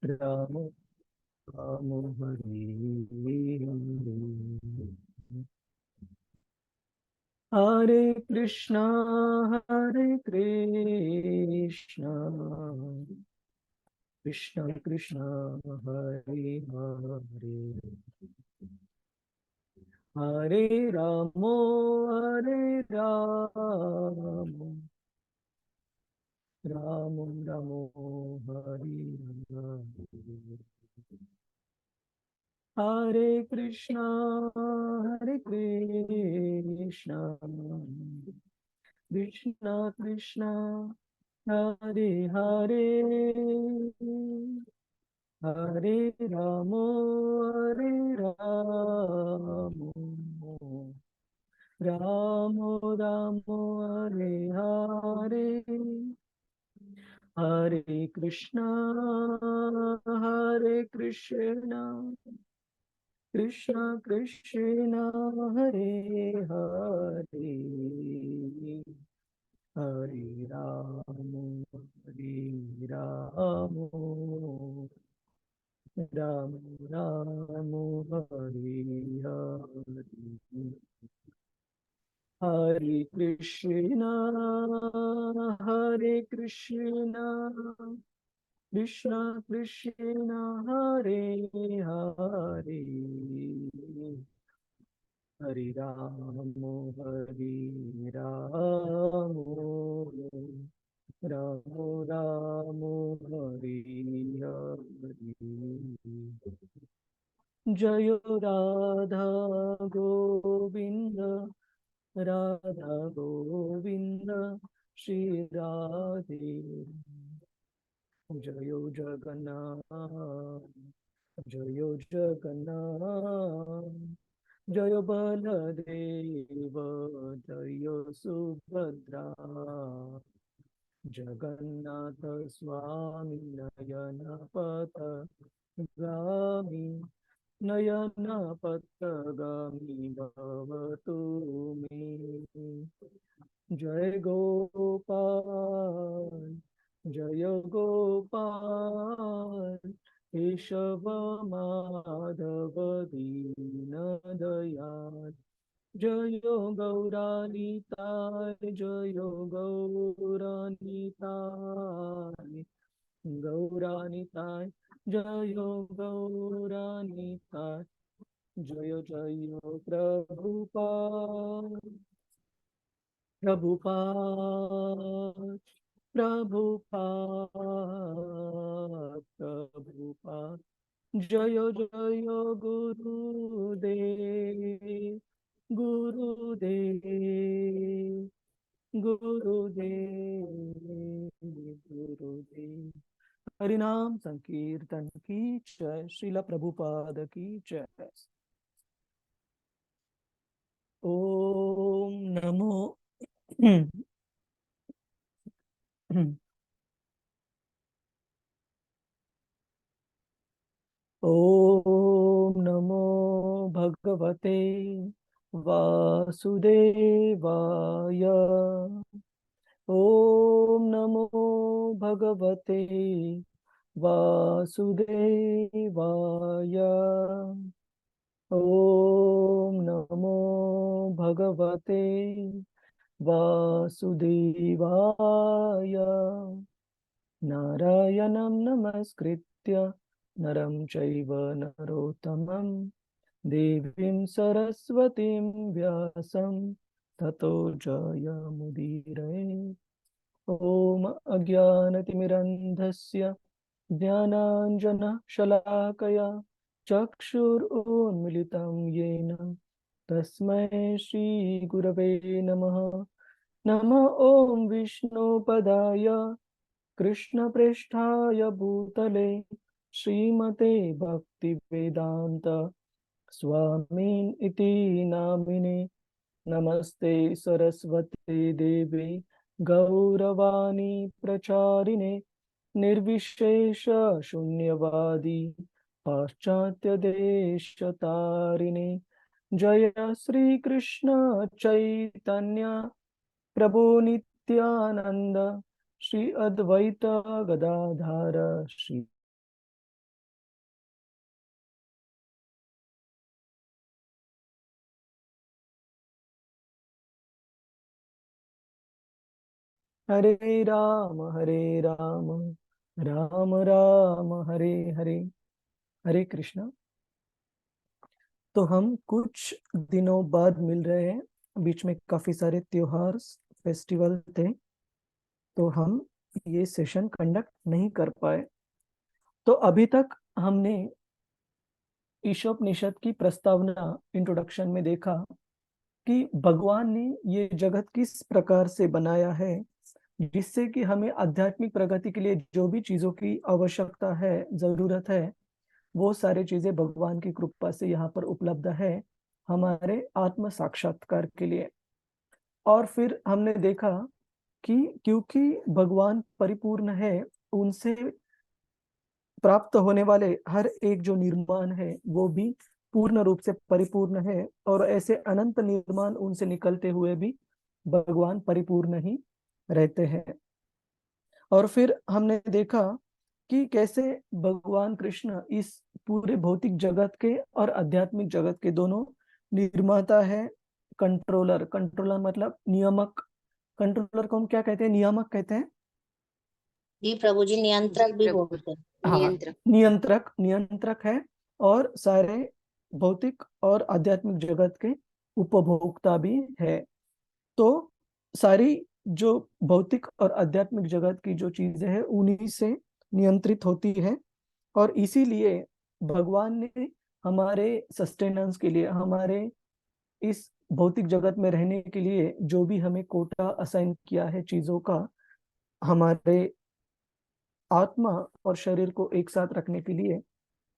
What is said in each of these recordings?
राम राम हरे हरे, हरे कृष्णा कृष्ण कृष्ण हरे हरे, हरे रामो हरे राम, राम रामो हरे हरे, हरे कृष्णा कृष्ण कृष्ण हरे हरे, हरे राम हरे राम, राम राम हरे हरे, हरे कृष्णा कृष्ण कृष्ण हरे हरे, हरे राम राम राम राम हरे हरे, हरे कृष्णा कृष्ण कृष्ण हरे हरे, हरे राम राम राम हरे हरे, जय राधा गोविंद, राधा गोविंद श्री राधे, जय जगन्नाथ, जय जगन्नाथ, जय बलदेव, जय सुभद्रा, जगन्नाथ स्वामी नयन पथगामी, नयन पथगामी भवतु मे, जय गोपाल, जय गोपाल, केशव माधव दीन दयाल, जय गौरानिताय, जय गौरानिताय, गौरानिताय, जय गौरानिताय, जय जय प्रभुपाद, प्रभुपाद, प्रभुपाद, प्रभुपाद, जय जय गुरुदेव, गुरुदेव, गुरुदेव, गुरुदेव। हरिनाम संकीर्तन की जय, श्रीला प्रभुपाद की जय। ओम नमो ओम नमो भगवते वासुदेवाय, ओम नमो भगवते वासुदेवाय, ओम नमो भगवते वासुदेवाय, नारायणं नमस्कृत्य नरं चैव नरोत्तमं, देवीं सरस्वतीं व्यासं ततो जयमुदीरये। ॐ अज्ञानतिमिरन्धस्य ज्ञानाञ्जनशलाकया चक्षुरुन्मिलितं येन तस्मै श्रीगुरवे नमः। नमः ॐ विष्णुपदाय कृष्णप्रेष्ठाय भूतले श्रीमते भक्तिवेदान्त स्वामिन् इति नामिने, नमस्ते सरस्वती देवे गौरवाणी प्रचारिणे, निर्विशेष शून्यवादी पाश्चात्य देशतारिणे, जय श्री कृष्ण चैतन्य प्रभु नित्यानंद, श्री अद्वैत गदाधर श्री हरे राम राम राम हरे हरे। हरे कृष्णा। तो हम कुछ दिनों बाद मिल रहे हैं, बीच में काफी सारे त्योहार फेस्टिवल थे, तो हम ये सेशन कंडक्ट नहीं कर पाए। तो अभी तक हमने ईशोपनिषद की प्रस्तावना इंट्रोडक्शन में देखा कि भगवान ने ये जगत किस प्रकार से बनाया है, जिससे कि हमें आध्यात्मिक प्रगति के लिए जो भी चीजों की आवश्यकता है, जरूरत है, वो सारी चीजें भगवान की कृपा से यहाँ पर उपलब्ध है हमारे आत्म साक्षात्कार के लिए। और फिर हमने देखा कि क्योंकि भगवान परिपूर्ण है, उनसे प्राप्त होने वाले हर एक जो निर्माण है वो भी पूर्ण रूप से परिपूर्ण है, और ऐसे अनंत निर्माण उनसे निकलते हुए भी भगवान परिपूर्ण ही रहते हैं। और फिर हमने देखा कि कैसे भगवान कृष्ण इस पूरे भौतिक जगत के और आध्यात्मिक जगत के दोनों निर्माता है। कंट्रोलर, कंट्रोलर मतलब नियामक। कंट्रोलर को हम क्या कहते हैं? नियामक कहते हैं। जी प्रभु जी, नियंत्रक जी भी प्रभु, बोलते हैं। हाँ, नियंत्रक। नियंत्रक, नियंत्रक है। और सारे भौतिक और आध्यात्मिक जगत के उपभोक्ता भी है। तो सारी जो भौतिक और आध्यात्मिक जगत की जो चीजें हैं उन्हीं से नियंत्रित होती है। और इसीलिए भगवान ने हमारे सस्टेनेंस के लिए, हमारे इस भौतिक जगत में रहने के लिए जो भी हमें कोटा असाइन किया है चीजों का, हमारे आत्मा और शरीर को एक साथ रखने के लिए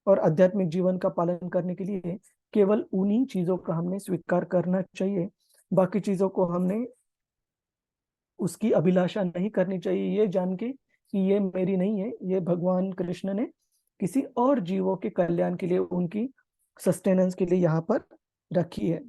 और आध्यात्मिक जीवन का पालन करने के लिए, केवल उन्हीं चीजों का हमने स्वीकार करना चाहिए। बाकी चीजों को हमने उसकी अभिलाषा नहीं करनी चाहिए, ये जान के कि ये मेरी नहीं है, ये भगवान कृष्ण ने किसी और जीवों के कल्याण के लिए, उनकी सस्टेनेंस के लिए यहाँ पर रखी है।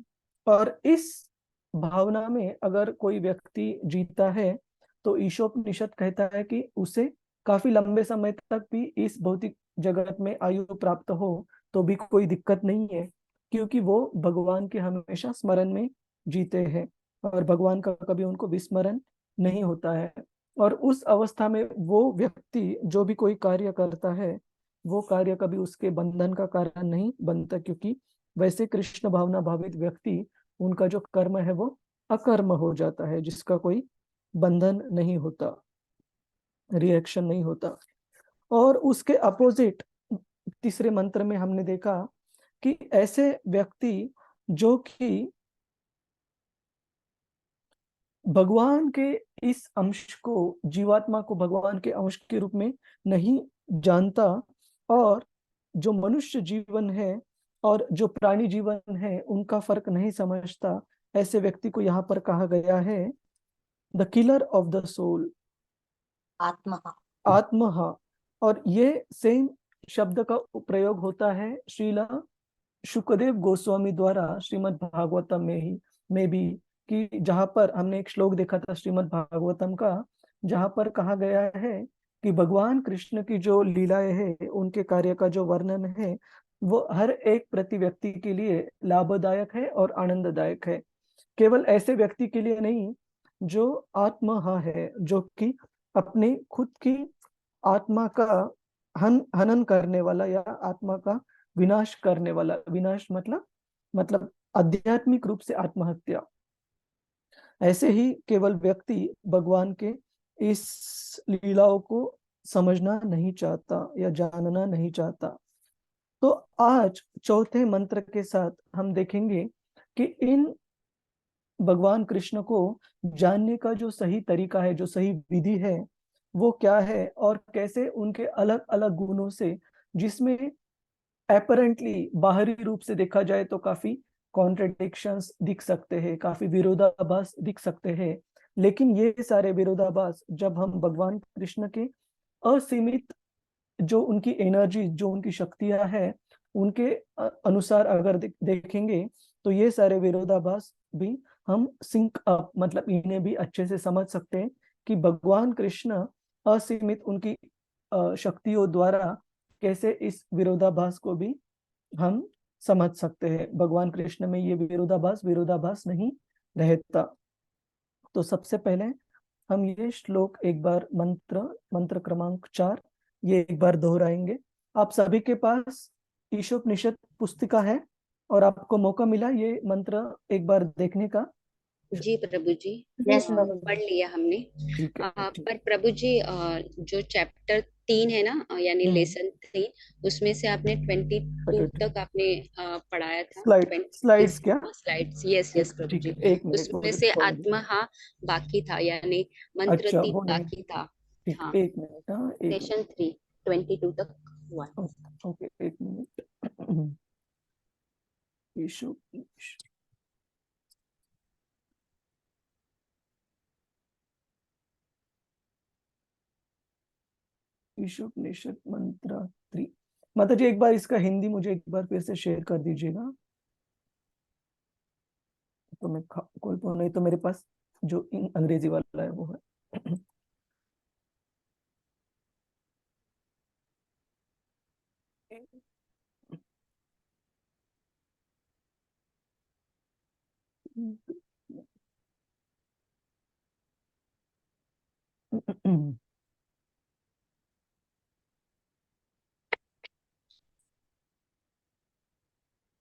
और इस भावना में अगर कोई व्यक्ति जीता है, तो ईशोपनिषद कहता है कि उसे काफी लंबे समय तक भी इस भौतिक जगत में आयु प्राप्त हो तो भी कोई दिक्कत नहीं है, क्योंकि वो भगवान के हमेशा स्मरण में जीते हैं और भगवान का कभी उनको विस्मरण नहीं होता है। और उस अवस्था में वो व्यक्ति जो भी कोई कार्य करता है, वो कार्य कभी उसके बंधन का कारण नहीं बनता, क्योंकि वैसे कृष्ण भावना भावित व्यक्ति, उनका जो कर्म है वो अकर्म हो जाता है, जिसका कोई बंधन नहीं होता, रिएक्शन नहीं होता। और उसके अपोजिट तीसरे मंत्र में हमने देखा कि ऐसे व्यक्ति जो कि भगवान के इस अंश को, जीवात्मा को भगवान के अंश के रूप में नहीं जानता, और जो मनुष्य जीवन है और जो प्राणी जीवन है उनका फर्क नहीं समझता, ऐसे व्यक्ति को यहाँ पर कहा गया है the killer of the soul, आत्मा। आत्मा। और ये सेम शब्द का प्रयोग होता है श्रीला शुकदेव गोस्वामी द्वारा श्रीमद् भागवतम में भी, कि जहां पर हमने एक श्लोक देखा था श्रीमद् भागवतम का, जहां पर कहा गया है कि भगवान कृष्ण की जो लीलाएं हैं, उनके कार्य का जो वर्णन है, वो हर एक प्रति व्यक्ति के लिए लाभदायक है और आनंददायक है। केवल ऐसे व्यक्ति के लिए नहीं जो आत्मा है, जो कि अपने खुद की आत्मा का हनन करने वाला, या आत्मा का विनाश करने वाला। विनाश मतलब आध्यात्मिक रूप से आत्महत्या। ऐसे ही केवल व्यक्ति भगवान के इस लीलाओं को समझना नहीं चाहता या जानना नहीं चाहता। तो आज चौथे मंत्र के साथ हम देखेंगे कि इन भगवान कृष्ण को जानने का जो सही तरीका है, जो सही विधि है, वो क्या है, और कैसे उनके अलग अलग गुणों से, जिसमें एपरेंटली बाहरी रूप से देखा जाए तो काफी कॉन्ट्रडिक्शंस दिख सकते हैं, काफी विरोधाभास दिख सकते हैं, लेकिन ये सारे विरोधाभास जब हम भगवान कृष्ण के असीमित जो उनकी एनर्जी, जो उनकी शक्तियां हैं, उनके अनुसार अगर देखेंगे, तो ये सारे विरोधाभास भी हम सिंक अप, मतलब इन्हें भी अच्छे से समझ सकते हैं कि भगवान कृष्ण असीमित उनकी शक्तियों द्वारा कैसे इस विरोधाभास को भी हम समझ सकते हैं। भगवान कृष्ण में ये विरोधाभास विरोधाभास नहीं रहता। तो सबसे पहले हम ये श्लोक एक बार मंत्र क्रमांक 4 ये एक बार दोहराएंगे। आप सभी के पास ईशोपनिषद पुस्तिका है और आपको मौका मिला ये मंत्र एक बार देखने का। जी प्रभु जी, Yes, पढ़ लिया हमने। ठीक है, ठीक। पर प्रभु जी, जो चैप्टर 3 है ना, यानी लेसन 3, उसमें से आपने 22 तक आपने पढ़ाया था। स्लाइड्स क्या? स्लाइड्स, यस यस प्रभु ठीक जी। है, एक मिनट उसमें से मुझे आत्मा बाकी था, यानी मंत्र अच्छा 3 वो नहीं, बाकी था। ठीक, हाँ, एक मिनट, हाँ एक मिनट, लेसन 3 22 तक हुआ। ओके एक मिनट। ईशो ईशोपनिषद मंत्र 3। माता जी एक बार इसका हिंदी मुझे एक बार फिर से शेयर कर दीजिएगा, तो मैं खोल पाऊँ, नहीं तो मेरे पास जो अंग्रेजी वाला है वो है।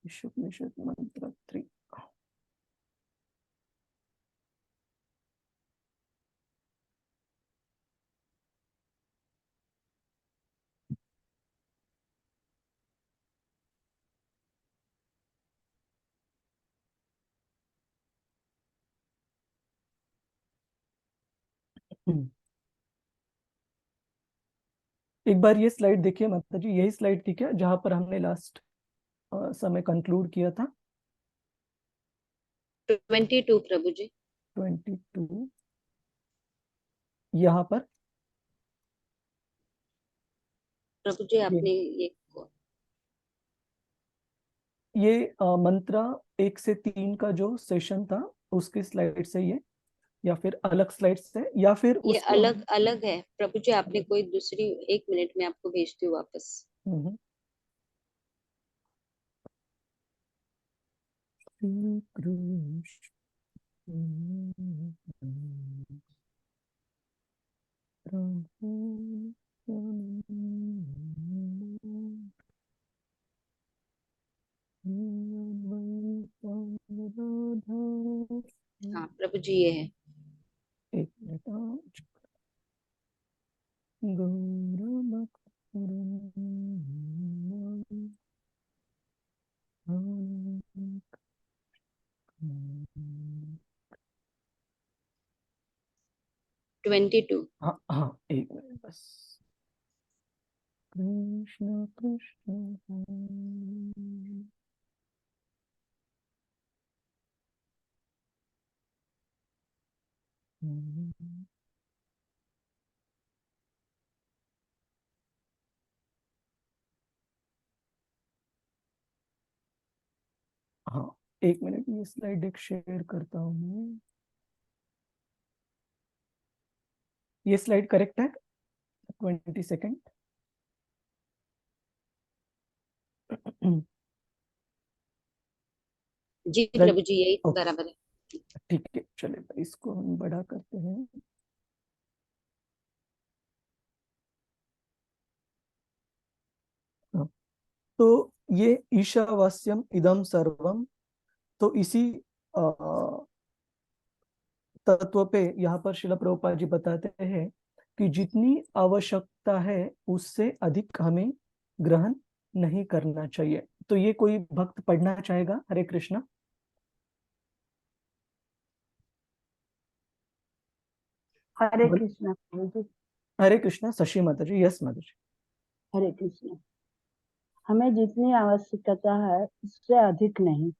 ईशोपनिषद मंत्र 3। एक बार ये स्लाइड देखिए माता जी, यही स्लाइड थी क्या जहां पर हमने लास्ट समय कंक्लूड किया था? 22 प्रभु जी। 22 यहाँ पर प्रभु जी, आपने ये मंत्र 1 से 3 का जो सेशन था उसकी स्लाइड से ये, या फिर अलग स्लाइड से, या फिर ये उसको अलग अलग है प्रभु जी। आपने कोई दूसरी, 1 मिनट में आपको भेजती हूँ वापस। हम्म। हाँ प्रभु जी, ये है। एक मिनट, गौरव 22। हाँ हाँ एक मिनट बस। कृष्ण कृष्ण हाँ एक मिनट, ये स्लाइड एक शेयर करता हूँ मैं। ये स्लाइड करेक्ट है? 20 सेकेंड। जी प्रभु जी, यही ओके बराबर है। ठीक है, चलिए इसको हम बड़ा करते हैं। हाँ, तो ये ईशावास्यम इदम सर्वम, तो इसी तत्व पे यहाँ पर शिला प्रभुपाद जी बताते हैं कि जितनी आवश्यकता है उससे अधिक हमें ग्रहण नहीं करना चाहिए। तो ये कोई भक्त पढ़ना चाहेगा? हरे कृष्णा। हरे कृष्णा प्रभु जी। हरे कृष्णा शशि माता जी। यस माता जी। हरे कृष्णा। हमें जितनी आवश्यकता है उससे अधिक नहीं।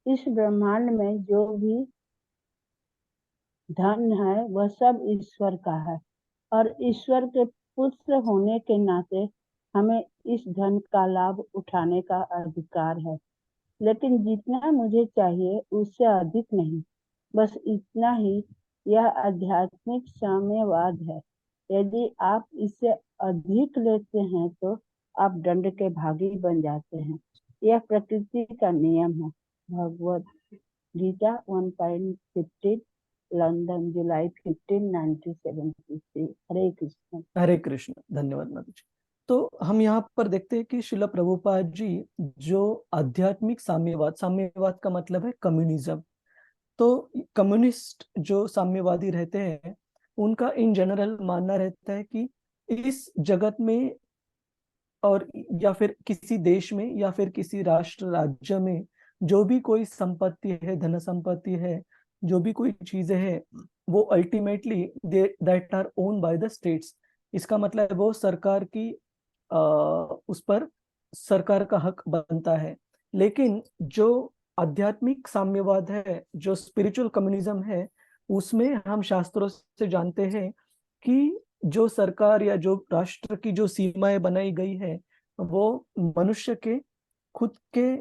इस ब्रह्मांड में जो भी धन है वह सब ईश्वर का है और ईश्वर के पुत्र होने के नाते हमें इस धन का लाभ उठाने का अधिकार है, लेकिन जितना मुझे चाहिए उससे अधिक नहीं। बस इतना ही। यह आध्यात्मिक साम्यवाद है। यदि आप इससे अधिक लेते हैं तो आप दंड के भागी बन जाते हैं। यह प्रकृति का नियम है। भगवद गीता 1.15। लंदन, जुलाई 15, 1973। हरे कृष्ण। हरे कृष्ण। धन्यवाद माता जी। तो हम यहाँ पर देखते हैं कि श्रील प्रभुपाद जी जो आध्यात्मिक साम्यवाद, साम्यवाद का मतलब है कम्युनिज्म, तो कम्युनिस्ट जो साम्यवादी रहते हैं उनका इन जनरल मानना रहता है कि इस जगत में और या फिर किसी देश में या फिर किसी राष्ट्र राज्य में जो भी कोई संपत्ति है, धन संपत्ति है, जो भी कोई चीजें हैं, वो ultimately that our own by the states. इसका मतलब है वो सरकार की उस पर सरकार का हक बनता है। लेकिन जो आध्यात्मिक साम्यवाद है, जो स्पिरिचुअल कम्युनिज्म है, उसमें हम शास्त्रों से जानते हैं कि जो सरकार या जो राष्ट्र की जो सीमाएं बनाई गई है वो मनुष्य के खुद के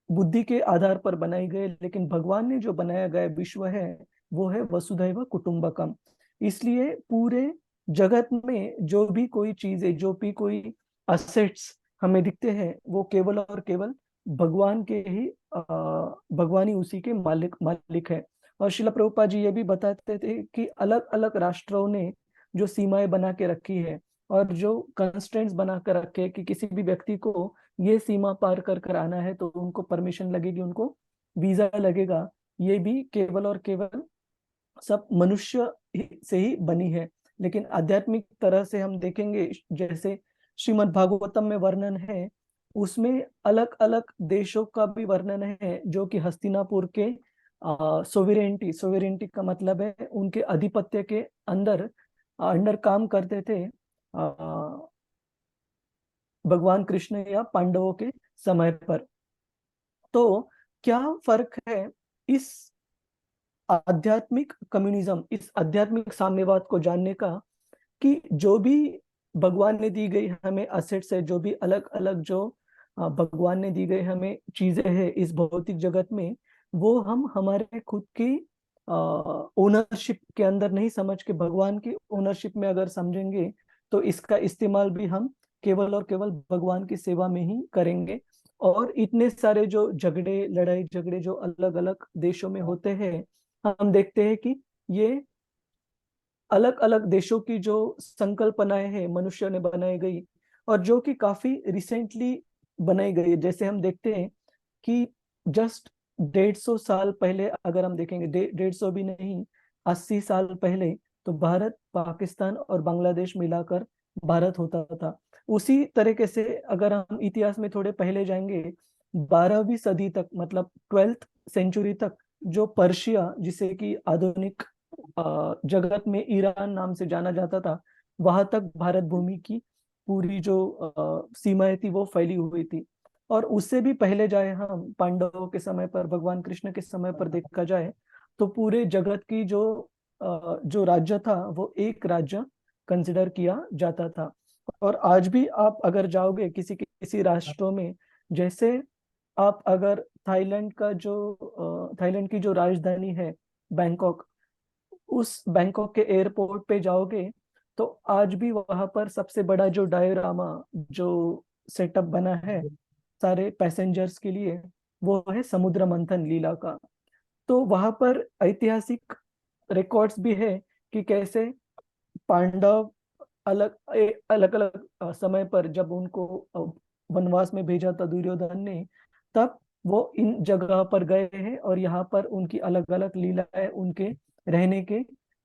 बुद्धि के आधार पर बनाई गई, लेकिन भगवान ने जो बनाया गया विश्व है वो है वसुधैव कुटुंबकम। इसलिए पूरे जगत में जो भी कोई चीजें, जो भी कोई असेट्स हमें दिखते हैं वो केवल और केवल भगवान के ही भगवान ही उसी के मालिक है। और श्रील प्रभुपाद जी ये भी बताते थे कि अलग अलग राष्ट्रों ने जो सीमाएं बना के रखी है और जो कंस्ट्रेंट्स बना कर रखे कि किसी भी व्यक्ति को ये सीमा पार कर कर आना है तो उनको परमिशन लगेगी, उनको वीजा लगेगा, ये भी केवल और केवल सब मनुष्य से ही बनी है। लेकिन आध्यात्मिक तरह से हम देखेंगे, जैसे श्रीमद् भागवतम में वर्णन है, उसमें अलग अलग देशों का भी वर्णन है जो कि हस्तिनापुर के सोवेरेंटी, सोवेरेंटी का मतलब है उनके आधिपत्य के अंदर अंडर काम करते थे भगवान कृष्ण या पांडवों के समय पर। तो क्या फर्क है इस आध्यात्मिक कम्युनिज्म, इस आध्यात्मिक साम्यवाद को जानने का, कि जो भी भगवान ने दी गई हमें असेट्स है, जो भी अलग अलग जो भगवान ने दी गई हमें चीजें हैं इस भौतिक जगत में, वो हम हमारे खुद की ओनरशिप के अंदर नहीं समझ के भगवान की ओनरशिप में अगर समझेंगे तो इसका इस्तेमाल भी हम केवल और केवल भगवान की सेवा में ही करेंगे। और इतने सारे जो झगड़े, लड़ाई झगड़े जो अलग अलग देशों में होते हैं, हम देखते हैं कि ये अलग अलग देशों की जो संकल्पनाएं हैं मनुष्य ने बनाई गई और जो कि काफी रिसेंटली बनाई गई है। जैसे हम देखते हैं कि जस्ट 150 साल पहले अगर हम देखेंगे, 150 भी नहीं, 80 साल पहले तो भारत, पाकिस्तान और बांग्लादेश मिलाकर भारत होता था। उसी तरीके से अगर हम इतिहास में थोड़े पहले जाएंगे, 12वीं सदी तक, मतलब 12th सेंचुरी तक, जो पर्शिया, जिसे कि आधुनिक जगत में ईरान नाम से जाना जाता था, वहां तक भारत भूमि की पूरी जो सीमाएं थी वो फैली हुई थी। और उससे भी पहले जाए हम पांडवों के समय पर, भगवान कृष्ण के समय पर देखा जाए तो पूरे जगत की जो राज्य था वो एक राज्य कंसिडर किया जाता था। और आज भी आप अगर जाओगे किसी किसी राष्ट्रों में, जैसे आप अगर थाईलैंड की जो राजधानी है बैंकॉक, उस बैंकॉक के एयरपोर्ट पे जाओगे तो आज भी वहां पर सबसे बड़ा जो डायोरामा जो सेटअप बना है सारे पैसेंजर्स के लिए, वो है समुद्र मंथन लीला का। तो वहां पर ऐतिहासिक रिकॉर्ड्स भी है कि कैसे पांडव अलग अलग समय पर जब उनको वनवास में भेजा था दुर्योधन ने, तब वो इन जगह पर गए हैं और यहाँ पर उनकी अलग अलग लीलाएं, उनके रहने के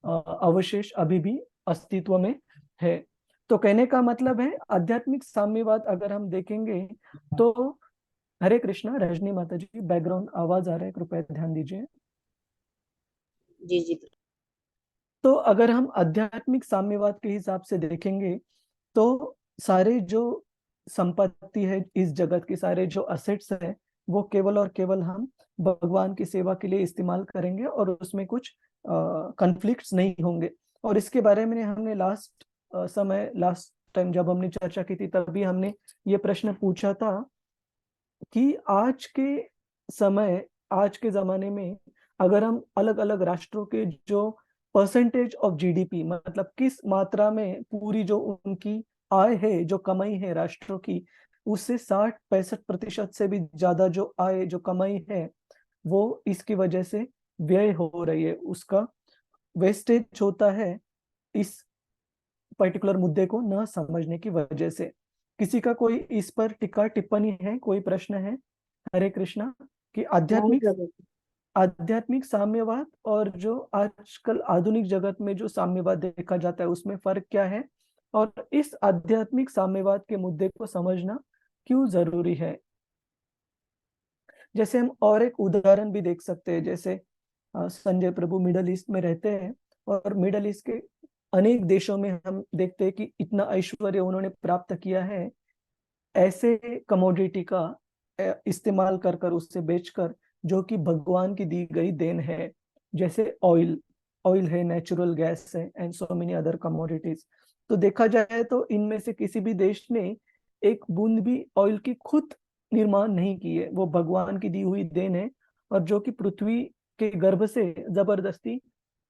अवशेष अभी भी अस्तित्व में है। तो कहने का मतलब है आध्यात्मिक साम्यवाद अगर हम देखेंगे तो, हरे कृष्णा, रजनी माता जी बैकग्राउंड आवाज आ रहा है, कृपया ध्यान दीजिए। जी जी। तो अगर हम आध्यात्मिक साम्यवाद के हिसाब से देखेंगे तो सारे जो संपत्ति है इस जगत की, सारे जो असेट्स है, वो केवल और केवल हम भगवान की सेवा के लिए इस्तेमाल करेंगे और उसमें कुछ कॉन्फ्लिक्ट्स नहीं होंगे। और इसके बारे में हमने लास्ट टाइम जब हमने चर्चा की थी तभी हमने ये प्रश्न पूछा था कि आज के जमाने में अगर हम अलग अलग राष्ट्रों के जो परसेंटेज ऑफ जीडीपी, मतलब किस मात्रा में पूरी जो उनकी आय है, जो कमाई है राष्ट्रों की, उससे 60-65% से भी ज्यादा जो आय, जो कमाई है, वो इसकी वजह से व्यय हो रही है, उसका वेस्टेज होता है इस पर्टिकुलर मुद्दे को न समझने की वजह से। किसी का कोई इस पर टिक्का टिप्पणी है, कोई प्रश्न है? हरे कृष्णा। कि नहीं प्रभु। आध्यात्मिक साम्यवाद और जो आजकल आधुनिक जगत में जो साम्यवाद देखा जाता है उसमें फर्क क्या है, और इस आध्यात्मिक साम्यवाद के मुद्दे को समझना क्यों जरूरी है? जैसे हम और एक उदाहरण भी देख सकते हैं, जैसे संजय प्रभु मिडल ईस्ट में रहते हैं, और मिडल ईस्ट के अनेक देशों में हम देखते हैं कि इतना ऐश्वर्य उन्होंने प्राप्त किया है ऐसे कमोडिटी का इस्तेमाल कर कर, उससे बेचकर, जो कि भगवान की दी गई देन है। जैसे ऑयल ऑयल है, नेचुरल गैस है, and so many other commodities. तो देखा जाए तो इनमें से किसी भी देश ने एक बूंद भी ऑयल की खुद निर्माण नहीं की है, वो भगवान की दी हुई देन है, और जो कि पृथ्वी के गर्भ से जबरदस्ती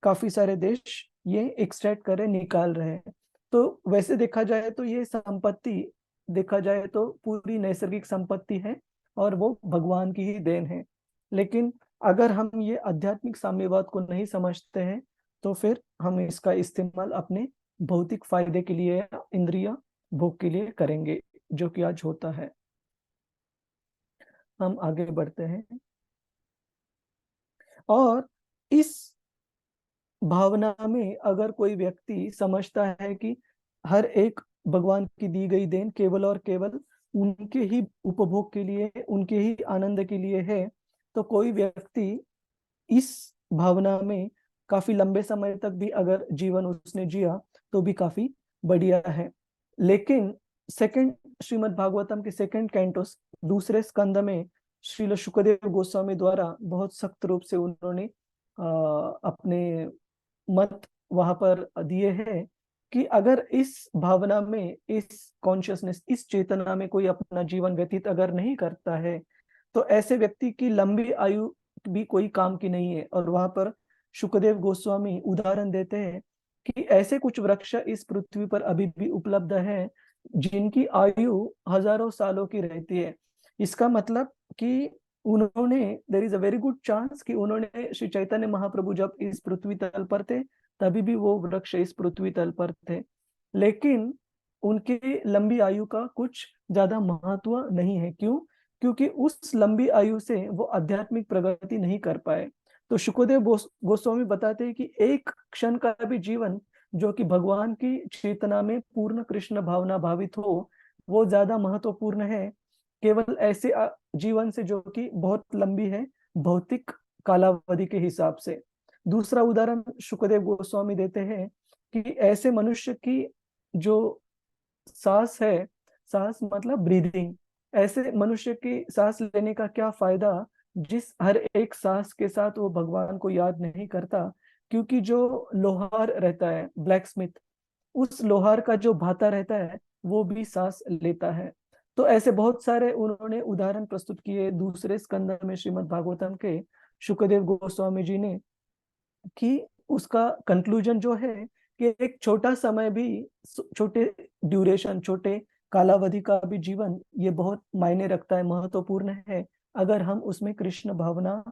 काफी सारे देश ये एक्सट्रैक्ट कर रहे, निकाल रहे हैं। तो वैसे देखा जाए तो ये संपत्ति, देखा जाए तो पूरी नैसर्गिक संपत्ति है और वो भगवान की ही देन है। लेकिन अगर हम ये आध्यात्मिक साम्यवाद को नहीं समझते हैं तो फिर हम इसका इस्तेमाल अपने भौतिक फायदे के लिए, इंद्रिय भोग के लिए करेंगे, जो कि आज होता है। हम आगे बढ़ते हैं। और इस भावना में अगर कोई व्यक्ति समझता है कि हर एक भगवान की दी गई देन केवल और केवल उनके ही उपभोग के लिए, उनके ही आनंद के लिए है, तो कोई व्यक्ति इस भावना में काफी लंबे समय तक भी अगर जीवन उसने जिया तो भी काफी बढ़िया है। लेकिन सेकंड श्रीमद् भागवतम के सेकंड कैंटो दूसरे स्कंद में श्रील शुकदेव गोस्वामी द्वारा बहुत सख्त रूप से उन्होंने अपने मत वहां पर दिए हैं कि अगर इस भावना में, इस कॉन्शियसनेस, इस चेतना में कोई अपना जीवन व्यतीत अगर नहीं करता है तो ऐसे व्यक्ति की लंबी आयु भी कोई काम की नहीं है। और वहां पर शुकदेव गोस्वामी उदाहरण देते हैं कि ऐसे कुछ वृक्ष इस पृथ्वी पर अभी भी उपलब्ध हैं जिनकी आयु हजारों सालों की रहती है। इसका मतलब कि उन्होंने, there is a very good chance कि उन्होंने, श्री चैतन्य महाप्रभु जब इस पृथ्वी तल पर थे तभी भी वो वृक्ष इस पृथ्वी तल पर थे, लेकिन उनके लंबी आयु का कुछ ज्यादा महत्व नहीं है। क्यों? क्योंकि उस लंबी आयु से वो आध्यात्मिक प्रगति नहीं कर पाए। तो शुकदेव गोस्वामी बताते हैं कि एक क्षण का भी जीवन जो कि भगवान की चेतना में पूर्ण कृष्ण भावना भावित हो, वो ज्यादा महत्वपूर्ण है केवल ऐसे जीवन से जो कि बहुत लंबी है भौतिक कालावधि के हिसाब से। दूसरा उदाहरण शुकदेव गोस्वामी देते हैं कि ऐसे मनुष्य की जो सांस है, सांस मतलब ब्रीदिंग, ऐसे मनुष्य की सांस लेने का क्या फायदा जिस हर एक सांस के साथ वो भगवान को याद नहीं करता। क्योंकि जो लोहार रहता है, ब्लैक स्मिथ, उस लोहार का जो भाता रहता है वो भी सांस लेता है। तो ऐसे बहुत सारे उन्होंने उदाहरण प्रस्तुत किए दूसरे स्कंद में श्रीमद् भागवतम के शुकदेव गोस्वामी जी ने, कि उसका कंक्लूजन जो है कि एक छोटा समय भी, छोटे ड्यूरेशन, छोटे कालावधि का भी जीवन ये बहुत मायने रखता है, महत्वपूर्ण है अगर हम उसमें कृष्ण भावना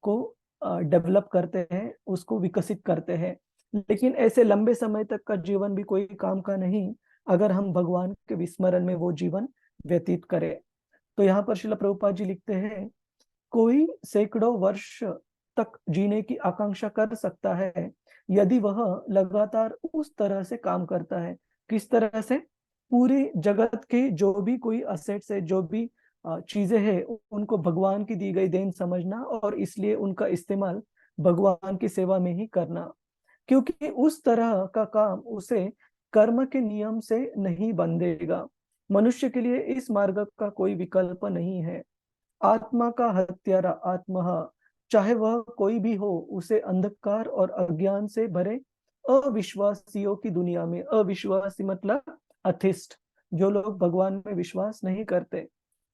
को डेवलप करते हैं, उसको विकसित करते हैं। लेकिन ऐसे लंबे समय तक का जीवन भी कोई काम का नहीं अगर हम भगवान के विस्मरण में वो जीवन व्यतीत करें। तो यहाँ पर श्रील प्रभुपाद जी लिखते हैं, कोई सैकड़ों वर्ष तक जीने की आकांक्षा कर सकता है यदि वह लगातार उस तरह से काम करता है। किस तरह से? पूरे जगत के जो भी कोई असेट्स है, जो भी चीजें हैं, उनको भगवान की दी गई देन समझना और इसलिए उनका इस्तेमाल भगवान की सेवा में ही करना। क्योंकि उस तरह का काम उसे कर्म के नियम से नहीं बंधेगा। मनुष्य के लिए इस मार्ग का कोई विकल्प नहीं है। आत्मा का हत्यारा आत्मा, चाहे वह कोई भी हो, उसे अंधकार और अज्ञान से भरे अविश्वासियों की दुनिया में, अविश्वासी मतलब अथिस्ट, जो लोग भगवान में विश्वास नहीं करते,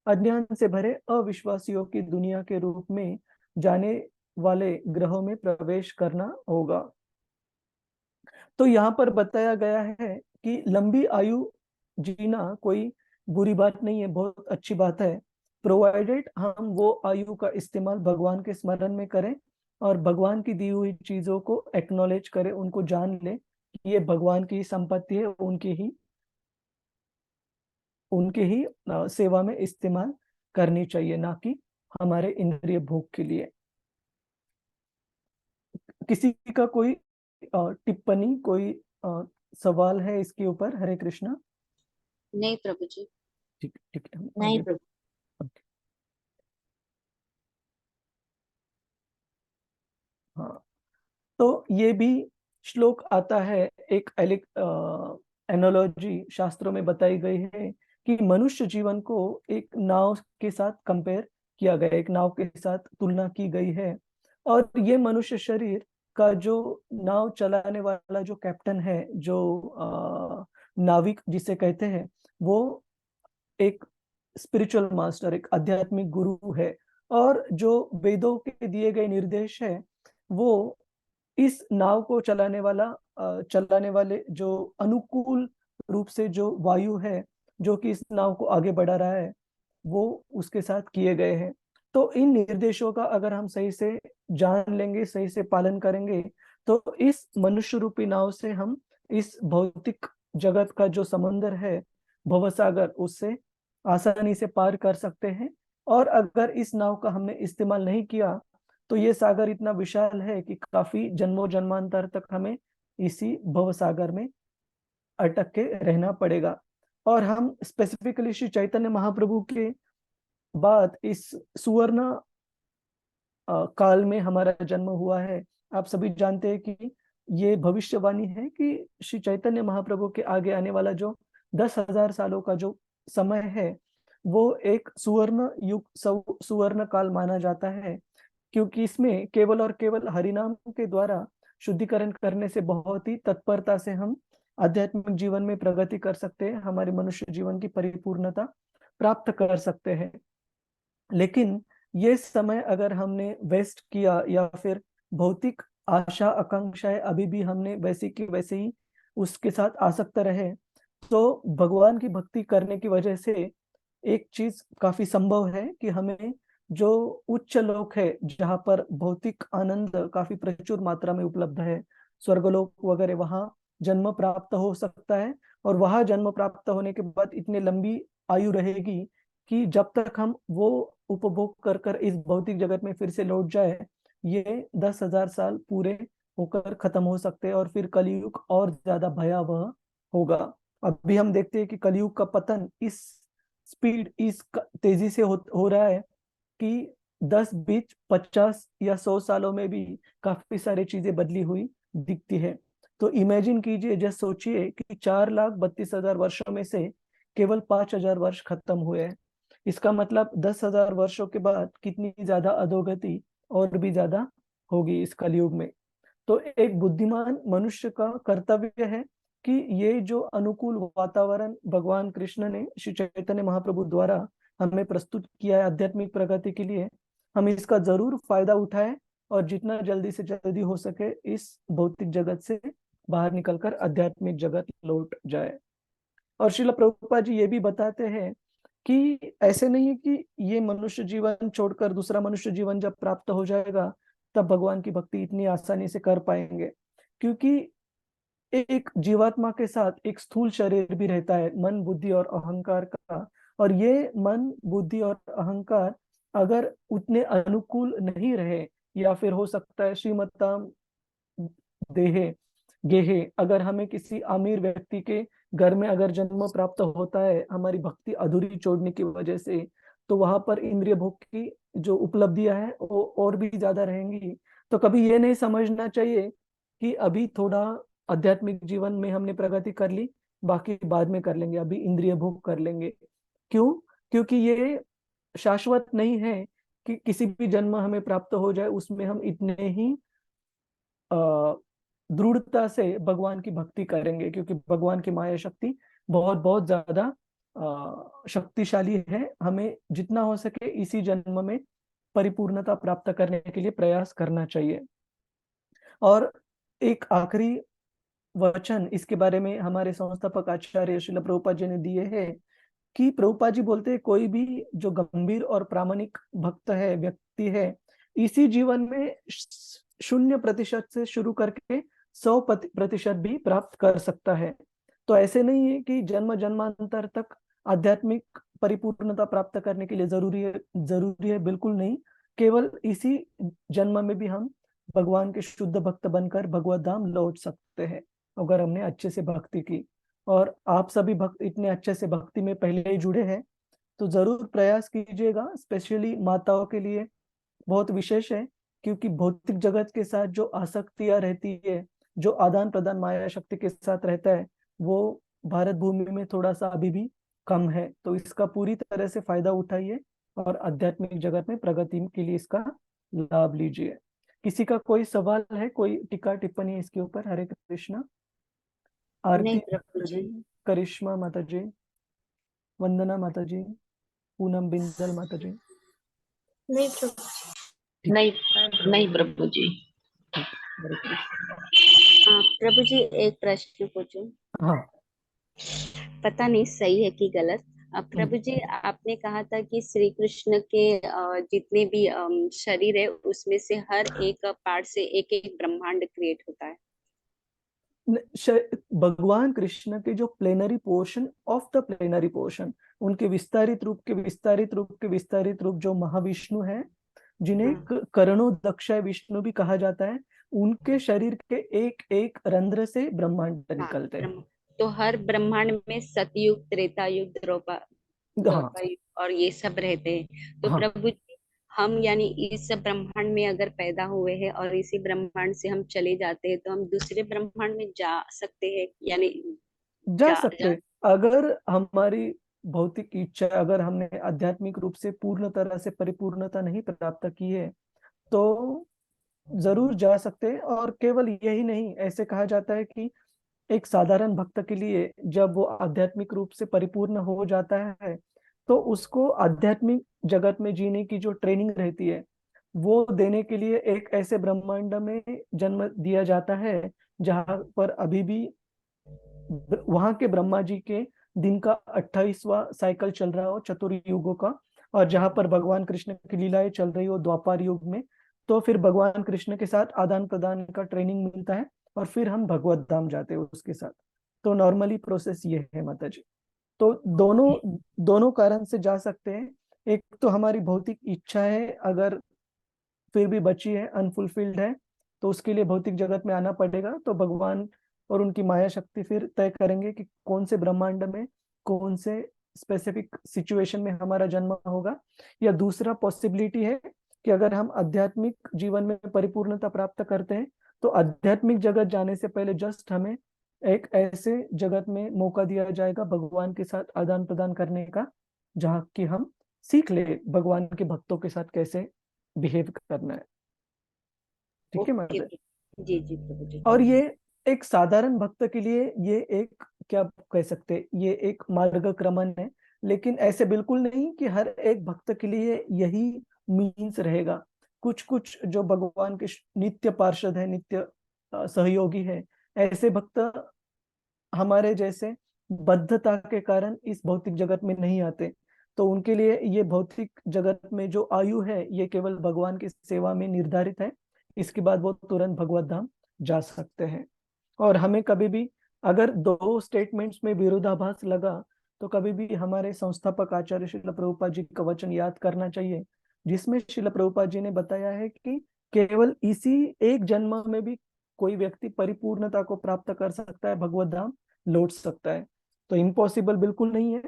अज्ञान से भरे अविश्वासियों की दुनिया के रूप में जाने वाले ग्रहों में प्रवेश करना होगा। तो यहाँ पर बताया गया है कि लंबी आयु जीना कोई बुरी बात नहीं है, बहुत अच्छी बात है, प्रोवाइडेड हम वो आयु का इस्तेमाल भगवान के स्मरण में करें और भगवान की दी हुई चीजों को एक्नॉलेज करे, उनको जान ले कि ये भगवान की संपत्ति है, उनके ही सेवा में इस्तेमाल करनी चाहिए, ना कि हमारे इंद्रिय भोग के लिए। किसी का कोई टिप्पणी, कोई सवाल है इसके ऊपर? हरे कृष्णा। नहीं प्रभु जी। ठीक ठीक है, हम नहीं आगे। प्रभु। ओके। हाँ, तो ये भी श्लोक आता है, एक एनोलॉजी शास्त्रों में बताई गई है कि मनुष्य जीवन को एक नाव के साथ कंपेयर किया गया, एक नाव के साथ तुलना की गई है। और ये मनुष्य शरीर का जो नाव चलाने वाला जो कैप्टन है, जो नाविक जिसे कहते हैं, वो एक स्पिरिचुअल मास्टर, एक आध्यात्मिक गुरु है। और जो वेदों के दिए गए निर्देश है, वो इस नाव को चलाने वाले जो अनुकूल रूप से जो वायु है, जो कि इस नाव को आगे बढ़ा रहा है, वो उसके साथ किए गए हैं। तो इन निर्देशों का अगर हम सही से जान लेंगे, सही से पालन करेंगे, तो इस मनुष्य रूपी नाव से हम इस भौतिक जगत का जो समंदर है, भवसागर, उससे आसानी से पार कर सकते हैं। और अगर इस नाव का हमने इस्तेमाल नहीं किया, तो ये सागर इतना विशाल है कि काफी जन्मों जन्मांतर तक हमें इसी भव सागर में अटक के रहना पड़ेगा। और हम स्पेसिफिकली श्री चैतन्य महाप्रभु के बाद इस सुवर्ण काल में हमारा जन्म हुआ है। आप सभी जानते हैं कि ये भविष्यवाणी है कि श्री चैतन्य महाप्रभु के आगे आने वाला जो 10,000 सालों का जो समय है, वो एक सुवर्ण युग, सुवर्ण काल माना जाता है। क्योंकि इसमें केवल और केवल हरिनाम के द्वारा शुद्धिकरण करने से बहुत ही तत्परता से हम आध्यात्मिक जीवन में प्रगति कर सकते हैं, हमारे मनुष्य जीवन की परिपूर्णता प्राप्त कर सकते हैं। लेकिन ये समय अगर हमने वेस्ट किया, या फिर भौतिक आशा आकांक्षाएं अभी भी हमने वैसी की वैसे ही उसके साथ आसक्त रहे, तो भगवान की भक्ति करने की वजह से एक चीज काफी संभव है कि हमें जो उच्च लोक है, जहाँ पर भौतिक आनंद काफी प्रचुर मात्रा में उपलब्ध है, स्वर्गलोक वगैरह, वहां जन्म प्राप्त हो सकता है। और वहां जन्म प्राप्त होने के बाद इतनी लंबी आयु रहेगी कि जब तक हम वो उपभोग कर कर इस भौतिक जगत में फिर से लौट जाए, ये 10,000 साल पूरे होकर खत्म हो सकते हैं, और फिर कलयुग और ज्यादा भयावह होगा। अभी हम देखते हैं कि कलयुग का पतन इस स्पीड, इस तेजी से हो रहा है कि 10, 20, 50 या 100 सालों में भी काफी सारी चीजें बदली हुई दिखती है। तो इमेजिन कीजिए, जस्ट सोचिए कि 4,32,000 वर्षों में से केवल 5,000 वर्ष खत्म हुए हैं। इसका मतलब 10,000 वर्षों के बाद कितनी ज्यादा अधोगति और भी ज्यादा होगी इस कलयुग में। तो एक बुद्धिमान मनुष्य का कर्तव्य है कि ये जो अनुकूल वातावरण भगवान कृष्ण ने श्री चैतन्य महाप्रभु द्वारा हमें प्रस्तुत किया है आध्यात्मिक प्रगति के लिए, हम इसका जरूर फायदा उठाएं, और जितना जल्दी से जल्दी हो सके इस भौतिक जगत से बाहर निकलकर आध्यात्मिक जगत लौट जाए। और श्रील प्रभुपाद जी ये भी बताते हैं कि ऐसे नहीं है कि ये मनुष्य जीवन छोड़कर दूसरा मनुष्य जीवन जब प्राप्त हो जाएगा, तब भगवान की भक्ति इतनी आसानी से कर पाएंगे। क्योंकि एक जीवात्मा के साथ एक स्थूल शरीर भी रहता है, मन, बुद्धि और अहंकार का। और ये मन, बुद्धि और अहंकार अगर उतने अनुकूल नहीं रहे, या फिर हो सकता है श्रीमताम देहे गेहे, अगर हमें किसी अमीर व्यक्ति के घर में अगर जन्म प्राप्त होता है हमारी भक्ति अधूरी छोड़ने की वजह से, तो वहां पर इंद्रिय भोग की जो उपलब्धियां हैं वो और भी ज्यादा रहेंगी। तो कभी ये नहीं समझना चाहिए कि अभी थोड़ा आध्यात्मिक जीवन में हमने प्रगति कर ली, बाकी बाद में कर लेंगे, अभी इंद्रिय भोग कर लेंगे। क्यों? क्योंकि ये शाश्वत नहीं है कि किसी भी जन्म हमें प्राप्त हो जाए उसमें हम इतने ही दृढ़ता से भगवान की भक्ति करेंगे। क्योंकि भगवान की माया शक्ति बहुत बहुत ज्यादा शक्तिशाली है। हमें जितना हो सके इसी जन्म में परिपूर्णता प्राप्त करने के लिए प्रयास करना चाहिए। और एक आखिरी वचन इसके बारे में हमारे संस्थापक आचार्य श्रील प्रभुपाद जी ने दिए हैं कि प्रभुपाद जी बोलते हैं, कोई भी जो गंभीर और प्रामाणिक भक्त है, व्यक्ति है, इसी जीवन में 0% से शुरू करके 100% भी प्राप्त कर सकता है। तो ऐसे नहीं है कि जन्म जन्मांतर तक आध्यात्मिक परिपूर्णता प्राप्त करने के लिए जरूरी है, बिल्कुल नहीं। केवल इसी जन्म में भी हम भगवान के शुद्ध भक्त बनकर भगवत धाम लौट सकते हैं, अगर हमने अच्छे से भक्ति की। और आप सभी भक्त इतने अच्छे से भक्ति में पहले ही जुड़े हैं, तो जरूर प्रयास कीजिएगा। स्पेशली माताओं के लिए बहुत विशेष है, क्योंकि भौतिक जगत के साथ जो आसक्तियां रहती है, जो आदान प्रदान माया शक्ति के साथ रहता है, वो भारत भूमि में थोड़ा सा अभी भी कम है। तो इसका पूरी तरह से फायदा उठाइए और आध्यात्मिक जगत में प्रगति के लिए इसका लाभ लीजिए। किसी का कोई सवाल है, कोई टीका टिप्पणी इसके ऊपर? हरे कृष्णा। आरती नहीं प्रभु माता जी, जी। करिश्मा माता जी, वंदना माता जी, पूनम बिंदल माता जी। नहीं प्रभु नहीं नहीं प्रभु जी। हरे कृष्ण। प्रभु जी एक प्रश्न पूछूं? हाँ। पता नहीं सही है कि गलत। प्रभु जी आपने कहा था कि श्री कृष्ण के जितने भी शरीर है उसमें से हर एक पार्ट से एक एक ब्रह्मांड क्रिएट होता है। भगवान कृष्ण के जो plenary portion of the plenary portion, उनके विस्तारित रूप के विस्तारित रूप के विस्तारित रूप जो महाविष्णु है, जिन्हें करणो दक्षाय विष्णु भी कहा जाता है, उनके शरीर के एक एक रंध्र से ब्रह्मांड निकलते हैं। तो हर ब्रह्मांड में सतयुग, त्रेता युग, हाँ द्वापर युग और ये सब रहते हैं। तो हाँ, प्रभु जी हम यानी इस ब्रह्मांड में अगर पैदा हुए हैं और इसी ब्रह्मांड से हम चले जाते हैं, तो हम दूसरे ब्रह्मांड में जा सकते हैं यानी जा सकते हैं। अगर हमारी भौतिक इच्छा, अगर हमने आध्यात्मिक रूप से पूर्ण तरह से परिपूर्णता नहीं प्राप्त की है, तो जरूर जा सकते हैं। और केवल यही नहीं, ऐसे कहा जाता है कि एक साधारण भक्त के लिए जब वो आध्यात्मिक रूप से परिपूर्ण हो जाता है, तो उसको आध्यात्मिक जगत में जीने की जो ट्रेनिंग रहती है, वो देने के लिए एक ऐसे ब्रह्मांड में जन्म दिया जाता है जहां पर अभी भी वहां के ब्रह्मा जी के दिन का 28वां साइकिल चल रहा हो चतुर्युगों का, और जहां पर भगवान कृष्ण की लीलाएं चल रही हो द्वापर युग में। तो फिर भगवान कृष्ण के साथ आदान प्रदान का ट्रेनिंग मिलता है और फिर हम भगवत धाम जाते हैं उसके साथ। तो नॉर्मली प्रोसेस ये है माता जी। तो दोनों दोनों कारण से जा सकते हैं। एक तो हमारी भौतिक इच्छा है, अगर फिर भी बची है, अनफुलफिल्ड है, तो उसके लिए भौतिक जगत में आना पड़ेगा। तो भगवान और उनकी माया शक्ति फिर तय करेंगे कि कौन से ब्रह्मांड में, कौन से स्पेसिफिक सिचुएशन में हमारा जन्म होगा। या दूसरा पॉसिबिलिटी है कि अगर हम आध्यात्मिक जीवन में परिपूर्णता प्राप्त करते हैं, तो आध्यात्मिक जगत जाने से पहले जस्ट हमें एक ऐसे जगत में मौका दिया जाएगा भगवान के साथ आदान प्रदान करने का, जहाँ कि हम सीख ले भगवान के भक्तों के साथ कैसे बिहेव करना है। ठीक है ओके। माता। जी जी प्रभु जी। और ये एक साधारण भक्त के लिए ये एक, क्या कह सकते हैं, ये एक मार्गक्रमण है। लेकिन ऐसे बिल्कुल नहीं कि हर एक भक्त के लिए यही मीन्स रहेगा। कुछ कुछ जो भगवान के नित्य पार्षद है, नित्य सहयोगी है, ऐसे भक्त हमारे जैसे बद्धता के कारण इस भौतिक जगत में नहीं आते। तो उनके लिए ये भौतिक जगत में जो आयु है, ये केवल भगवान की सेवा में निर्धारित है। इसके बाद वो तुरंत भगवत धाम जा सकते हैं। और हमें कभी भी अगर दो स्टेटमेंट्स में विरोधाभास लगा, तो कभी भी हमारे संस्थापक आचार्य श्रील प्रभुपाद जी का वचन याद करना चाहिए, जिसमें श्रील प्रभुपाद जी ने बताया है कि केवल इसी एक जन्म में भी कोई व्यक्ति परिपूर्णता को प्राप्त कर सकता है, भगवत धाम लौट सकता है। तो इम्पॉसिबल बिल्कुल नहीं है।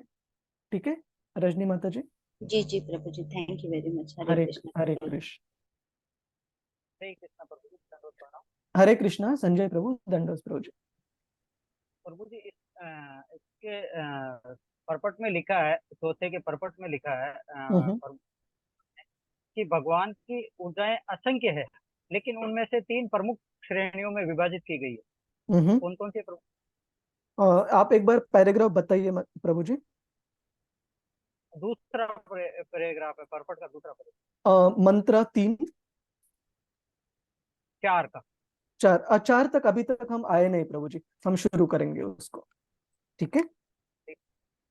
ठीक है रजनी माता जी। जी जी प्रभु जी, thank you very much. Hare Hare Krishna. हरे कृष्ण। हरे कृष्णा प्रभु जी, दंडवत प्रणाम। हरे कृष्णा संजय प्रभु, दंडोत प्रभु जी। प्रभु जी इसके परपट में लिखा है, चौथे के परपट में लिखा है कि भगवान की ऊर्जाएं असंख्य है, लेकिन उनमें से 3 प्रमुख श्रेणियों में विभाजित की गई है। कौन कौन सी प्रमुख? आप एक बार पैराग्राफ बताइए प्रभु जी। दूसरा पैराग्राफ है, परपट का दूसरा पैराग्राफ। मंत्र 3 4 का। 4 तक अभी तक हम आए नहीं प्रभु जी, हम शुरू करेंगे उसको। ठीक है,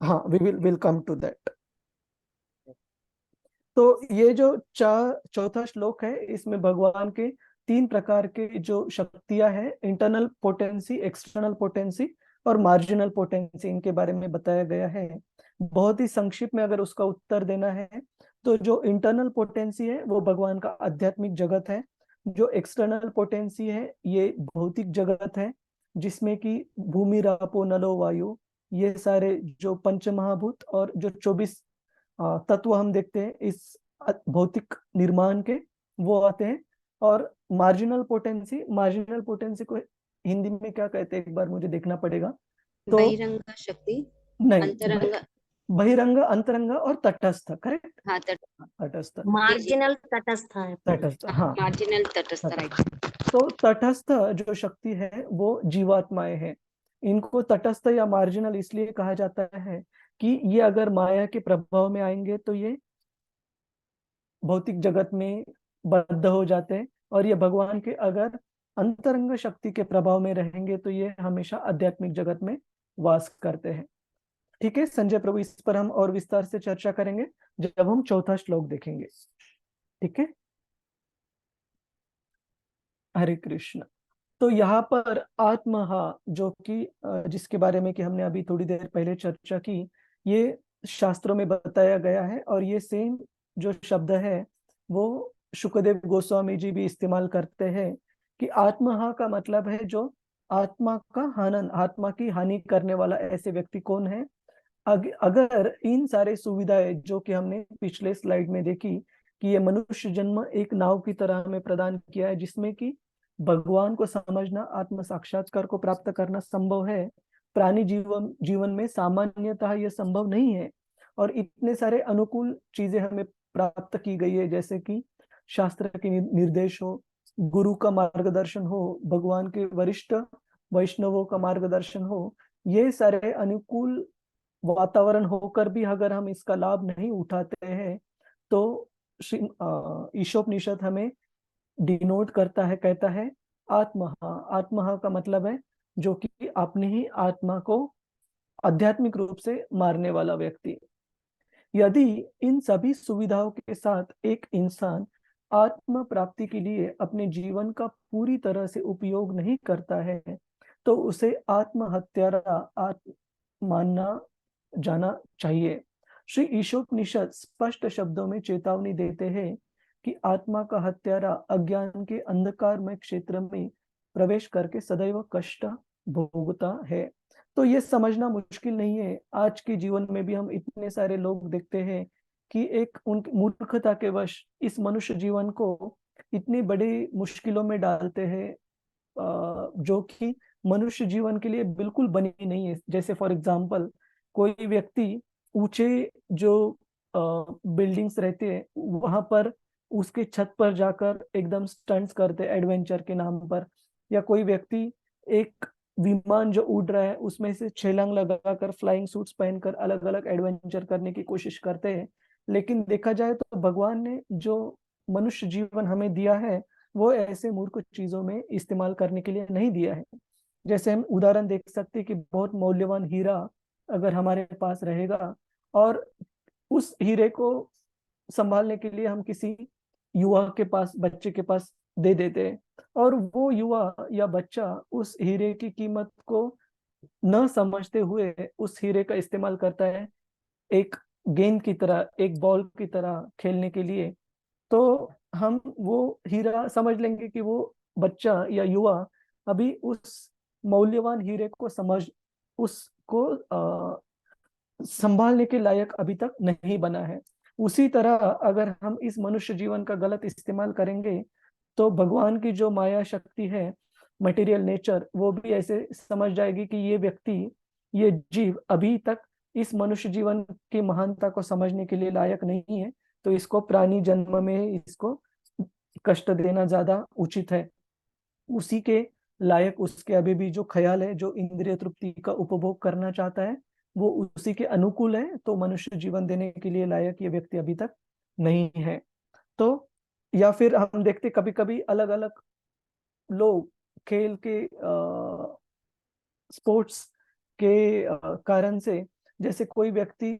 हाँ, we will come to that. तो ये जो चौथा श्लोक है, इसमें भगवान के 3 प्रकार के जो शक्तियां हैं, इंटरनल पोटेंसी, एक्सटर्नल पोटेंसी और मार्जिनल पोटेंसी, इनके बारे में बताया गया है। बहुत ही संक्षिप्त में अगर उसका उत्तर देना है तो जो इंटरनल पोटेंसी है वो भगवान का आध्यात्मिक जगत है। जो एक्सटर्नल पोटेंसी है ये भौतिक जगत है, जिसमें कि भूमि, रापो, नलो, वायु, ये सारे जो पंच महाभूत और जो 24 तत्व हम देखते हैं इस भौतिक निर्माण के, वो आते हैं। और मार्जिनल पोटेंसी को हिंदी में क्या कहते हैं, एक बार मुझे देखना पड़ेगा। तो बहिरंग शक्ति, नहीं, अंतरंग, बहिरंग, अंतरंग और तटस्थ, करेक्ट। हाँ तटस्थ, मार्जिनल तटस्थ है। तटस्थ, हाँ। मार्जिनल तटस्थ, राइट। तो तटस्थ जो शक्ति है वो जीवात्माएं हैं। इनको तटस्थ या मार्जिनल इसलिए कहा जाता है कि ये अगर माया के प्रभाव में आएंगे तो ये भौतिक जगत में बद्ध हो जाते हैं, और ये भगवान के अगर अंतरंग शक्ति के प्रभाव में रहेंगे तो ये हमेशा आध्यात्मिक जगत में वास करते हैं। ठीक है संजय प्रभु, इस पर हम और विस्तार से चर्चा करेंगे जब हम चौथा श्लोक देखेंगे। ठीक है, हरे कृष्ण। तो यहाँ पर आत्महा, जो कि जिसके बारे में कि हमने अभी थोड़ी देर पहले चर्चा की, ये शास्त्रों में बताया गया है, और ये सेम जो शब्द है वो शुकदेव गोस्वामी जी भी इस्तेमाल करते हैं कि आत्महा का मतलब है जो आत्मा का हनन, आत्मा की हानि करने वाला ऐसे व्यक्ति कौन है। अगर इन सारे सुविधाएं जो कि हमने पिछले स्लाइड में देखी कि ये मनुष्य जन्म एक नाव की तरह हमें प्रदान किया है, जिसमें कि भगवान को समझना, आत्म साक्षात्कार को प्राप्त करना संभव है, प्राणी जीवन में सामान्यतः यह संभव नहीं है। और इतने सारे अनुकूल चीजें हमें प्राप्त की गई है, जैसे कि शास्त्र के निर्देश हो, गुरु का मार्गदर्शन हो, भगवान के वरिष्ठ वैष्णवों का मार्गदर्शन हो। ये सारे अनुकूल वातावरण होकर भी अगर हम इसका लाभ नहीं उठाते हैं तो ईशोपनिषद हमें डिनोट करता है, कहता है आत्महा। आत्महा का मतलब है जो कि अपनी ही आत्मा को आध्यात्मिक रूप से मारने वाला व्यक्ति। यदि इन सभी सुविधाओं के साथ एक इंसान आत्म प्राप्ति के लिए अपने जीवन का पूरी तरह से उपयोग नहीं करता है तो उसे आत्महत्यारा मानना जाना चाहिए। श्री ईशोपनिषद स्पष्ट शब्दों में चेतावनी देते हैं कि आत्मा का हत्यारा अज्ञान के अंधकारमय क्षेत्र में प्रवेश करके सदैव कष्ट भोगता है। तो ये समझना मुश्किल नहीं है। आज के जीवन में भी हम इतने सारे लोग देखते हैं कि एक उनकी मूर्खता के वश इस मनुष्य जीवन को इतनी बड़ी मुश्किलों में डालते हैं जो कि मनुष्य जीवन के लिए बिल्कुल बनी नहीं है। जैसे फॉर एग्जाम्पल, कोई व्यक्ति ऊंचे जो बिल्डिंग्स रहते हैं वहां पर उसके छत पर जाकर एकदम स्टंट्स करते एडवेंचर के नाम पर, या कोई व्यक्ति एक विमान जो उड़ रहा है उसमें से छलांग लगाकर, फ्लाइंग सूट्स पहनकर अलग अलग एडवेंचर करने की कोशिश करते हैं। लेकिन देखा जाए तो भगवान ने जो मनुष्य जीवन हमें दिया है वो ऐसे मूर्ख चीजों में इस्तेमाल करने के लिए नहीं दिया है। जैसे हम उदाहरण देख सकते हैं कि बहुत मौल्यवान हीरा अगर हमारे पास रहेगा और उस हीरे को संभालने के लिए हम किसी युवा के पास, बच्चे के पास दे देते हैं, और वो युवा या बच्चा उस हीरे की कीमत को न समझते हुए उस हीरे का इस्तेमाल करता है एक गेंद की तरह, एक बॉल की तरह खेलने के लिए। तो हम वो हीरा समझ लेंगे कि वो बच्चा या युवा अभी उस मौल्यवान हीरे को उसको संभालने के लायक अभी तक नहीं बना है। उसी तरह अगर हम इस मनुष्य जीवन का गलत इस्तेमाल करेंगे तो भगवान की जो माया शक्ति है, मटेरियल नेचर, वो भी ऐसे समझ जाएगी कि ये व्यक्ति, ये जीव अभी तक इस मनुष्य जीवन की महानता को समझने के लिए लायक नहीं है, तो इसको प्राणी जन्म में इसको कष्ट देना ज्यादा उचित है। उसी के लायक उसके अभी भी जो ख्याल है, जो इंद्रिय तृप्ति का उपभोग करना चाहता है, वो उसी के अनुकूल है, तो मनुष्य जीवन देने के लिए लायक ये व्यक्ति अभी तक नहीं है। तो या फिर हम देखते कभी कभी अलग अलग लोग खेल के स्पोर्ट्स के कारण से, जैसे कोई व्यक्ति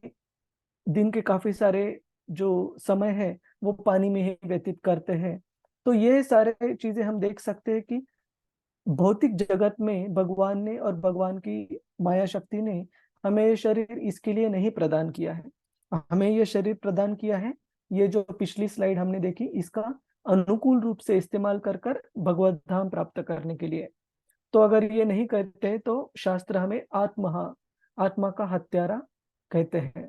दिन के काफी सारे जो समय है वो पानी में ही व्यतीत करते हैं। तो ये सारे चीजें हम देख सकते हैं कि भौतिक जगत में भगवान ने और भगवान की माया शक्ति ने हमें ये शरीर इसके लिए नहीं प्रदान किया है। हमें ये शरीर प्रदान किया है, ये जो पिछली स्लाइड हमने देखी, इसका अनुकूल रूप से इस्तेमाल कर कर भगवत धाम प्राप्त करने के लिए। तो अगर ये नहीं करते तो शास्त्र हमें आत्मा का हत्यारा कहते हैं।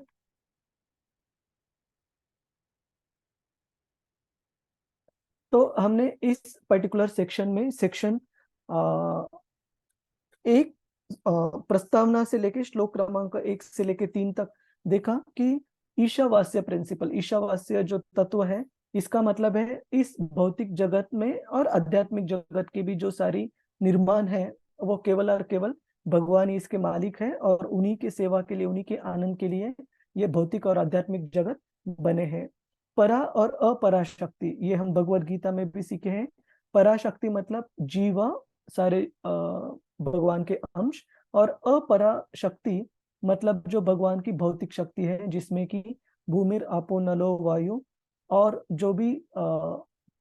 तो हमने इस पर्टिकुलर सेक्शन में सेक्शन एक प्रस्तावना से लेके श्लोक क्रमांक 1 से लेके 3 तक देखा कि ईशावास्य प्रिंसिपल, ईशावास्य जो तत्व है, इसका मतलब है इस भौतिक जगत में और आध्यात्मिक जगत की भी जो सारी निर्माण है वो केवल और केवल भगवान ही इसके मालिक है, और उन्हीं के सेवा के लिए, उन्हीं के आनंद के लिए ये भौतिक और आध्यात्मिक जगत बने हैं। परा और अपरा शक्ति, ये हम भगवत गीता में भी सीखे हैं। पराशक्ति मतलब जीवा, सारे भगवान के अंश, और अपरा शक्ति मतलब जो भगवान की भौतिक शक्ति है, जिसमें कि भूमिर आपो नलो वायु और जो भी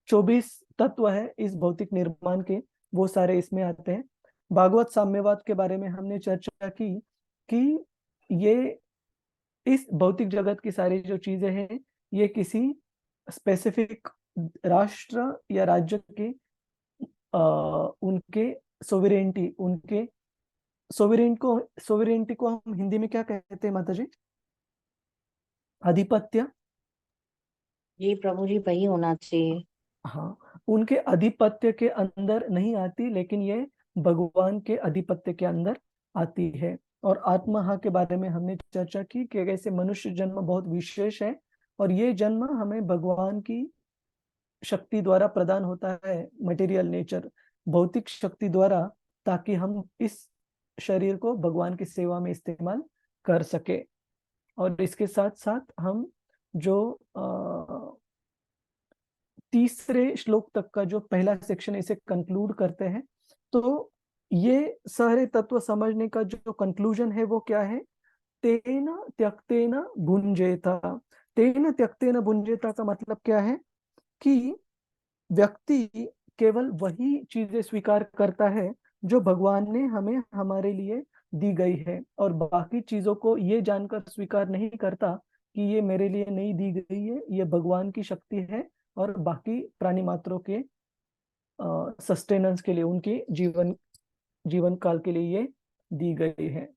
24 तत्व है इस भौतिक निर्माण के, वो सारे इसमें आते हैं। भागवत साम्यवाद के बारे में हमने चर्चा की कि ये इस भौतिक जगत की सारी जो चीजें हैं ये किसी स्पेसिफिक राष्ट्र या राज्य के उनके सोवरेनिटी को हम हिंदी में क्या कहते हैं माता जी? आधिपत्य। जी प्रभु जी, वही होना चाहिए। हाँ, उनके आधिपत्य के अंदर नहीं आती, लेकिन ये भगवान के आधिपत्य के अंदर आती है। और आत्मा के बारे में हमने चर्चा की कि कैसे मनुष्य जन्म बहुत विशेष है, और ये जन्म हमें भगवान की शक्ति द्वारा प्रदान होता है, मटेरियल नेचर, भौतिक शक्ति द्वारा, ताकि हम इस शरीर को भगवान की सेवा में इस्तेमाल कर सके। और इसके साथ साथ हम जो तीसरे श्लोक तक का जो पहला सेक्शन इसे कंक्लूड करते हैं, तो ये सारे तत्व समझने का जो कंक्लूजन है वो क्या है? तेन त्यक्तेन भुंजेता। तेन त्यक्तेन भुंजेता का मतलब क्या है कि व्यक्ति केवल वही चीजें स्वीकार करता है जो भगवान ने हमें हमारे लिए दी गई है, और बाकी चीजों को ये जानकर स्वीकार नहीं करता कि ये मेरे लिए नहीं दी गई है, ये भगवान की शक्ति है, और बाकी प्राणी मात्रों के सस्टेनेंस के लिए, उनके जीवन काल के लिए ये दी गई है।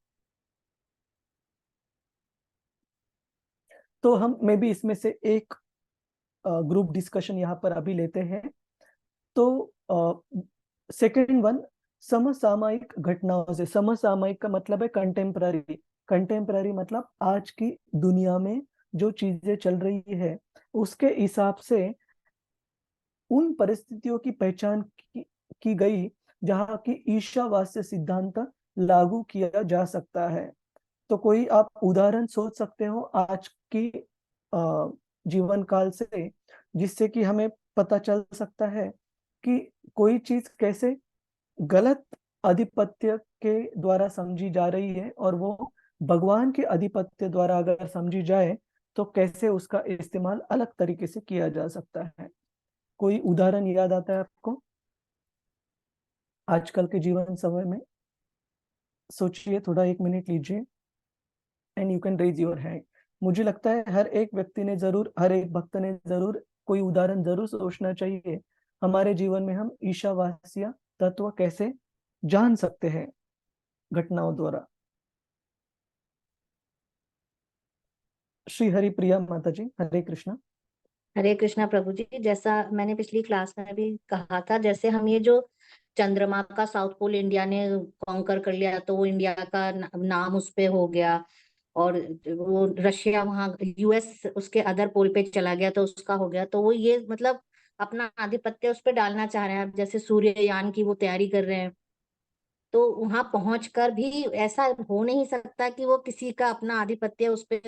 तो हम मे भी इसमें से एक ग्रुप डिस्कशन यहाँ पर अभी लेते हैं। तो सेकेंड वन, समसामयिक घटनाओं से। समसामयिक का मतलब है कंटेम्पररी। कंटेम्पररी मतलब आज की दुनिया में जो चीजें चल रही है उसके हिसाब से उन परिस्थितियों की पहचान की गई जहाँ की ईशावास्य सिद्धांत लागू किया जा सकता है। तो कोई आप उदाहरण सोच सकते हो आज की जीवन काल से, जिससे कि हमें पता चल सकता है कि कोई चीज कैसे गलत आधिपत्य के द्वारा समझी जा रही है, और वो भगवान के आधिपत्य द्वारा अगर समझी जाए तो कैसे उसका इस्तेमाल अलग तरीके से किया जा सकता है। कोई उदाहरण याद आता है आपको आजकल के जीवन समय में? सोचिए, थोड़ा 1 मिनट लीजिए and you can raise your hand. मुझे लगता है हर एक व्यक्ति ने जरूर, हर एक भक्त ने जरूर कोई उदाहरण जरूर सोचना चाहिए हमारे जीवन में हम ईशावास्य तत्व कैसे जान सकते हैं घटनाओं द्वारा। श्री हरि प्रिया माता जी, हरे कृष्णा। हरे कृष्णा प्रभु जी। जैसा मैंने पिछली क्लास में भी कहा था, जैसे हम ये जो चंद्रमा का साउथ पोल इंडिया ने कॉन्कर कर लिया, तो वो इंडिया का नाम उस पे हो गया, और वो रशिया वहाँ यूएस उसके अदर पोल पे चला गया तो उसका हो गया। तो वो ये मतलब अपना आधिपत्य उस पे डालना चाह रहे हैं। जैसे सूर्ययान की वो तैयारी कर रहे हैं, तो वहां पहुंचकर भी ऐसा हो नहीं सकता कि वो किसी का अपना आधिपत्य उस पे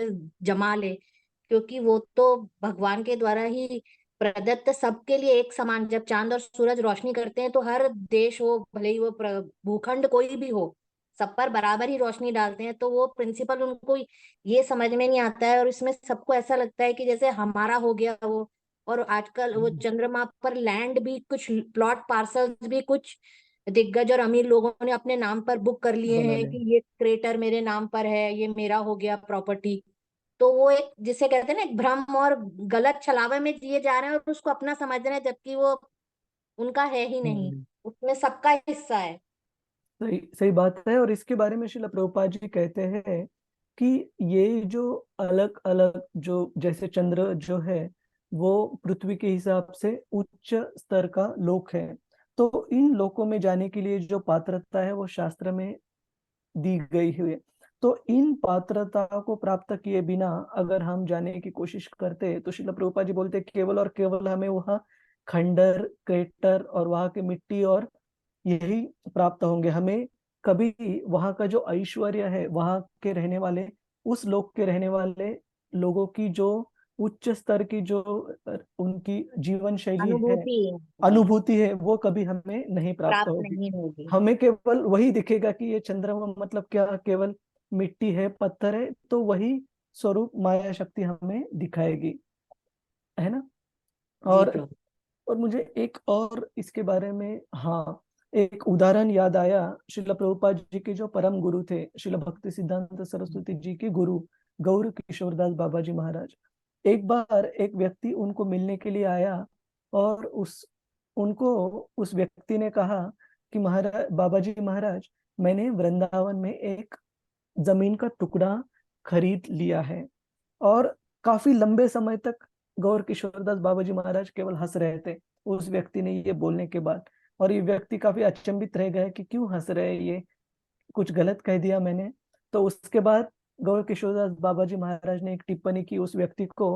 जमा ले, क्योंकि वो तो भगवान के द्वारा ही प्रदत्त, सबके लिए एक समान। जब चांद और सूरज रोशनी करते हैं तो हर देश हो, भले ही वो भूखंड कोई भी हो, सब पर बराबर ही रोशनी डालते हैं, तो वो प्रिंसिपल उनको ये समझ में नहीं आता है, और इसमें सबको ऐसा लगता है कि जैसे हमारा हो गया वो। और आजकल वो चंद्रमा पर लैंड भी, कुछ प्लॉट पार्सल्स भी कुछ दिग्गज और अमीर लोगों ने अपने नाम पर बुक कर लिए बना हैं ले। कि ये क्रेटर मेरे नाम पर है, ये मेरा हो गया प्रॉपर्टी। तो वो एक, जिसे कहते हैं ना, एक भ्रम और गलत छलावे में जिए जा रहे हैं और उसको अपना समझ रहे हैं, जबकि वो उनका है ही नहीं, हम्म, उसमें सबका हिस्सा है। सही सही बात है। और इसके बारे में श्रील प्रभुपाद जी कहते हैं कि ये जो अलग अलग, जो जैसे चंद्र जो है वो पृथ्वी के हिसाब से उच्च स्तर का लोक है, तो इन लोकों में जाने के लिए जो पात्रता है वो शास्त्र में दी गई हुई है। तो इन पात्रता को प्राप्त किए बिना अगर हम जाने की कोशिश करते तो श्रील प्रभुपाद जी बोलते केवल और केवल हमें वहाँ खंडर, क्रेटर और वहाँ की मिट्टी और यही प्राप्त होंगे। हमें कभी वहाँ का जो ऐश्वर्य है, वहाँ के रहने वाले, उस लोक के रहने वाले लोगों की जो उच्च स्तर की जो उनकी जीवन शैली है, अनुभूति जी अनुभूति है, वो कभी हमें नहीं प्राप्त प्राप्त होगी। नहीं होगी। हमें केवल वही दिखेगा कि ये चंद्रमा मतलब क्या, केवल मिट्टी है, पत्थर है, तो वही स्वरूप माया शक्ति हमें दिखाएगी, है ना। जी और प्रभु। और मुझे एक और इसके बारे में, हाँ, एक उदाहरण याद आया। श्रील प्रभुपाद जी के जो परम गुरु थे, श्रील भक्ति सिद्धांत सरस्वती जी के गुरु गौर किशोरदास बाबा जी महाराज, एक बार एक व्यक्ति उनको मिलने के लिए आया और उनको उस व्यक्ति ने कहा कि महाराज, बाबा जी महाराज, मैंने वृंदावन में एक जमीन का टुकड़ा खरीद लिया है। और काफी लंबे समय तक गौर किशोरदास बाबा जी महाराज केवल हंस रहे थे उस व्यक्ति ने ये बोलने के बाद। और ये व्यक्ति काफी अचंभित रह गए कि क्यों हंस रहे हैं ये, कुछ गलत कह दिया मैंने। तो उसके बाद गौर किशोरदास बाबा जी महाराज ने एक टिप्पणी की उस व्यक्ति को।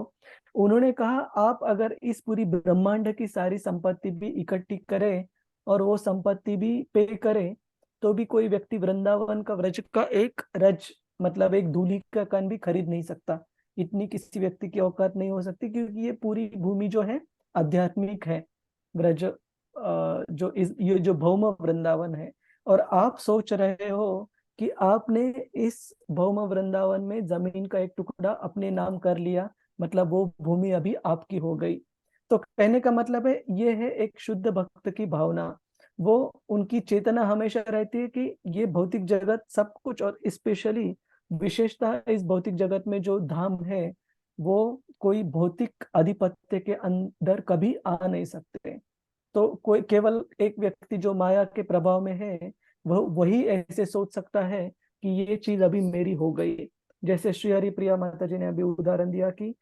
उन्होंने कहा, आप अगर इस पूरी ब्रह्मांड की सारी संपत्ति भी इकट्ठी करें और वो संपत्ति भी पे करे, तो भी कोई व्यक्ति वृंदावन का व्रज का एक रज, मतलब एक धूली का कण भी खरीद नहीं सकता। इतनी किसी व्यक्ति की औकात नहीं हो सकती, क्योंकि ये पूरी भूमि जो है आध्यात्मिक है। व्रज जो इस ये जो भौम वृंदावन है, और आप सोच रहे हो कि आपने इस भौम वृंदावन में जमीन का एक टुकड़ा अपने नाम कर लिया, मतलब वो भूमि अभी आपकी हो गई। तो कहने का मतलब है ये है एक शुद्ध भक्त की भावना। वो उनकी चेतना हमेशा रहती है कि ये भौतिक जगत सब कुछ, और स्पेशली विशेषता इस भौतिक जगत में जो धाम है, वो कोई भौतिक आधिपत्य के अंदर कभी आ नहीं सकते। तो कोई केवल एक व्यक्ति जो माया के प्रभाव में है, वह वही ऐसे सोच सकता है कि ये चीज अभी मेरी हो गई। जैसे श्री हरिप्रिया माता जी ने अभी उदाहरण दिया कि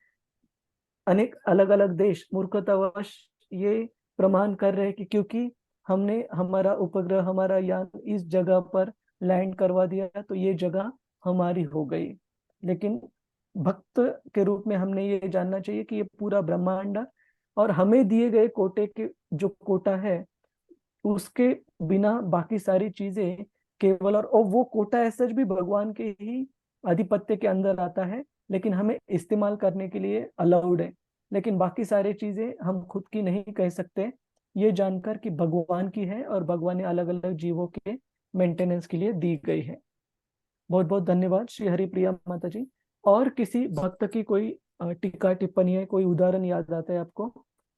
अनेक अलग अलग देश मूर्खतावश ये प्रमाण कर रहे हैं कि क्योंकि हमने हमारा उपग्रह, हमारा यान इस जगह पर लैंड करवा दिया, तो ये जगह हमारी हो गई। लेकिन भक्त के रूप में हमने ये जानना चाहिए कि ये पूरा ब्रह्मांड और हमें दिए गए कोटे के जो कोटा है, उसके बिना बाकी सारी चीजें केवल, और वो कोटा ऐसा भी भगवान के ही आधिपत्य के अंदर आता है, लेकिन हमें इस्तेमाल करने के लिए अलाउड है। लेकिन बाकी सारी चीजें हम खुद की नहीं कह सकते, ये जानकर कि भगवान की है और भगवान ने अलग अलग जीवों के मेंटेनेंस के लिए दी गई है। बहुत बहुत धन्यवाद श्री हरिप्रिया माता जी। और किसी भक्त की कोई टीका टिप्पणी है, कोई उदाहरण याद आता है आपको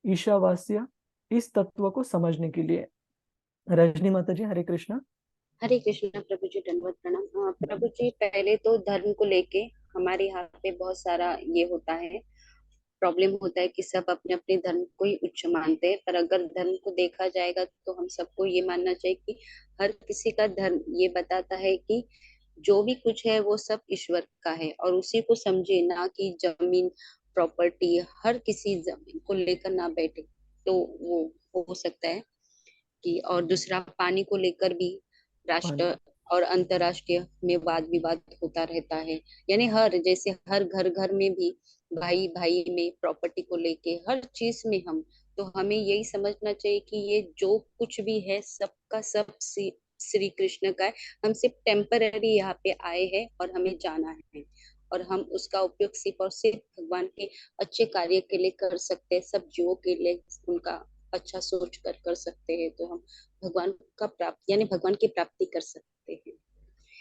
ईशावास्य इस तत्व को समझने के लिए? रजनी माता जी, हरे कृष्णा। हरे कृष्णा प्रभु जी, दंडवत प्रणाम। प्रभु जी, पहले तो धर्म को लेके हमारे यहाँ पे बहुत सारा ये होता है, प्रॉब्लम होता है कि सब अपने अपने धर्म को ही उच्च मानते हैं। पर अगर धर्म को देखा जाएगा तो हम सबको ये मानना चाहिए कि हर किसी का धर्म ये बताता है कि जो भी कुछ है वो सब ईश्वर का है, और उसी को समझे, ना कि जमीन प्रॉपर्टी हर किसी जमीन को लेकर ना बैठे। तो वो हो सकता है कि, और दूसरा पानी को लेकर भी पानी। राष्ट्र और अंतरराष्ट्रीय में वाद विवाद होता रहता है। यानी हर, जैसे हर घर घर में भी भाई भाई में प्रॉपर्टी को लेके हर चीज में हम, तो हमें यही समझना चाहिए कि ये जो कुछ भी है सबका सब श्री कृष्ण का है। हम सिर्फ टेम्पररी यहाँ पे आए हैं और हमें जाना है, और हम उसका उपयोग सिर्फ और सिर्फ भगवान के अच्छे कार्य के लिए कर सकते हैं, सब जीवों के लिए उनका अच्छा सोच कर कर सकते हैं, तो हम भगवान का प्राप्त यानी भगवान की प्राप्ति कर सकते हैं।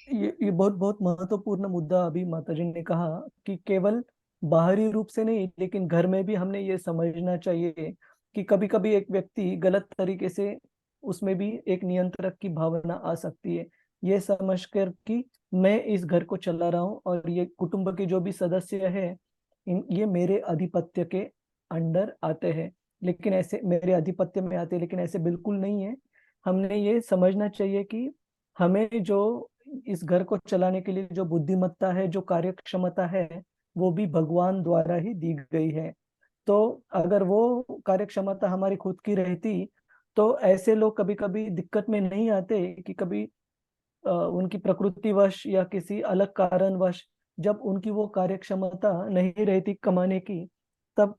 ये बहुत बहुत महत्वपूर्ण मुद्दा अभी माताजी ने कहा कि केवल बाहरी रूप से नहीं, लेकिन घर में भी हमने ये समझना चाहिए कि कभी कभी एक व्यक्ति गलत तरीके से, उसमें भी एक नियंत्रक की भावना आ सकती है। ये समझकर कि मैं इस घर को चला रहा हूँ और ये कुटुंब के जो भी सदस्य है ये मेरे आधिपत्य के अंडर आते हैं, लेकिन ऐसे मेरे आधिपत्य में आते हैं, लेकिन ऐसे बिल्कुल नहीं है। हमने ये समझना चाहिए कि हमें जो इस घर को चलाने के लिए जो बुद्धिमत्ता है, जो कार्यक्षमता है, वो भी भगवान द्वारा ही दी गई है। तो अगर वो कार्यक्षमता हमारी खुद की रहती तो ऐसे लोग कभी कभी दिक्कत में नहीं आते कि कभी उनकी प्रकृतिवश या किसी अलग कारणवश जब उनकी वो कार्यक्षमता नहीं रहती कमाने की, तब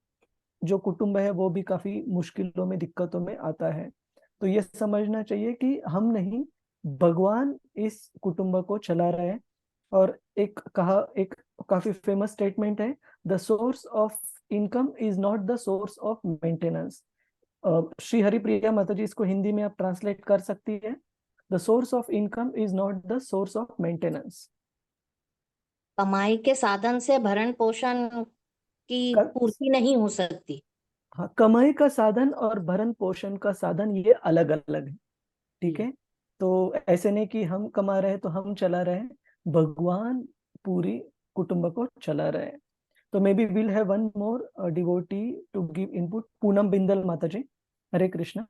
जो कुटुंब है वो भी काफी मुश्किलों में, दिक्कतों में आता है। तो ये समझना चाहिए कि हम नहीं, भगवान इस कुटुंब को चला रहे हैं। और एक काफी फेमस स्टेटमेंट है, the source of income is not the source of maintenance. Shri Haripriya माता जी, इसको हिंदी में आप ट्रांसलेट कर सकती है, the source of income is not the source of maintenance. कमाई के साधन से भरण पोषण की पूर्ति नहीं हो सकती। हाँ, कमाई का साधन और भरण पोषण का साधन ये अलग अलग है, ठीक है। तो ऐसे नहीं कि हम कमा रहे हैं तो हम चला रहे हैं, भगवान पूरी कुटुंब को चला रहे हैं। तो maybe will have one more devotee to give input. Poonam Bindal माता जी, हरे कृष्णा।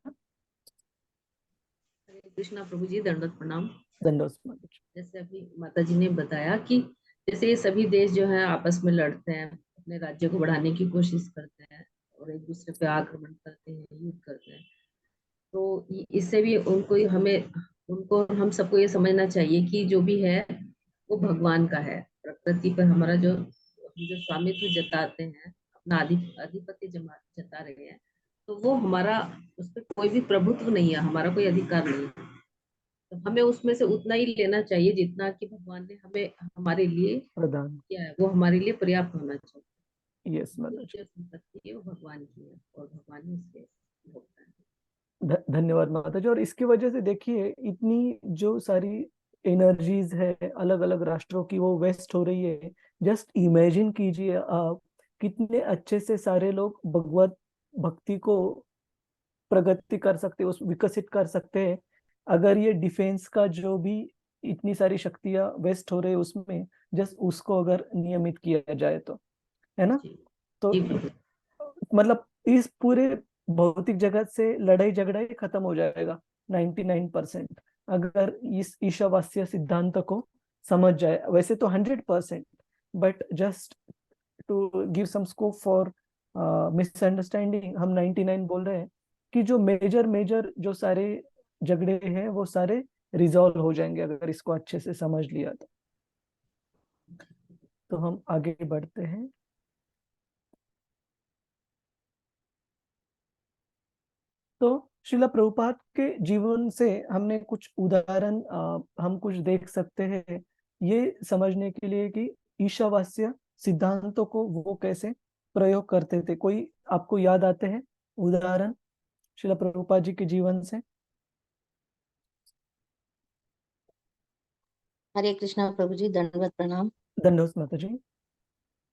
हरे कृष्णा प्रभु जी, दंडवत प्रणाम। दंडवत माता जी। जैसे अभी माता जी ने बताया कि जैसे ये सभी देश जो है आपस में लड़ते हैं, अपने राज्य को बढ़ाने की कोशिश करते हैं और एक दूसरे पे आक्रमण करते हैं, युद्ध करते हैं, तो इससे भी उनको हम सबको ये समझना चाहिए कि जो भी है वो भगवान का है। प्रकृति पर हमारा जो हम जो स्वामित्व जताते हैं, अपना आधिपत्य जता रहे हैं, तो वो हमारा, उस पर कोई भी प्रभुत्व नहीं है, हमारा कोई अधिकार नहीं है। तो हमें उसमें से उतना ही लेना चाहिए जितना कि भगवान ने हमें हमारे लिए प्रदान किया है, वो हमारे लिए पर्याप्त होना चाहिए। यस माता जी। जो संपत्ति है वो भगवान की है और भगवान ही उसके भोगता है। धन्यवाद माता जी। और इसकी वजह से देखिए, इतनी जो सारी एनर्जीज है अलग अलग राष्ट्रों की, वो वेस्ट हो रही है। जस्ट इमेजिन कीजिए आप, कितने अच्छे से सारे लोग भगवत भक्ति को प्रगति कर सकते, उस विकसित कर सकते हैं, अगर ये डिफेंस का जो भी इतनी सारी शक्तियां वेस्ट हो रही है उसमें जस्ट उसको अगर नियमित किया जाए तो, है ना। तो मतलब इस पूरे भौतिक जगत से लड़ाई झगड़ा ही खत्म हो जाएगा 99%, अगर इस ईशावास्य सिद्धांत को समझ जाए। वैसे तो 100%, but just to give some scope for misunderstanding, हम 99 बोल रहे हैं कि जो मेजर मेजर जो सारे झगड़े हैं वो सारे रिजॉल्व हो जाएंगे अगर इसको अच्छे से समझ लिया तो हम आगे बढ़ते हैं। तो श्रीला प्रभुपाद के जीवन से हमने कुछ उदाहरण हम कुछ देख सकते हैं ये समझने के लिए कि ईशावास्य सिद्धांतों को वो कैसे प्रयोग करते थे। कोई आपको याद आते हैं उदाहरण श्रीला प्रभुपाद जी के जीवन से? हरे कृष्णा प्रभु जी, दंडवत प्रणाम। दंडवत माता जी।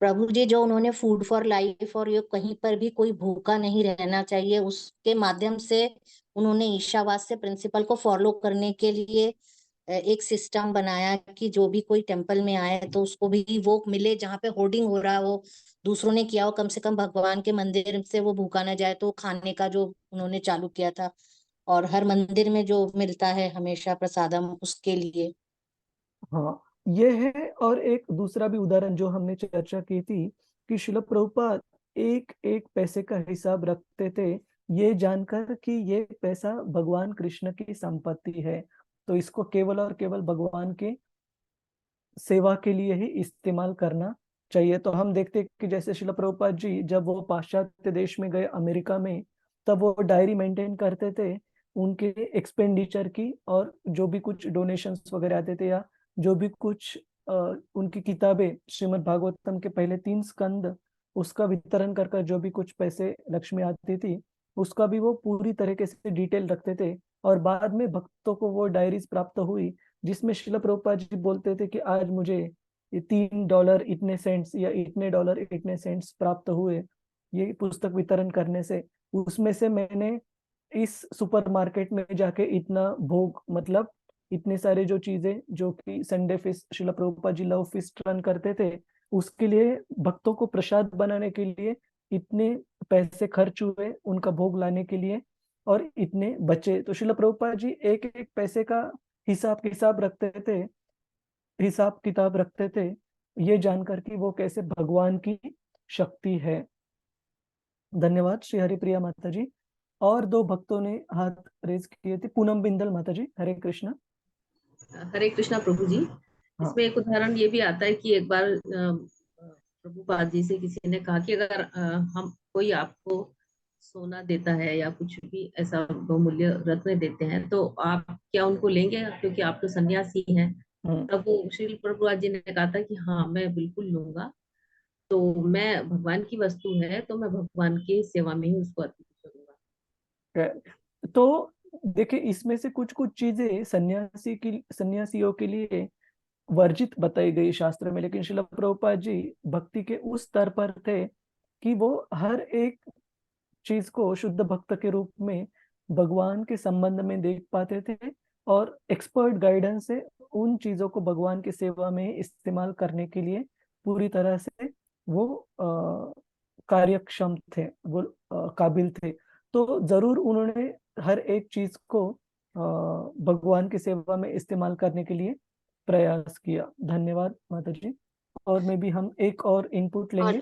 प्रभु जी, जो उन्होंने फूड फॉर लाइफ और ये कहीं पर भी कोई भूखा नहीं रहना चाहिए, उसके माध्यम से उन्होंने ईशावास्य प्रिंसिपल को फॉलो करने के लिए एक सिस्टम बनाया कि जो भी कोई टेम्पल में आए तो उसको भी वो मिले, जहाँ पे होर्डिंग हो रहा हो दूसरों ने किया हो, कम से कम भगवान के मंदिर से वो भूखा ना जाए। तो खाने का जो उन्होंने चालू किया था, और हर मंदिर में जो मिलता है हमेशा प्रसादम, उसके लिए। हाँ, ये है। और एक दूसरा भी उदाहरण जो हमने चर्चा की थी कि श्रील प्रभुपाद एक एक पैसे का हिसाब रखते थे, ये जानकर कि ये पैसा भगवान कृष्ण की संपत्ति है, तो इसको केवल और केवल भगवान के सेवा के लिए ही इस्तेमाल करना चाहिए। तो हम देखते कि जैसे श्रील प्रभुपाद जी जब वो पाश्चात्य देश में गए, अमेरिका में, तब वो डायरी मेंटेन करते थे उनके एक्सपेंडिचर की, और जो भी कुछ डोनेशंस वगैरह आते थे या जो भी कुछ उनकी किताबें श्रीमद् भागवतम के पहले 3 स्कंद, उसका वितरण कर जो भी कुछ पैसे लक्ष्मी आती थी उसका भी वो पूरी तरीके से डिटेल रखते थे। और बाद में भक्तों को वो डायरीज प्राप्त हुई जिसमें श्रील प्रभुपाद जी बोलते थे कि आज मुझे ये $3 इतने सेंट्स या इतने डॉलर इतने सेंट्स प्राप्त हुए ये पुस्तक वितरण करने से। उसमें से मैंने इस सुपरमार्केट में जाके इतना भोग, मतलब इतने सारे जो चीजें जो कि Sunday fist Srila Prabhupada ji love fist run करते थे, उसके लिए भक्तों को प्रसाद बनाने के लिए इतने पैसे खर्च हुए उनका भोग लाने के लिए, और इतने बचे। तो श्रील प्रभुपाद जी एक एक पैसे का हिसाब रखते थे, हिसाब किताब रखते थे, ये जानकर कि वो कैसे भगवान की शक्ति है। धन्यवाद श्री हरिप्रिया माता जी। और दो भक्तों ने हाथ रेज किए थे, पूनम बिंदल माता जी, हरे कृष्णा। हरे कृष्णा प्रभु जी। हाँ। इसमें एक उदाहरण ये भी आता है कि एक बार प्रभुपाद जी से किसी ने कहा कि अगर हम कोई आपको सोना देता है या कुछ भी ऐसा बहुमूल्य रत्न देते हैं तो आप क्या उनको लेंगे, क्योंकि आप तो सन्यासी हैं। तब वो श्री प्रभुपाद जी ने कहा था कि हाँ मैं बिल्कुल लूंगा, तो मैं भगवान की वस्तु है तो मैं भगवान की सेवा में ही उसको अर्पित करूंगा। तो देखिए, इसमें से कुछ कुछ चीजें सन्यासियों के लिए वर्जित बताई गई शास्त्र में, लेकिन श्रील प्रभुपाद जी भक्ति के उस स्तर पर थे कि वो हर एक चीज को शुद्ध भक्त के रूप में भगवान के संबंध में देख पाते थे, और एक्सपर्ट गाइडेंस से उन चीजों को भगवान की सेवा में इस्तेमाल करने के लिए पूरी तरह से वो कार्यक्षम थे, वो काबिल थे। तो जरूर उन्होंने हर एक चीज को भगवान की सेवा में इस्तेमाल करने के लिए प्रयास किया। धन्यवाद माता जी। और में भी हम एक और इनपुट और लेंगे।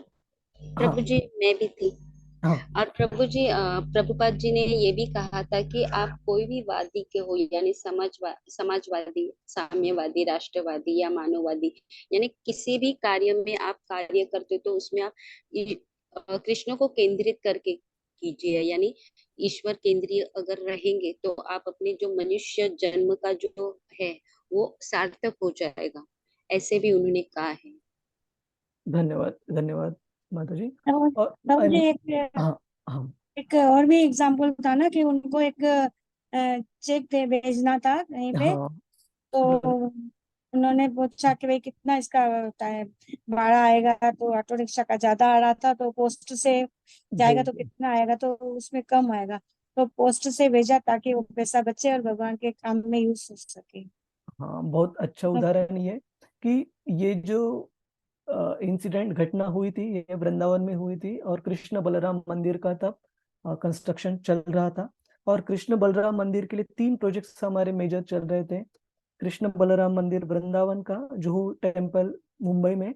प्रभु जी मैं भी थी। हाँ। और प्रभु जी प्रभुपाद जी ने ये भी कहा था कि आप कोई भी वादी के हो, यानी समाजवादी, साम्यवादी, राष्ट्रवादी या मानववादी, यानी किसी भी कार्य में आप कार्य करते हो तो उसमें आप कृष्ण को केंद्रित करके कीजिए, यानी ईश्वर केंद्रीय अगर रहेंगे तो आप अपने जो मनुष्य जन्म का जो है वो सार्थक हो जाएगा, ऐसे भी उन्होंने कहा है। धन्यवाद धन्यवाद माता जी। और प्रभु जी एक हाँ हाँ एक और भी एग्जाम्पल था ना कि उनको एक चेक भेजना था कहीं पे, हाँ तो उन्होंने पूछा कि भाई कितना इसका होता है भाड़ा आएगा, तो ऑटो रिक्शा का ज्यादा आ रहा था, तो पोस्ट से जाएगा तो कितना आएगा, तो उसमें कम आएगा, तो पोस्ट से भेजा ताकि वो पैसा बचे और भगवान के काम में यूज हो सके। हाँ, बहुत अच्छा उदाहरण ये कि ये जो इंसिडेंट घटना हुई थी ये वृंदावन में हुई थी, और कृष्ण बलराम मंदिर का तब कंस्ट्रक्शन चल रहा था। और कृष्ण बलराम मंदिर के लिए 3 प्रोजेक्ट्स हमारे मेजर चल रहे थे। कृष्ण बलराम मंदिर वृंदावन का, जुहू टेम्पल मुंबई में,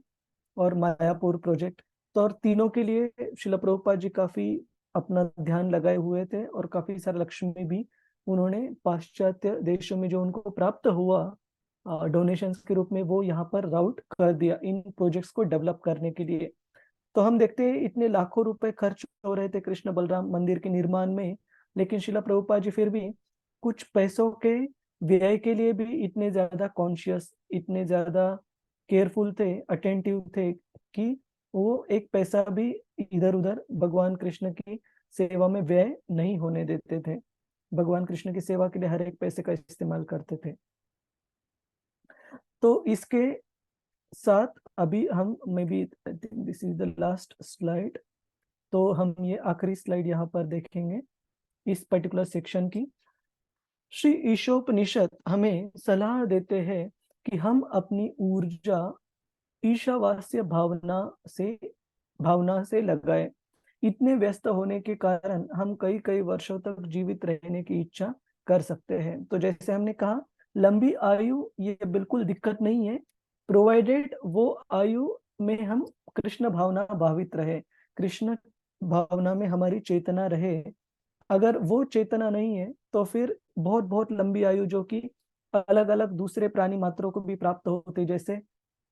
और मायापुर प्रोजेक्ट। तो और तीनों के लिए शिला प्रभुपाद जी काफी अपना ध्यान लगाए हुए थे, और काफी सारा लक्ष्मी भी उन्होंने पाश्चात्य देशों में जो उनको प्राप्त हुआ डोनेशंस के रूप में वो यहाँ पर राउट कर दिया इन प्रोजेक्ट्स को डेवलप करने के लिए। तो हम देखते हैं इतने लाखों रुपए खर्च हो रहे थे कृष्ण बलराम मंदिर के निर्माण में, लेकिन शिला प्रभुपाद जी फिर भी कुछ पैसों के व्यय के लिए भी इतने ज्यादा कॉन्शियस, इतने ज्यादा केयरफुल थे, अटेंटिव थे कि वो एक पैसा भी इधर उधर भगवान कृष्ण की सेवा में व्यय नहीं होने देते थे। भगवान कृष्ण की सेवा के लिए हर एक पैसे का इस्तेमाल करते थे। तो इसके साथ अभी हम may be this is the last slide, तो हम ये आखिरी स्लाइड यहाँ पर देखेंगे इस पर्टिकुलर सेक्शन की। श्री ईशोपनिषद हमें सलाह देते हैं कि हम अपनी ऊर्जा ईशावास्य भावना से लगाए। इतने व्यस्त होने के कारण हम कई कई वर्षों तक जीवित रहने की इच्छा कर सकते हैं। तो जैसे हमने कहा, लंबी आयु ये बिल्कुल दिक्कत नहीं है, प्रोवाइडेड वो आयु में हम कृष्ण भावना भावित रहे, कृष्ण भावना में हमारी चेतना रहे। अगर वो चेतना नहीं है तो फिर बहुत बहुत लंबी आयु जो कि अलग अलग दूसरे प्राणी मात्रों को भी प्राप्त होती, जैसे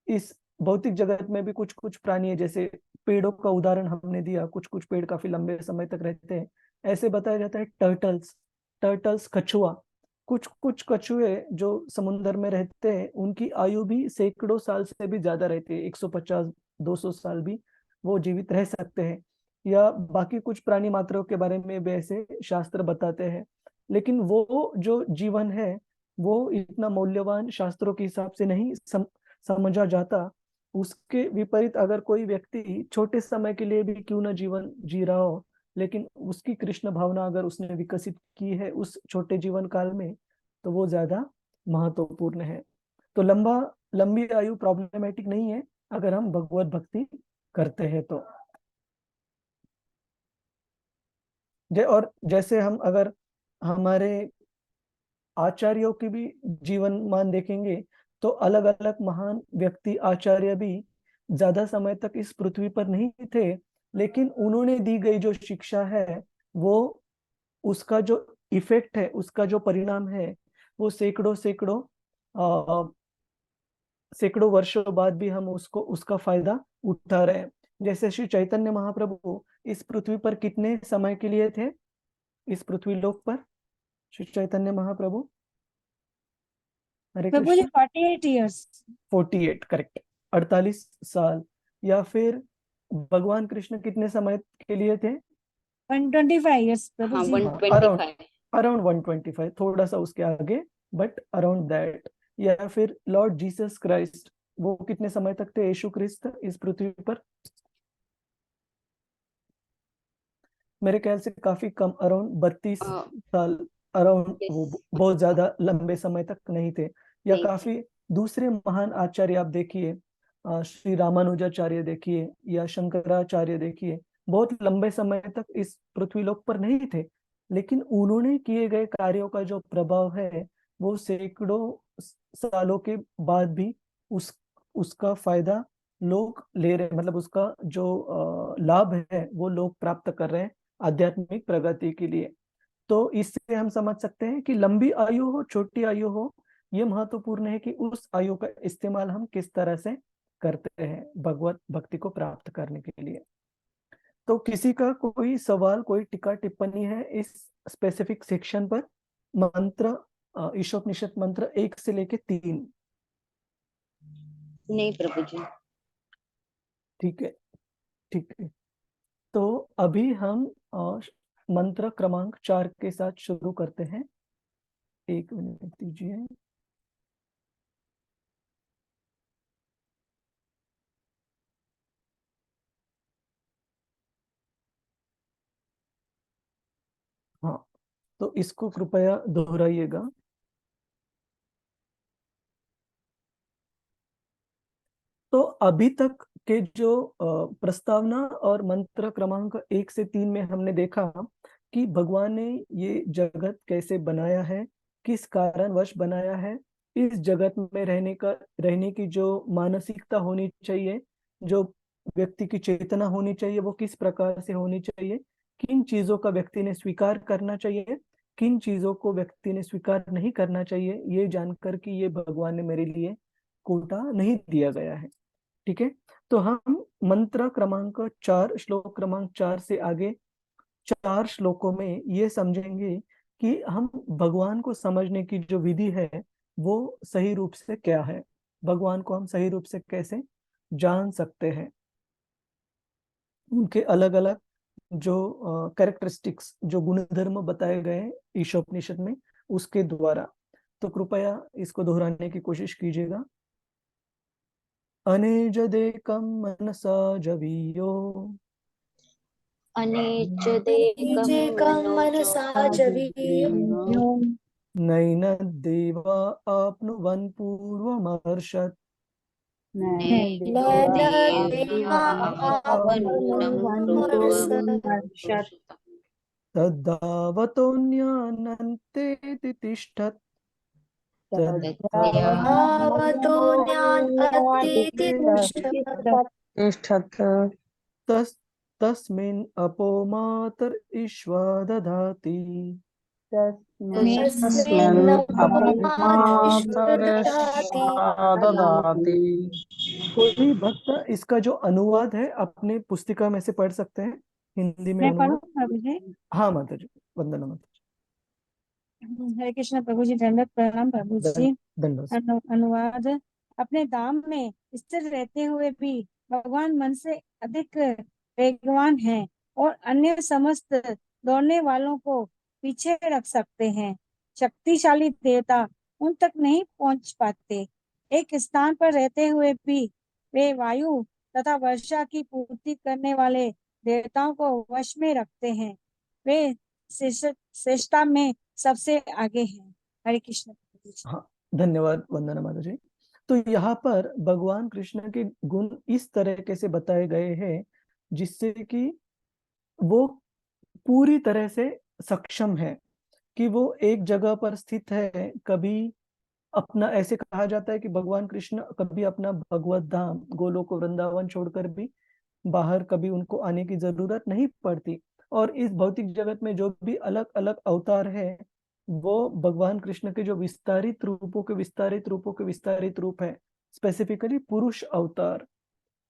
इस भौतिक जगत में भी कुछ कुछ प्राणी है, जैसे पेड़ों का उदाहरण हमने दिया, कुछ कुछ पेड़ काफी लंबे समय तक रहते हैं। ऐसे बताया जाता है टर्टल्स कछुआ, कुछ कुछ कछुए जो समुद्र में रहते हैं उनकी आयु भी सैकड़ों साल से भी ज्यादा रहती है, 150-200 साल भी वो जीवित रह सकते हैं। या बाकी कुछ प्राणी मात्रों के बारे में भी ऐसे शास्त्र बताते हैं। लेकिन वो जो जीवन है वो इतना मूल्यवान शास्त्रों के हिसाब से नहीं समझा जाता। उसके विपरीत अगर कोई व्यक्ति छोटे समय के लिए भी क्यों न जीवन जी रहा हो, लेकिन उसकी कृष्ण भावना अगर उसने विकसित की है उस छोटे जीवन काल में, तो वो ज्यादा महत्वपूर्ण है। तो लंबी आयु प्रॉब्लमेटिक नहीं है अगर हम भगवत भक्ति करते हैं तो। और जैसे हम अगर हमारे आचार्यों की भी जीवन मान देखेंगे, तो अलग अलग महान व्यक्ति आचार्य भी ज्यादा समय तक इस पृथ्वी पर नहीं थे, लेकिन उन्होंने दी गई जो शिक्षा है, वो उसका जो इफेक्ट है, उसका जो परिणाम है, वो सैकड़ों वर्षों बाद भी हम उसका फायदा उठा रहे हैं। जैसे श्री चैतन्य महाप्रभु इस पृथ्वी पर कितने समय के लिए थे, इस पृथ्वी लोक पर श्री चैतन्य महाप्रभु? हरे प्रभु जी कृष्ण। 48 years। 48, करेक्ट, 48 साल। या फिर भगवान कृष्ण कितने समय के लिए थे? 125 years प्रभु हाँ जी। 125। अराउंड 125, थोड़ा सा उसके आगे, बट अराउंड दैट। या फिर लॉर्ड जीसस क्राइस्ट, वो कितने समय तक थे यीशु क्रिस्त इस पृथ्वी पर? मेरे ख्याल से काफी कम, अराउंड 32 साल अराउंड। वो बहुत ज्यादा लंबे समय तक नहीं थे। या काफी दूसरे महान आचार्य आप देखिए, श्री रामानुजाचार्य देखिए या शंकराचार्य देखिए, बहुत लंबे समय तक इस पृथ्वी लोक पर नहीं थे, लेकिन उन्होंने किए गए कार्यों का जो प्रभाव है, वो सैकड़ों सालों के बाद भी उसका फायदा लोग ले रहे, मतलब उसका जो लाभ है वो लोग प्राप्त कर रहे हैं आध्यात्मिक प्रगति के लिए। तो इससे हम समझ सकते हैं कि लंबी आयु हो छोटी आयु हो, ये महत्वपूर्ण है कि उस आयु का इस्तेमाल हम किस तरह से करते हैं भगवत भक्ति को प्राप्त करने के लिए। तो किसी का कोई सवाल, कोई टीका टिप्पणी है इस स्पेसिफिक सेक्शन पर? मंत्र, ईशोपनिषद मंत्र 1 से लेके 3। नहीं प्रभु जी। ठीक है, ठीक है। तो अभी हम मंत्र क्रमांक 4 के साथ शुरू करते हैं। 1 मिनट दीजिए। हाँ, तो इसको कृपया दोहराइएगा। तो अभी तक के जो प्रस्तावना और मंत्र क्रमांक 1 से 3 में हमने देखा कि भगवान ने ये जगत कैसे बनाया है, किस कारणवश बनाया है, इस जगत में रहने की जो मानसिकता होनी चाहिए, जो व्यक्ति की चेतना होनी चाहिए, वो किस प्रकार से होनी चाहिए, किन चीजों का व्यक्ति ने स्वीकार करना चाहिए, किन चीजों को व्यक्ति ने स्वीकार नहीं करना चाहिए, ये जानकर कि ये भगवान ने मेरे लिए कोटा नहीं दिया गया है। ठीक है, तो हम मंत्र क्रमांक 4, श्लोक क्रमांक 4 से आगे 4 श्लोकों में ये समझेंगे कि हम भगवान को समझने की जो विधि है वो सही रूप से क्या है, भगवान को हम सही रूप से कैसे जान सकते हैं, उनके अलग अलग जो कैरेक्टरिस्टिक्स, जो गुणधर्म बताए गए हैं ईशोपनिषद में, उसके द्वारा। तो कृपया इसको दोहराने की कोशिश कीजिएगा। अनेजदेकं मनसा जवीयो अनेजदेकं मनसा जवीयो नैनद्देवा आप्नुवन् पूर्वमर्षत् तद्धावतोऽन्यानन्तेति तिष्ठत् तस्मिन् अपो मातर ईश्वा दधाति। कोई भक्त इसका जो अनुवाद है अपने पुस्तिका में से पढ़ सकते हैं, हिंदी में मैं पढ़ूं अनुवाद। प्रभु जी? हाँ माता जी, वंदना माता हरे कृष्ण प्रभु जी, दंडवत प्रणाम प्रभु जी। जी, धन्यवाद। अनुवाद। अपने धाम में स्थिर रहते हुए भी भगवान मन से अधिक वेगवान हैं और अन्य समस्त दौड़ने वालों को पीछे रख सकते हैं। शक्तिशाली देवता उन तक नहीं पहुंच पाते। एक स्थान पर रहते हुए भी वे वायु तथा वर्षा की पूर्ति करने वाले देवताओं को वश में रखते हैं। वे श्रेष्ठता में सबसे आगे हैं। हरे कृष्ण। हाँ, धन्यवाद वंदना माता जी। तो यहाँ पर भगवान कृष्ण के गुण इस तरीके से बताए गए हैं जिससे कि वो पूरी तरह से सक्षम है कि वो एक जगह पर स्थित है। कभी अपना, ऐसे कहा जाता है कि भगवान कृष्ण कभी अपना भगवत धाम गोलोक वृंदावन छोड़कर भी बाहर कभी उनको आने की जरूरत नहीं पड़ती। और इस भौतिक जगत में जो भी अलग अलग अवतार है वो भगवान कृष्ण के जो विस्तारित रूप है, स्पेसिफिकली पुरुष अवतार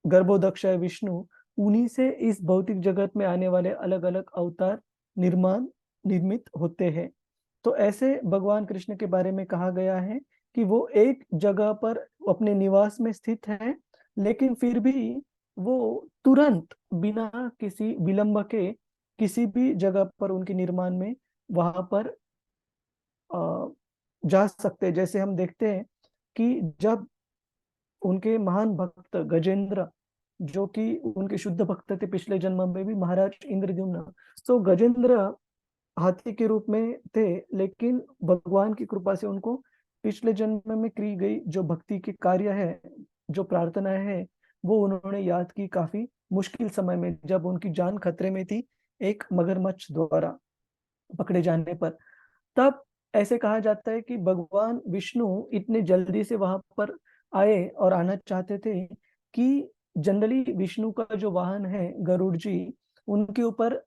गर्भोदक्ष विष्णु, उन्हीं से इस भौतिक जगत में आने वाले अलग अलग अवतार निर्मित होते हैं। तो ऐसे भगवान कृष्ण के बारे में कहा गया है कि वो एक जगह पर अपने निवास में स्थित है, लेकिन फिर भी वो तुरंत बिना किसी विलंब के किसी भी जगह पर उनके निर्माण में वहां पर जा सकते हैं। जैसे हम देखते हैं कि जब उनके महान भक्त गजेंद्र, जो कि उनके शुद्ध भक्त थे पिछले जन्म में भी, महाराज इंद्रद्युम्न, तो गजेंद्र हाथी के रूप में थे, लेकिन भगवान की कृपा से उनको पिछले जन्म में की गई जो भक्ति के कार्य है, जो प्रार्थना है, वो उन्होंने याद की काफी मुश्किल समय में, जब उनकी जान खतरे में थी एक मगरमच्छ द्वारा पकड़े जाने पर। तब ऐसे कहा जाता है कि भगवान विष्णु इतने जल्दी से वहां पर आए और आना चाहते थे कि जनरली विष्णु का जो वाहन है गरुड़ जी, उनके ऊपर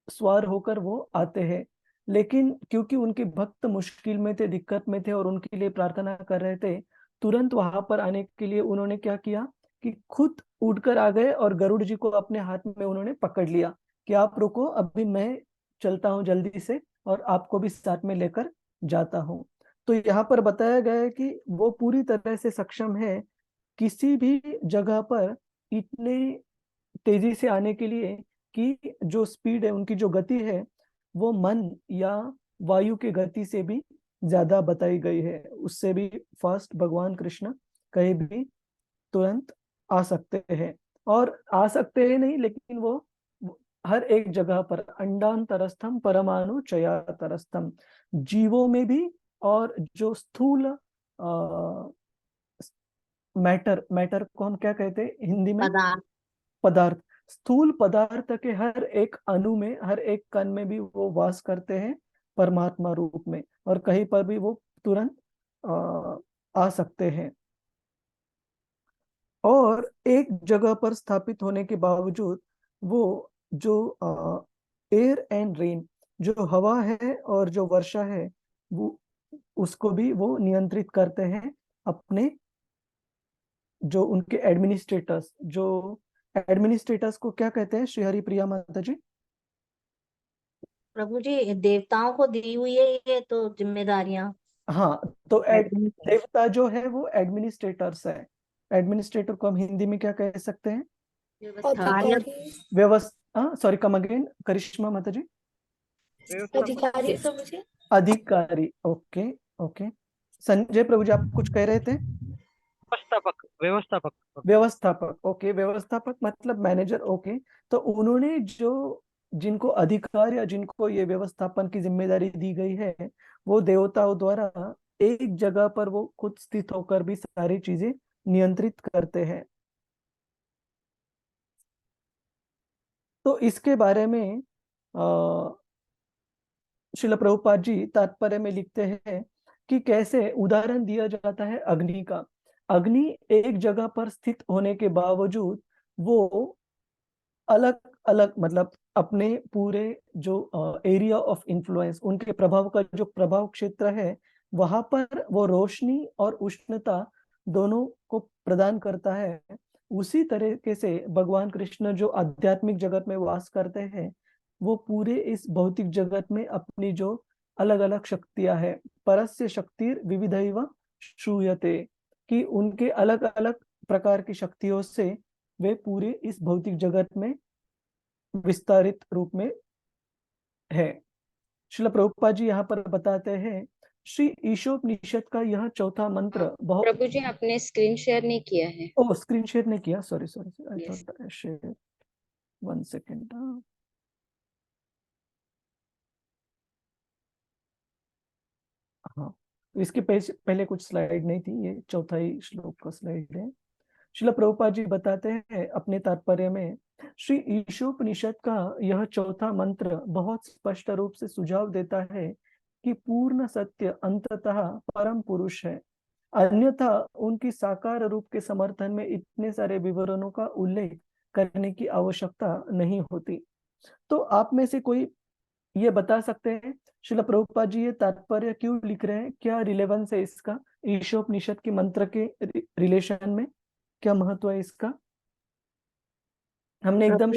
सवार होकर वो आते हैं, लेकिन क्योंकि उनके भक्त मुश्किल में थे, दिक्कत में थे और उनके लिए प्रार्थना कर रहे थे, तुरंत वहां पर आने के लिए उन्होंने क्या किया कि खुद उड़कर आ गए और गरुड़ जी को अपने हाथ में उन्होंने पकड़ लिया कि आप रुको, अभी मैं चलता हूँ जल्दी से और आपको भी साथ में लेकर जाता हूँ। तो यहाँ पर बताया गया है कि वो पूरी तरह से सक्षम है किसी भी जगह पर इतने तेजी से आने के लिए कि जो स्पीड है, उनकी जो गति है, वो मन या वायु की गति से भी ज्यादा बताई गई है। उससे भी फास्ट भगवान कृष्ण कहीं भी तुरंत आ सकते हैं। और आ सकते हैं नहीं, लेकिन वो हर एक जगह पर अंडांतरस्थम परमाणु चयातरस्थम, जीवों में भी, और जो स्थूल मैटर को हम क्या कहते हैं हिंदी में? पदार्थ। पदार्थ। स्थूल पदार्थ के हर एक अणु में, हर एक कण में भी वो वास करते हैं परमात्मा रूप में, और कहीं पर भी वो तुरंत आ सकते हैं। और एक जगह पर स्थापित होने के बावजूद वो जो एयर एंड रेन, जो हवा है और जो वर्षा है, वो उसको भी वो नियंत्रित करते हैं अपने जो उनके एडमिनिस्ट्रेटर्स को क्या कहते हैं श्री हरि प्रिया माता जी? प्रभु जी, देवताओं को दी हुई है ये तो जिम्मेदारियां। हाँ, तो देवता जो है वो एडमिनिस्ट्रेटर्स है। एडमिनिस्ट्रेटर को हम हिंदी में क्या कह सकते हैं? व्यवस्था। व्यवस्था। सॉरी, कम अगेन करिश्मा माता जी। व्यवस्थापक। अधिकारी। Okay, okay. संजय प्रभु जी, आप कुछ कह रहे थे? व्यवस्थापक। व्यवस्थापक। ओके, व्यवस्थापक मतलब मैनेजर। ओके। तो उन्होंने जो जिनको अधिकार या जिनको ये व्यवस्थापन की जिम्मेदारी दी गई है, वो देवताओं द्वारा एक जगह पर वो खुद स्थित होकर भी सारी चीजें नियंत्रित करते हैं। तो इसके बारे में श्रील प्रभुपाद जी तात्पर्य में लिखते हैं कि कैसे उदाहरण दिया जाता है अग्नि का। अग्नि एक जगह पर स्थित होने के बावजूद वो अलग अलग, मतलब अपने पूरे जो एरिया ऑफ इन्फ्लुएंस, उनके प्रभाव का जो प्रभाव क्षेत्र है, वहां पर वो रोशनी और उष्णता दोनों को प्रदान करता है। उसी तरीके से भगवान कृष्ण जो आध्यात्मिक जगत में वास करते हैं, वो पूरे इस भौतिक जगत में अपनी जो अलग अलग शक्तियां है, परस्य शक्तिर विविधैव श्रूयते, कि उनके अलग अलग प्रकार की शक्तियों से वे पूरे इस भौतिक जगत में विस्तारित रूप में है। श्रील प्रभुपाद जी यहाँ पर बताते हैं श्री ईशोपनिषद का यह चौथा मंत्र बहुत। प्रभु जी आपने स्क्रीन शेयर नहीं किया है। ओह, स्क्रीन शेयर नहीं किया, sorry sorry, I Yes. Thought I share. 1 second. हाँ, इसके पहले कुछ स्लाइड नहीं थी, ये चौथा ही श्लोक का स्लाइड है। श्रील प्रभुपाद जी बताते हैं अपने तात्पर्य में, श्री ईशोपनिषद का यह चौथा मंत्र बहुत स्पष्ट रूप से सुझाव देता है कि पूर्ण सत्य अंततः परम पुरुष है, अन्यथा उनकी साकार रूप के समर्थन में इतने सारे विवरणों का उल्लेख करने की आवश्यकता नहीं होती। तो आप में से कोई ये बता सकते हैं श्रील प्रभुपाद जी ये तात्पर्य क्यों लिख रहे हैं, क्या रिलेवेंस है इसका ईशोपनिषद के मंत्र के रिलेशन में, क्या महत्व है इसका? हमने एकदम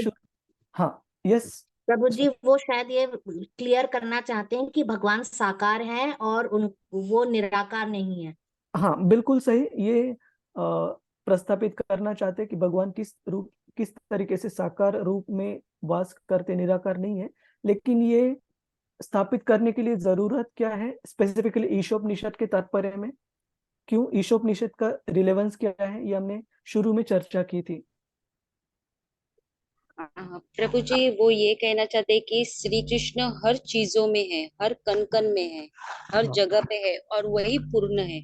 हाँ, यस प्रभु जी, वो शायद ये क्लियर करना चाहते हैं कि भगवान साकार हैं और वो निराकार नहीं है। हाँ, बिल्कुल सही। ये प्रस्थापित करना चाहते हैं कि भगवान किस तरीके से साकार रूप में वास करते, निराकार नहीं है। लेकिन ये स्थापित करने के लिए जरूरत क्या है स्पेसिफिकली ईशोपनिषद के तात्पर्य में, क्यों ईशोपनिषद का रिलेवेंस क्या है, ये हमने शुरू में चर्चा की थी। प्रभु जी वो ये कहना चाहते हैं कि श्री कृष्ण हर चीजों में है, हर कण कण में है, हर जगह पे है और वही पूर्ण है।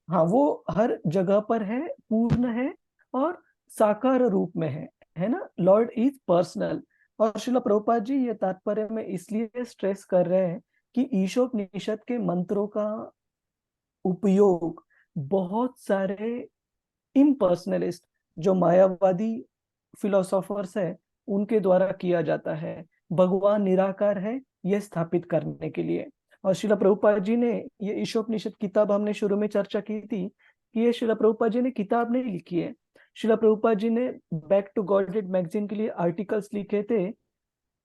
हाँ, वो हर जगह पर है, पूर्ण है और साकार रूप में है ना। Lord is personal. और श्रील प्रभुपाद जी ये तात्पर्य में इसलिए स्ट्रेस कर रहे हैं कि ईशोपनिषद के मंत्रों का उपयोग बहुत सारे इम्पर्सनलिस्ट, जो मायावादी फिलोसोफर्स है, उनके द्वारा किया जाता है भगवान निराकार है यह स्थापित करने के लिए। और श्रील प्रभुपाद जी ने ये ईशोपनिषद किताब, हमने शुरू में चर्चा की थी कि ये श्रील प्रभुपाद जी ने किताब नहीं लिखी है। श्रील प्रभुपाद जी ने बैक टू गॉडेड मैगजीन के लिए आर्टिकल्स लिखे थे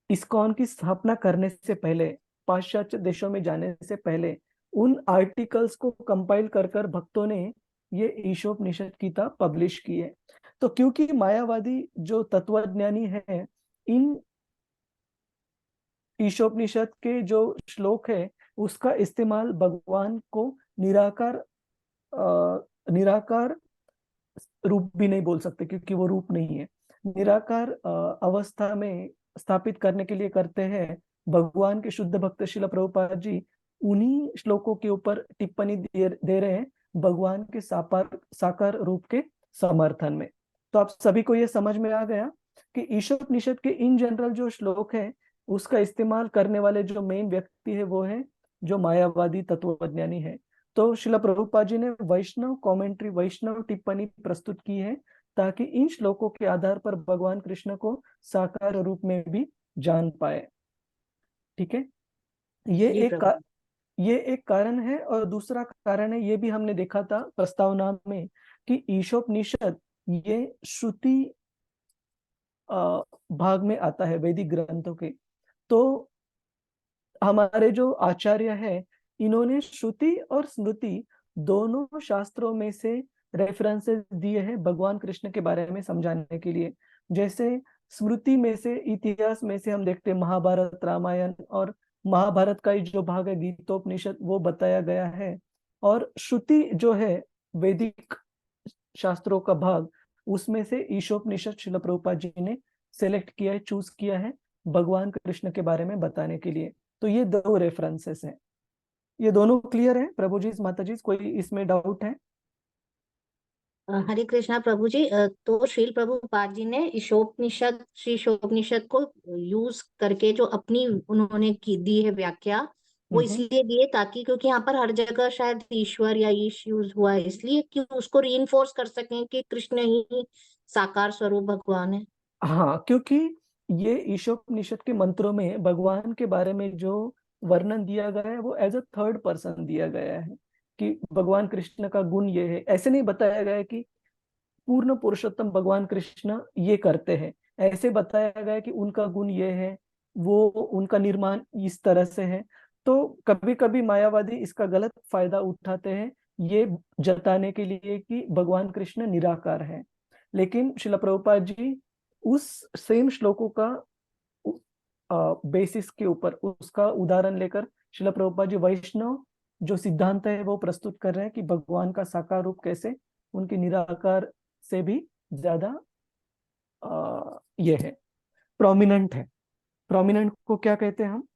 इस्कॉन की स्थापना करने से पहले, पाश्चात्य देशों में जाने से पहले। उन आर्टिकल्स को कंपाइल कर भक्तों ने ये ईशोपनिषद किताब पब्लिश की है। तो क्योंकि मायावादी जो तत्वज्ञानी है, इन ईशोपनिषद के जो श्लोक है उसका इस्तेमाल भगवान को निराकार रूप भी नहीं बोल सकते, क्योंकि वो रूप नहीं है, निराकार अवस्था में स्थापित करने के लिए करते हैं। भगवान के शुद्ध भक्त श्रील प्रभुपाद जी उन्हीं श्लोकों के ऊपर टिप्पणी दे रहे हैं भगवान के साकार रूप के समर्थन में। तो आप सभी को ये समझ में आ गया कि ईशोपनिषद के इन जनरल जो श्लोक है उसका इस्तेमाल करने वाले जो मेन व्यक्ति है वो है जो मायावादी तत्वज्ञानी है। तो श्रील प्रभुपाद जी ने वैष्णव कमेंट्री, वैष्णव टिप्पणी प्रस्तुत की है ताकि इन श्लोकों के आधार पर भगवान कृष्ण को साकार रूप में भी जान पाए। ठीक है, ये एक कारण है। और दूसरा कारण है, ये भी हमने देखा था प्रस्तावना में, कि ईशोपनिषद ये श्रुति भाग में आता है वैदिक ग्रंथों के। तो हमारे जो आचार्य है इन्होंने श्रुति और स्मृति दोनों शास्त्रों में से रेफरेंसेस दिए हैं भगवान कृष्ण के बारे में समझाने के लिए। जैसे स्मृति में से, इतिहास में से हम देखते हैं महाभारत, रामायण, और महाभारत का ही जो भाग है गीतोपनिषद वो बताया गया है। और श्रुति जो है वैदिक शास्त्रों का भाग, उसमें से ईशोपनिषद श्रील प्रभुपाद जी ने सेलेक्ट किया है, चूज किया है भगवान कृष्ण के बारे में बताने के लिए। तो ये दो रेफरेंसेस हैं, ये दोनों क्लियर है प्रभु जी, माता जी, कोई इसमें डाउट है? हरे कृष्णा प्रभु जी। तो श्रील प्रभुपाद जी ने श्री ईशोपनिषद को यूज करके जो अपनी उन्होंने दी है व्याख्या, वो इसलिए दिए ताकि, क्योंकि यहाँ पर हर जगह शायद ईश्वर या ईश यूज हुआ है, इसलिए कि उसको रीइंफोर्स कर सकें कि कृष्ण ही साकार स्वरूप भगवान है। हाँ, क्योंकि ये ईशोपनिषद के मंत्रों में भगवान के बारे में जो वर्णन दिया गया है वो एज अ थर्ड पर्सन दिया गया है कि भगवान कृष्ण का गुण ये है। ऐसे नहीं बताया गया है कि पूर्ण पुरुषोत्तम भगवान कृष्ण ये करते हैं, ऐसे बताया गया है कि उनका गुण ये है, वो उनका निर्माण इस तरह से है। तो कभी कभी मायावादी इसका गलत फायदा उठाते हैं ये जताने के लिए कि भगवान कृष्ण निराकार है। लेकिन श्रील प्रभुपाद जी उस सेम श्लोकों का बेसिस के ऊपर, उसका उदाहरण लेकर श्रील प्रभुपाद जी वैष्णव जो सिद्धांत है वो प्रस्तुत कर रहे हैं कि भगवान का साकार रूप कैसे उनके निराकार से भी ज्यादा ये है, प्रोमिनेंट है। प्रोमिनेंट को क्या कहते हैं हम?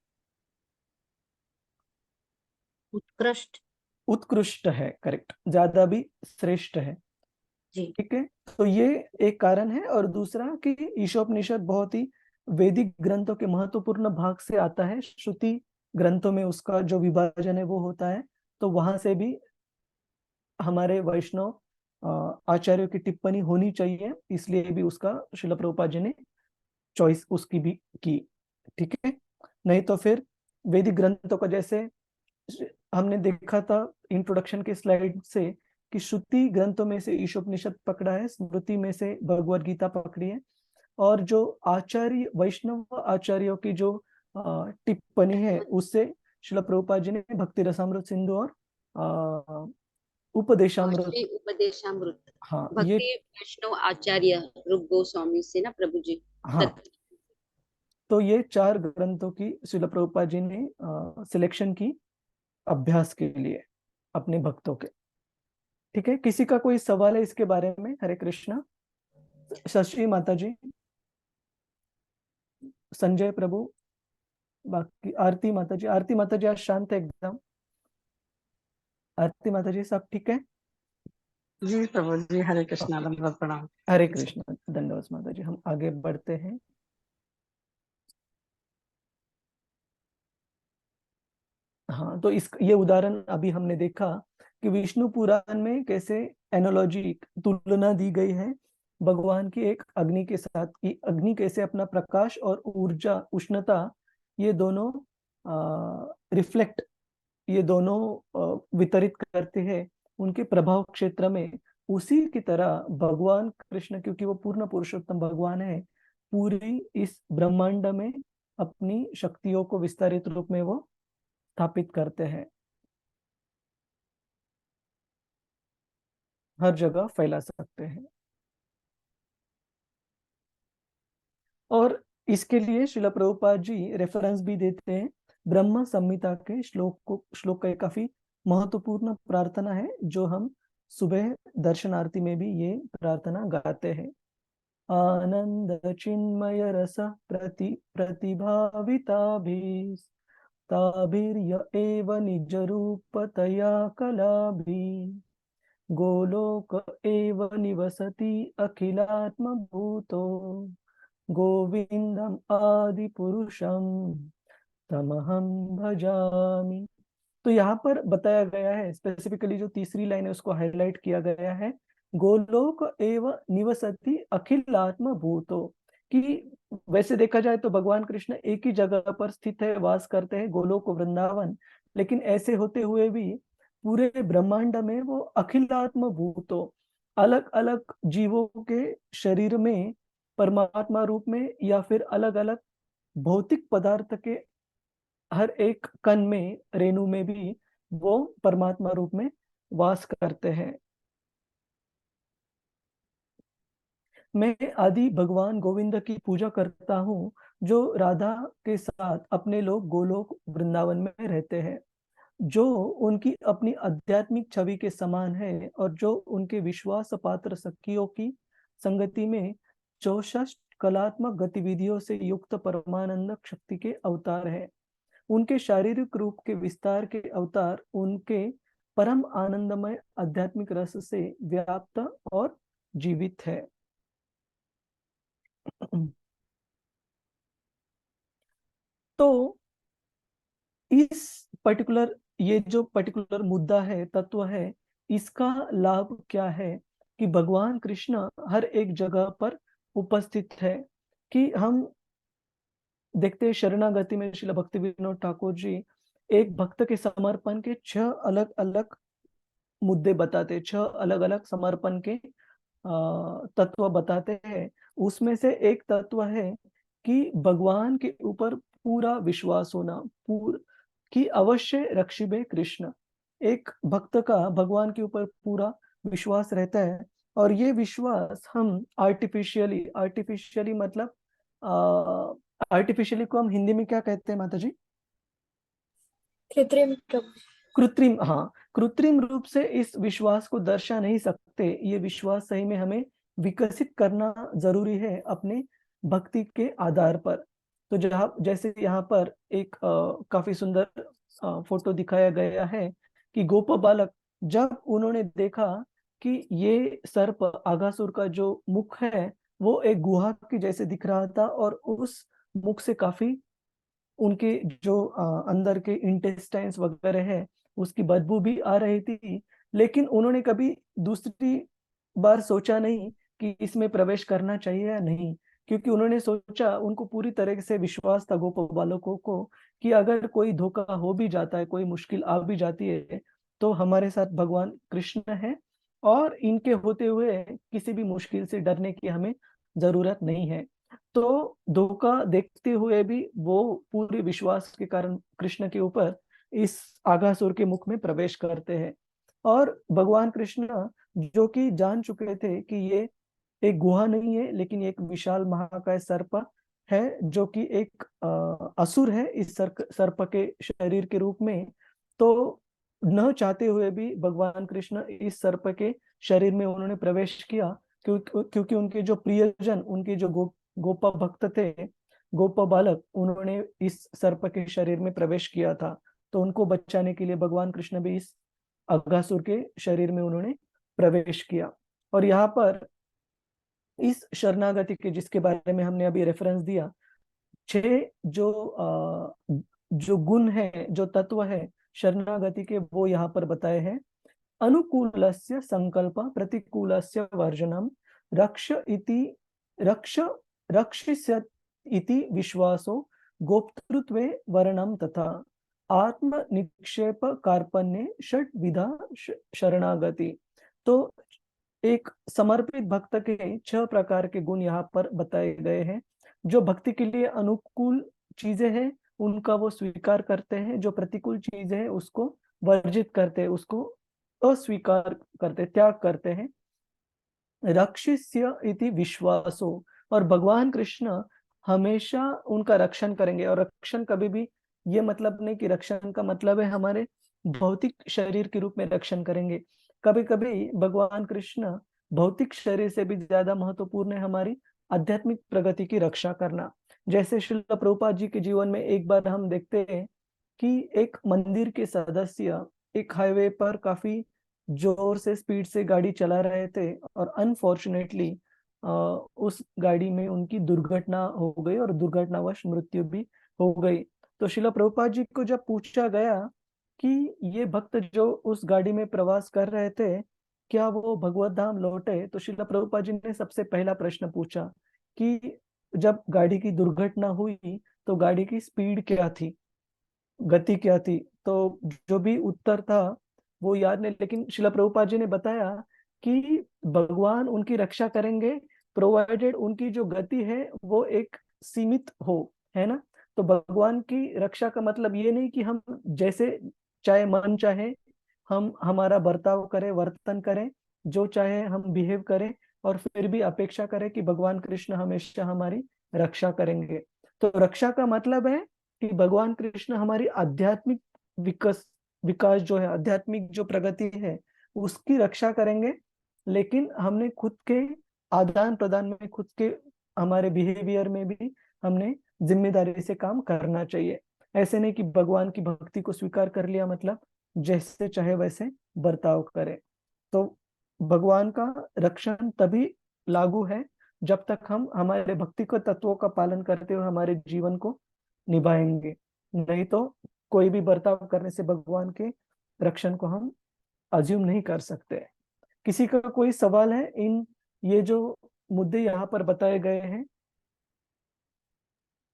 उत्कृष्ट। उत्कृष्ट है, करेक्ट, ज्यादा भी श्रेष्ठ है। जी। ठीक है, तो ये एक कारण है। और दूसरा कि ईशोपनिषद बहुत ही वैदिक ग्रंथों के महत्वपूर्ण भाग से आता है। श्रुति ग्रंथों में उसका जो विभाजन है वो होता है, तो वहां से भी हमारे वैष्णव आचार्यों की टिप्पणी होनी चाहिए, इसलिए भी उसका श्रील प्रभुपाद जी ने चॉइस उसकी भी की। ठीक है, नहीं तो फिर वैदिक ग्रंथों का, जैसे हमने देखा था इंट्रोडक्शन के स्लाइड से, कि श्रुति ग्रंथों में से ईशोपनिषद पकड़ा है, स्मृति में से भगवद गीता पकड़ी है, और जो आचार्य वैष्णव आचार्यों की जो टिप्पणी है उससे श्रील प्रभुपाद जी ने भक्ति रसामृत सिंधु और उपदेशामृत, श्री उपदेशामृत, हाँ ये, भक्ति वैष्णव आचार्य रूप गोस्वामी से ना प्रभु जी। हाँ, तो ये 4 ग्रंथों की श्रील प्रभुपाद जी ने सिलेक्शन की अभ्यास के लिए अपने भक्तों के। ठीक है, किसी का कोई सवाल है इसके बारे में? हरे कृष्णा। शशि माता जी, संजय प्रभु, बाकी आरती माता जी। आरती माता जी आज शांत है एकदम। आरती माता जी सब ठीक है? जी प्रभु जी, हरे कृष्णा, दंडवत प्रणाम। हरे कृष्णा, दंडवत माता जी। हम आगे बढ़ते हैं। हाँ, तो इस ये उदाहरण अभी हमने देखा कि विष्णु पुराण में कैसे एनोलॉजी, तुलना दी गई है भगवान की एक अग्नि के साथ, कि अग्नि कैसे अपना प्रकाश और ऊर्जा, उष्णता, ये दोनों रिफ्लेक्ट, ये दोनों वितरित करते हैं उनके प्रभाव क्षेत्र में। उसी की तरह भगवान कृष्ण, क्योंकि वो पूर्ण पुरुषोत्तम भगवान है, पूरी इस ब्रह्मांड में अपनी शक्तियों को विस्तारित रूप में वो स्थापित करते हैं, हर जगह फैला सकते हैं। और इसके लिए श्रील प्रभुपाद जी रेफरेंस भी देते हैं। ब्रह्म संहिता के श्लोक का एक काफी महत्वपूर्ण प्रार्थना है, जो हम सुबह दर्शन आरती में भी ये प्रार्थना गाते हैं। आनंद चिन्मय रस प्रतिभाविताभिस्ताभिर्य एव निज रूपतया कलाभि गोलोक एव निवसति अखिलात्मभूतो गोविंदम आदि पुरुषम तमहम भजामि। तो यहाँ पर बताया गया है स्पेसिफिकली, जो तीसरी लाइन है उसको हाईलाइट किया गया है, गोलोक एव निवसति अखिल आत्म भूतो, कि वैसे देखा जाए तो भगवान कृष्ण एक ही जगह पर स्थित है, वास करते हैं, गोलोक वृंदावन, लेकिन ऐसे होते हुए भी पूरे ब्रह्मांड में वो अखिलात्म भूतो, अलग अलग जीवों के शरीर में परमात्मा रूप में, या फिर अलग अलग भौतिक पदार्थ के हर एक कण में, रेणु में भी वो परमात्मा रूप में वास करते हैं। मैं आदि भगवान गोविंद की पूजा करता हूँ, जो राधा के साथ अपने लोग गोलोक वृंदावन में रहते हैं, जो उनकी अपनी आध्यात्मिक छवि के समान है, और जो उनके विश्वास पात्र सखियों की संगति में 64 कलात्मक गतिविधियों से युक्त परमानंद शक्ति के अवतार है। उनके शारीरिक रूप के विस्तार के अवतार उनके परम आनंदमय आध्यात्मिक रस से व्याप्त और जीवित है। तो इस पर्टिकुलर, ये जो पर्टिकुलर मुद्दा है, तत्व है, इसका लाभ क्या है कि भगवान कृष्ण हर एक जगह पर उपस्थित है। कि हम देखते हैं शरणागति में श्रील भक्ति विनोद ठाकुर जी एक भक्त के समर्पण के 6 अलग अलग मुद्दे बताते, 6 अलग अलग समर्पण के तत्व बताते हैं। उसमें से एक तत्व है कि भगवान के ऊपर पूरा विश्वास होना, कि अवश्य रक्षिबे कृष्ण। एक भक्त का भगवान के ऊपर पूरा विश्वास रहता है, और ये विश्वास हम आर्टिफिशियली मतलब आर्टिफिशियली को हम हिंदी में क्या कहते हैं माता जी? कृत्रिम। कृत्रिम, हाँ, कृत्रिम रूप से इस विश्वास को दर्शा नहीं सकते। ये विश्वास सही में हमें विकसित करना जरूरी है अपने भक्ति के आधार पर। तो जहाँ जैसे यहाँ पर एक काफी सुंदर फोटो दिखाया गया है कि गोप बालक, जब उन्होंने देखा कि ये सर्प आगासुर का जो मुख है वो एक गुहा की जैसे दिख रहा था, और उस मुख से काफी उनके जो अंदर के इंटेस्टाइन्स वगैरह है उसकी बदबू भी आ रही थी, लेकिन उन्होंने कभी दूसरी बार सोचा नहीं कि इसमें प्रवेश करना चाहिए या नहीं, क्योंकि उन्होंने सोचा, उनको पूरी तरह से विश्वास था गोप बालकों को कि अगर कोई धोखा हो भी जाता है, कोई मुश्किल आ भी जाती है, तो हमारे साथ भगवान कृष्ण है, और इनके होते हुए किसी भी मुश्किल से डरने की हमें जरूरत नहीं है। तो धोखा देखते हुए भी वो पूरे विश्वास के कारण कृष्ण के ऊपर इस आगासुर के मुख में प्रवेश करते हैं। और भगवान कृष्ण जो कि जान चुके थे कि ये एक गुहा नहीं है, लेकिन एक विशाल महाकाय सर्प है, जो कि एक असुर है इस सर्प के शरीर के रूप में। तो न चाहते हुए भी भगवान कृष्ण इस सर्प के शरीर में उन्होंने प्रवेश किया, क्योंकि उनके जो प्रियजन, उनके जो गोपा भक्त थे, गोपा बालक, उन्होंने इस सर्प के शरीर में प्रवेश किया था। तो उनको बचाने के लिए भगवान कृष्ण भी इस अघासुर के शरीर में उन्होंने प्रवेश किया। और यहाँ पर इस शरणागति के, जिसके बारे में हमने अभी रेफरेंस दिया, 6 जो गुण है, जो तत्व है शरणागति के, वो यहाँ पर बताए हैं। अनुकूलस्य संकल्प, प्रतिकूलस्य वर्जनम, रक्ष इति रक्ष रक्षिष्यत इति विश्वासो, गोप्तृत्वे वर्णम तथा आत्म निक्षेप कार्पण्य षट विधा शरणागति। तो एक समर्पित भक्त के 6 प्रकार के गुण यहाँ पर बताए गए हैं। जो भक्ति के लिए अनुकूल चीजें हैं उनका वो स्वीकार करते हैं, जो प्रतिकूल चीजें हैं उसको वर्जित करते हैं, उसको अस्वीकार करते, त्याग करते हैं। रक्षिष्य इति विश्वासो, और भगवान कृष्ण हमेशा उनका रक्षण करेंगे। और रक्षण कभी भी ये मतलब नहीं कि रक्षण का मतलब है हमारे भौतिक शरीर के रूप में रक्षण करेंगे। कभी कभी भगवान कृष्ण भौतिक शरीर से भी ज्यादा महत्वपूर्ण है हमारी आध्यात्मिक प्रगति की रक्षा करना। जैसे श्रील प्रभुपाद जी के जीवन में एक बार हम देखते हैं कि एक मंदिर के सदस्य एक हाईवे पर काफी जोर से स्पीड से गाड़ी चला रहे थे, और अनफॉर्चुनेटली उस गाड़ी में उनकी दुर्घटना हो गई और दुर्घटनावश मृत्यु भी हो गई। तो श्रील प्रभुपाद जी को जब पूछा गया कि ये भक्त जो उस गाड़ी में प्रवास कर रहे थे, क्या वो भगवत धाम लौटे, तो श्रील प्रभुपाद जी ने सबसे पहला प्रश्न पूछा कि जब गाड़ी की दुर्घटना हुई तो गाड़ी की स्पीड क्या थी, गति क्या थी। तो जो भी उत्तर था वो याद नहीं, लेकिन श्रील प्रभुपाद जी ने बताया कि भगवान उनकी रक्षा करेंगे प्रोवाइडेड उनकी जो गति है वो एक सीमित हो, है ना। तो भगवान की रक्षा का मतलब ये नहीं कि हम जैसे चाहे मन चाहे हम हमारा बर्ताव करें, वर्तन करें, जो चाहे हम बिहेव करें, और फिर भी अपेक्षा करें कि भगवान कृष्ण हमेशा हमारी रक्षा करेंगे। तो रक्षा का मतलब है कि भगवान कृष्ण हमारी आध्यात्मिक विकास जो है, आध्यात्मिक जो प्रगति है उसकी रक्षा करेंगे। लेकिन हमने खुद के आदान प्रदान में, खुद के हमारे बिहेवियर में भी हमने जिम्मेदारी से काम करना चाहिए। ऐसे नहीं कि भगवान की भक्ति को स्वीकार कर लिया मतलब जैसे चाहे वैसे बर्ताव करे। तो भगवान का रक्षण तभी लागू है जब तक हम हमारे भक्ति के तत्वों का पालन करते हुए हमारे जीवन को निभाएंगे, नहीं तो कोई भी बर्ताव करने से भगवान के रक्षण को हम अज्यूम नहीं कर सकते। किसी का कोई सवाल है इन ये जो मुद्दे यहाँ पर बताए गए हैं?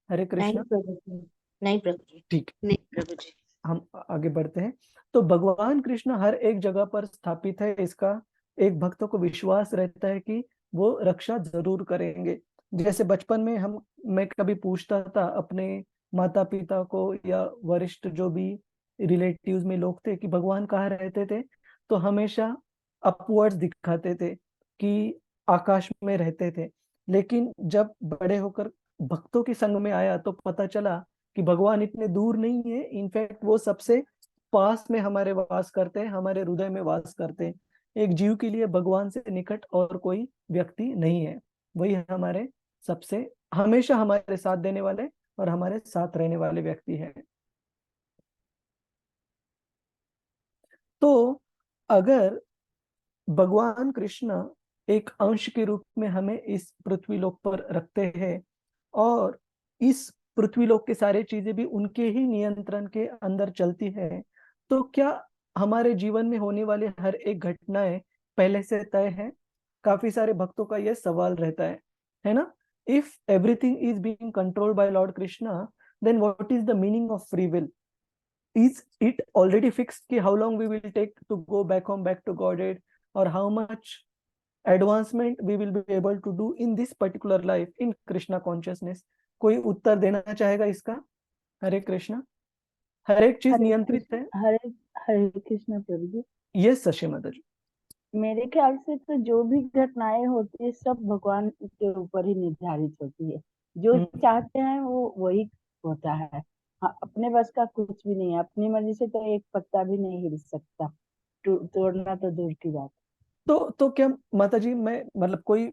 हरे कृष्ण। नहीं प्रभु जी, नहीं प्रभु जी। ठीक, नहीं प्रभु जी। हम आगे बढ़ते हैं। तो भगवान कृष्ण हर एक जगह पर स्थापित है, इसका एक भक्त को विश्वास रहता है कि वो रक्षा जरूर करेंगे। जैसे बचपन में मैं कभी पूछता था अपने माता पिता को या वरिष्ठ जो भी रिलेटिव्स में लोग थे कि भगवान कहाँ रहते थे, तो हमेशा अपवर्ड्स दिखाते थे कि आकाश में रहते थे। लेकिन जब बड़े होकर भक्तों के संग में आया तो पता चला कि भगवान इतने दूर नहीं है, इनफैक्ट वो सबसे पास में हमारे वास करते हैं, हमारे हृदय में वास करते हैं। एक जीव के लिए भगवान से निकट और कोई व्यक्ति नहीं है, वही हमारे सबसे हमेशा हमारे साथ देने वाले और हमारे साथ रहने वाले व्यक्ति हैं। तो अगर भगवान कृष्ण एक अंश के रूप में हमें इस पृथ्वी लोक पर रखते हैं और इस पृथ्वी लोक की सारी चीजें भी उनके ही नियंत्रण के अंदर चलती है, तो क्या हमारे जीवन में होने वाली हर एक घटनाएं पहले से तय है? काफी सारे भक्तों का यह सवाल रहता है ना? If everything is being controlled by lord Krishna, then what is the meaning of free will? Is it already fixed कि how long we will take to go back home, back to Godhead, or how much advancement we will be able to do in this particular life in Krishna consciousness? कोई उत्तर देना चाहेगा इसका? हरे कृष्णा। हर एक चीज नियंत्रित है। हरे हरे कृष्ण प्रभु जी। Yes Shashi माता जी। मेरे ख्याल से तो जो भी घटनाएं होती है सब भगवान के ऊपर ही निर्धारित होती है। जो चाहते हैं वो वही होता है। हाँ, अपने बस का कुछ भी नहीं है। अपनी मर्जी से तो एक पत्ता भी नहीं हिल सकता, तोड़ना तो दूर की बात। तो क्या माता जी, मैं मतलब कोई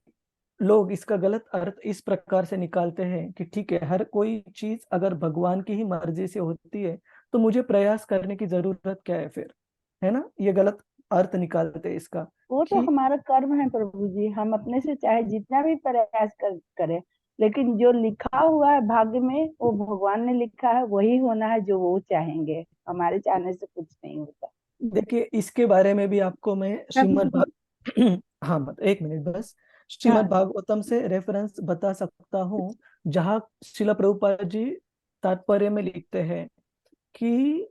लोग इसका गलत अर्थ इस प्रकार से निकालते हैं कि ठीक है, हर कोई चीज अगर भगवान की ही मर्जी से होती है तो मुझे प्रयास करने की जरूरत क्या है फिर, है ना? ये गलत अर्थ निकालते हैं इसका। वो तो हमारा कर्म है प्रभु जी। हम अपने से चाहे जितना भी प्रयास करें, लेकिन जो लिखा हुआ है भाग्य में, वो भगवान ने लिखा है, वही होना है जो वो चाहेंगे। हमारे चाहने से कुछ नहीं होता। देखिए, इसके बारे में भी आपको मैं हाँ मत एक मिनट बस, श्रीमद् भागवतम से रेफरेंस बता सकता हूँ, जहाँ श्रील प्रभुपाद जी तात्पर्य में लिखते हैं कि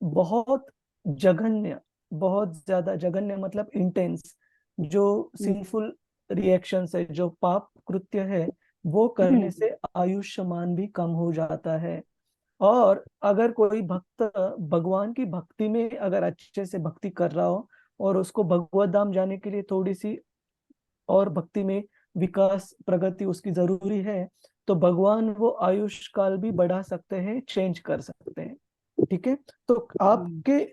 बहुत जघन्य, बहुत ज्यादा जघन्य मतलब इंटेंस जो सिंफुल रिएक्शंस है, जो पाप कृत्य है, वो करने से आयुष्मान भी कम हो जाता है। और अगर कोई भक्त भगवान की भक्ति में अगर अच्छे से भक्ति कर रहा हो और उसको भगवत धाम जाने के लिए थोड़ी सी और भक्ति में विकास प्रगति उसकी जरूरी है, तो भगवान वो आयुष काल भी बढ़ा सकते हैं, चेंज कर सकते हैं। ठीक है, तो